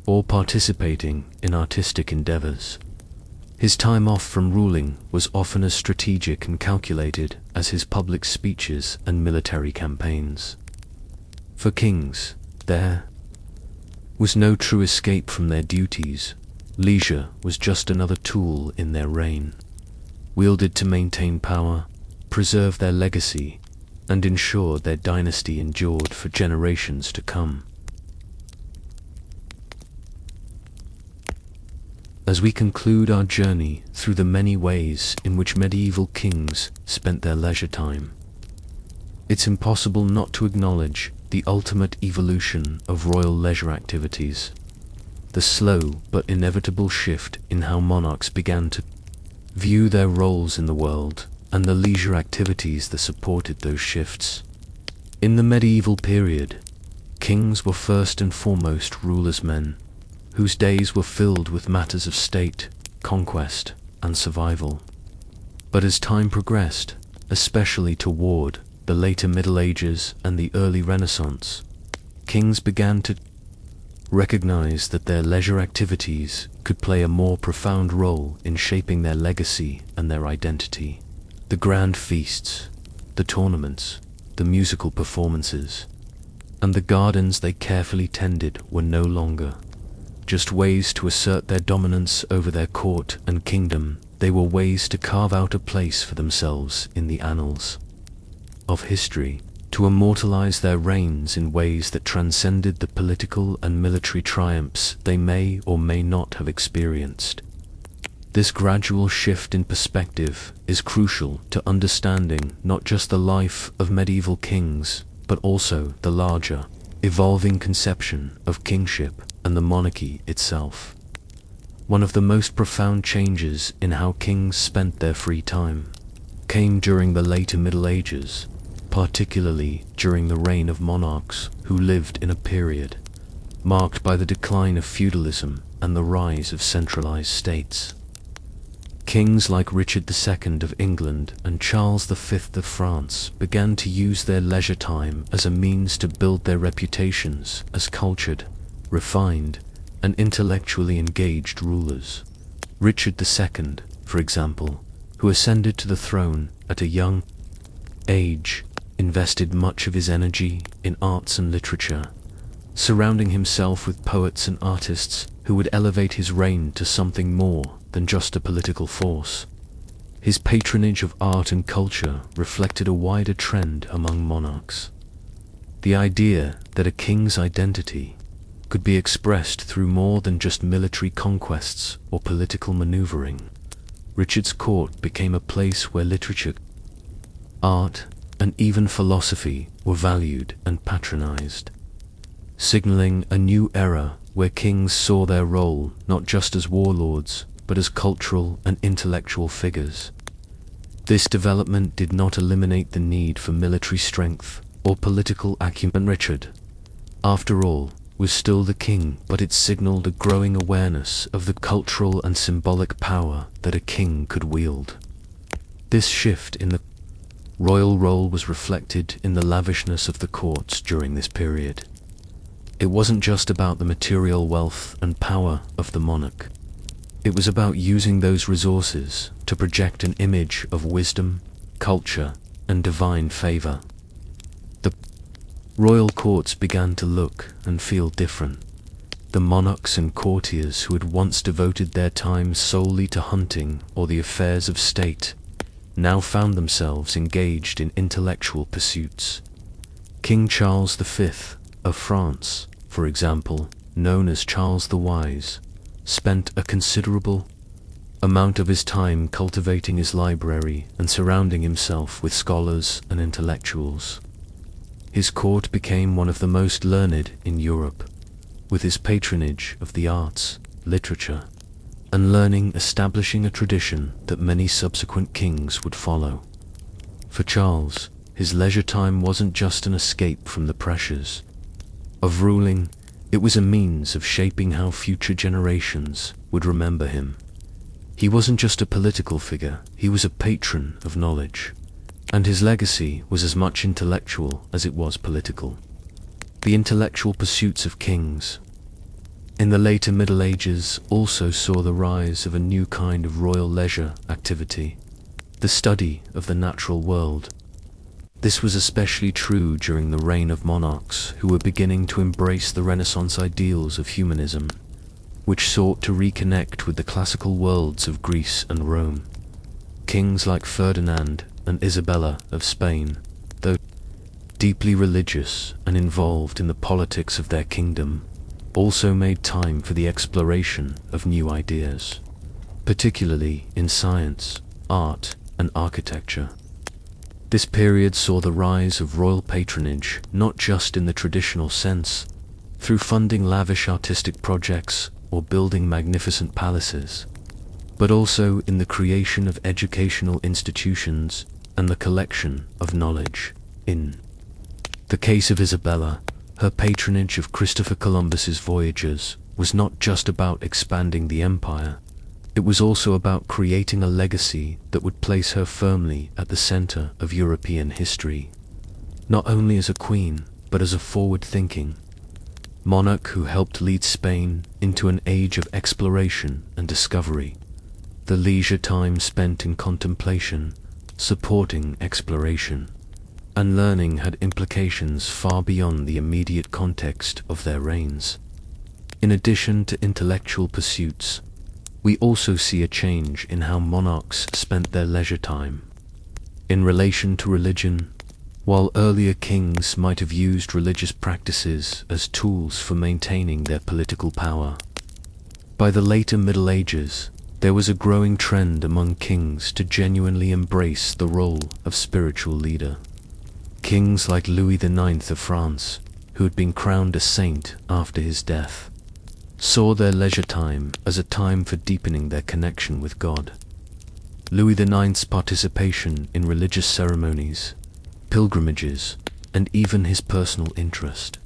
or participating in artistic endeavors, His time off from ruling was often as strategic and calculated as his public speeches and military campaigns. For kings, there was no true escape from their duties. Leisure was just another tool in their reign, wielded to maintain power, preserve their legacy, and ensure their dynasty endured for generations to come. As we conclude our journey through the many ways in which medieval kings spent their leisure time, it's impossible not to acknowledge the ultimate evolution of royal leisure activities, the slow but inevitable shift in how monarchs began to view their roles in the world, and the leisure activities that supported those shifts. In the medieval period, kings were first and foremost rulers men, whose days were filled with matters of state, conquest, and survival. But as time progressed, especially toward the later Middle Ages and the early Renaissance, kings began to recognize that their leisure activities could play a more profound role in shaping their legacy and their identity. The grand feasts, the tournaments, the musical performances, and the gardens they carefully tended were no longer just ways to assert their dominance over their court and kingdom. They were ways to carve out a place for themselves in the annals of history, to immortalize their reigns in ways that transcended the political and military triumphs they may or may not have experienced. This gradual shift in perspective is crucial to understanding not just the life of medieval kings, but also the larger, evolving conception of kingship and the monarchy itself. One of the most profound changes in how kings spent their free time came during the later Middle Ages, particularly during the reign of monarchs who lived in a period marked by the decline of feudalism and the rise of centralized states. Kings like Richard II of England and Charles V of France began to use their leisure time as a means to build their reputations as cultured, refined, and intellectually engaged rulers. Richard II, for example, who ascended to the throne at a young age, invested much of his energy in arts and literature, surrounding himself with poets and artists who would elevate his reign to something more than just a political force. His patronage of art and culture reflected a wider trend among monarchs. The idea that a king's identity could be expressed through more than just military conquests or political maneuvering. Richard's court became a place where literature, art, and even philosophy were valued and patronized, signaling a new era where kings saw their role not just as warlords, but as cultural and intellectual figures. This development did not eliminate the need for military strength or political acumen. Richard, after all, was still the king, but it signaled a growing awareness of the cultural and symbolic power that a king could wield. This shift in the royal role was reflected in the lavishness of the courts during this period. It wasn't just about the material wealth and power of the monarch. It was about using those resources to project an image of wisdom, culture, and divine favor. The royal courts began to look and feel different. The monarchs and courtiers who had once devoted their time solely to hunting or the affairs of state now found themselves engaged in intellectual pursuits. King Charles V of France, for example, known as Charles the Wise, spent a considerable amount of his time cultivating his library and surrounding himself with scholars and intellectuals. His court became one of the most learned in Europe, with his patronage of the arts, literature, and learning establishing a tradition that many subsequent kings would follow. For Charles, his leisure time wasn't just an escape from the pressures of ruling, it was a means of shaping how future generations would remember him. He wasn't just a political figure, he was a patron of knowledge, and his legacy was as much intellectual as it was political. The intellectual pursuits of kings in the later Middle Ages also saw the rise of a new kind of royal leisure activity, the study of the natural world. This was especially true during the reign of monarchs who were beginning to embrace the Renaissance ideals of humanism, which sought to reconnect with the classical worlds of Greece and Rome. Kings like Ferdinand and Isabella of Spain, though deeply religious and involved in the politics of their kingdom, also made time for the exploration of new ideas, particularly in science, art, and architecture. This period saw the rise of royal patronage not just in the traditional sense, through funding lavish artistic projects or building magnificent palaces, but also in the creation of educational institutions and the collection of knowledge. In the case of Isabella, her patronage of Christopher Columbus's voyages was not just about expanding the empire, it was also about creating a legacy that would place her firmly at the center of European history, not only as a queen, but as a forward-thinking monarch who helped lead Spain into an age of exploration and discovery. The leisure time spent in contemplation, supporting exploration, and learning had implications far beyond the immediate context of their reigns. In addition to intellectual pursuits, we also see a change in how monarchs spent their leisure time. In relation to religion, while earlier kings might have used religious practices as tools for maintaining their political power, by the later Middle Ages, there was a growing trend among kings to genuinely embrace the role of spiritual leader. Kings like Louis IX of France, who had been crowned a saint after his death, saw their leisure time as a time for deepening their connection with God. Louis IX's participation in religious ceremonies, pilgrimages, and even his personal interest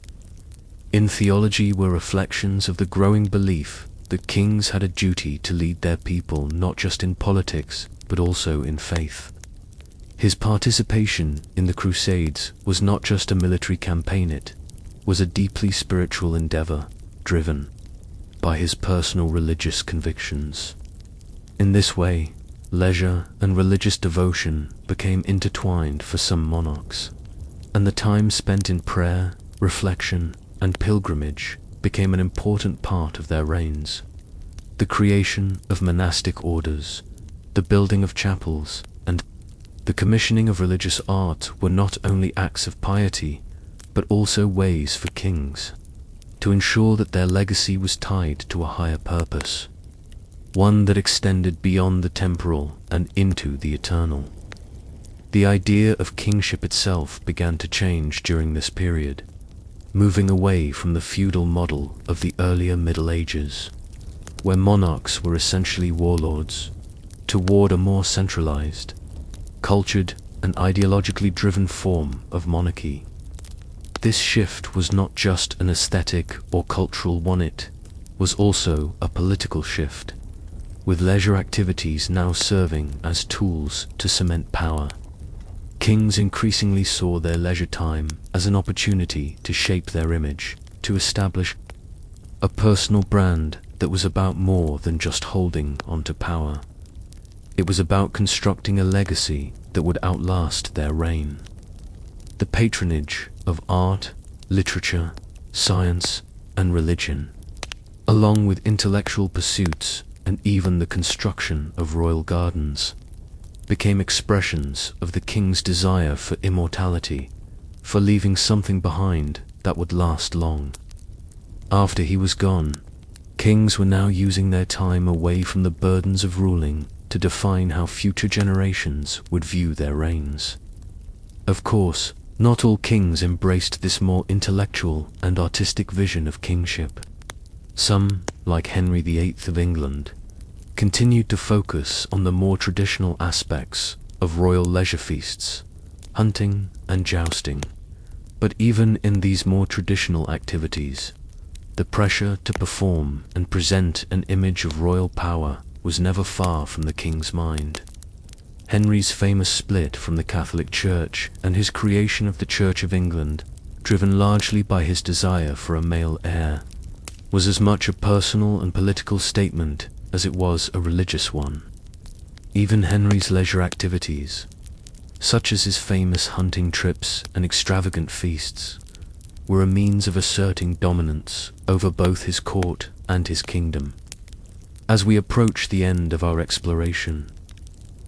in theology were reflections of the growing belief that kings had a duty to lead their people not just in politics, but also in faith. His participation in the Crusades was not just a military campaign, it was a deeply spiritual endeavor, driven by his personal religious convictions. In this way, leisure and religious devotion became intertwined for some monarchs, and the time spent in prayer, reflection, and pilgrimage became an important part of their reigns. The creation of monastic orders, the building of chapels, and the commissioning of religious art were not only acts of piety, but also ways for kings to ensure that their legacy was tied to a higher purpose, one that extended beyond the temporal and into the eternal. The idea of kingship itself began to change during this period, moving away from the feudal model of the earlier Middle Ages, where monarchs were essentially warlords, toward a more centralized, cultured, and ideologically driven form of monarchy. This shift was not just an aesthetic or cultural one, it was also a political shift, with leisure activities now serving as tools to cement power. Kings increasingly saw their leisure time as an opportunity to shape their image, to establish a personal brand that was about more than just holding onto power. It was about constructing a legacy that would outlast their reign. The patronage of art, literature, science, and religion, along with intellectual pursuits and even the construction of royal gardens, became expressions of the king's desire for immortality, for leaving something behind that would last long. After he was gone, kings were now using their time away from the burdens of ruling to define how future generations would view their reigns. Of course, not all kings embraced this more intellectual and artistic vision of kingship. Some, like Henry VIII of England, continued to focus on the more traditional aspects of royal leisure feasts, hunting and jousting. But even in these more traditional activities, the pressure to perform and present an image of royal power was never far from the king's mind. Henry's famous split from the Catholic Church and his creation of the Church of England, driven largely by his desire for a male heir, was as much a personal and political statement as it was a religious one. Even Henry's leisure activities, such as his famous hunting trips and extravagant feasts, were a means of asserting dominance over both his court and his kingdom. As we approach the end of our exploration,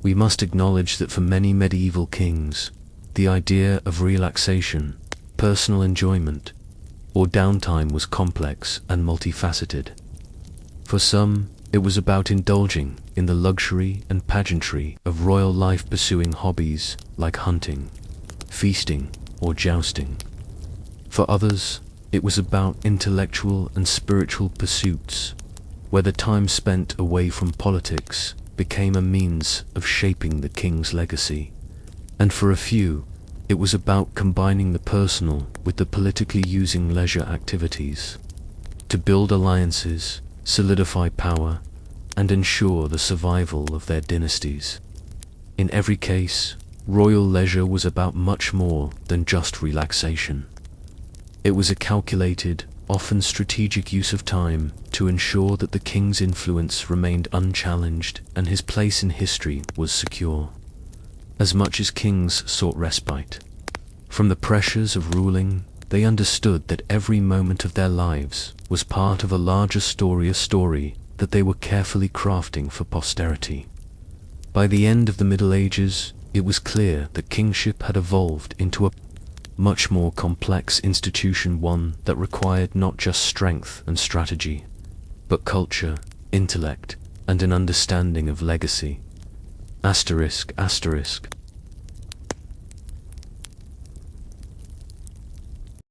we must acknowledge that for many medieval kings, the idea of relaxation, personal enjoyment, or downtime was complex and multifaceted. For some, it was about indulging in the luxury and pageantry of royal life, pursuing hobbies like hunting, feasting, or jousting. For others, it was about intellectual and spiritual pursuits, where the time spent away from politics became a means of shaping the king's legacy. And for a few, it was about combining the personal with the politically, using leisure activities to build alliances, solidify power, and ensure the survival of their dynasties. In every case, royal leisure was about much more than just relaxation. It was a calculated, often strategic use of time to ensure that the king's influence remained unchallenged and his place in history was secure. As much as kings sought respite from the pressures of ruling, they understood that every moment of their lives was part of a larger story, a story that they were carefully crafting for posterity. By the end of the Middle Ages, it was clear that kingship had evolved into a much more complex institution, one that required not just strength and strategy, but culture, intellect, and an understanding of legacy. ***.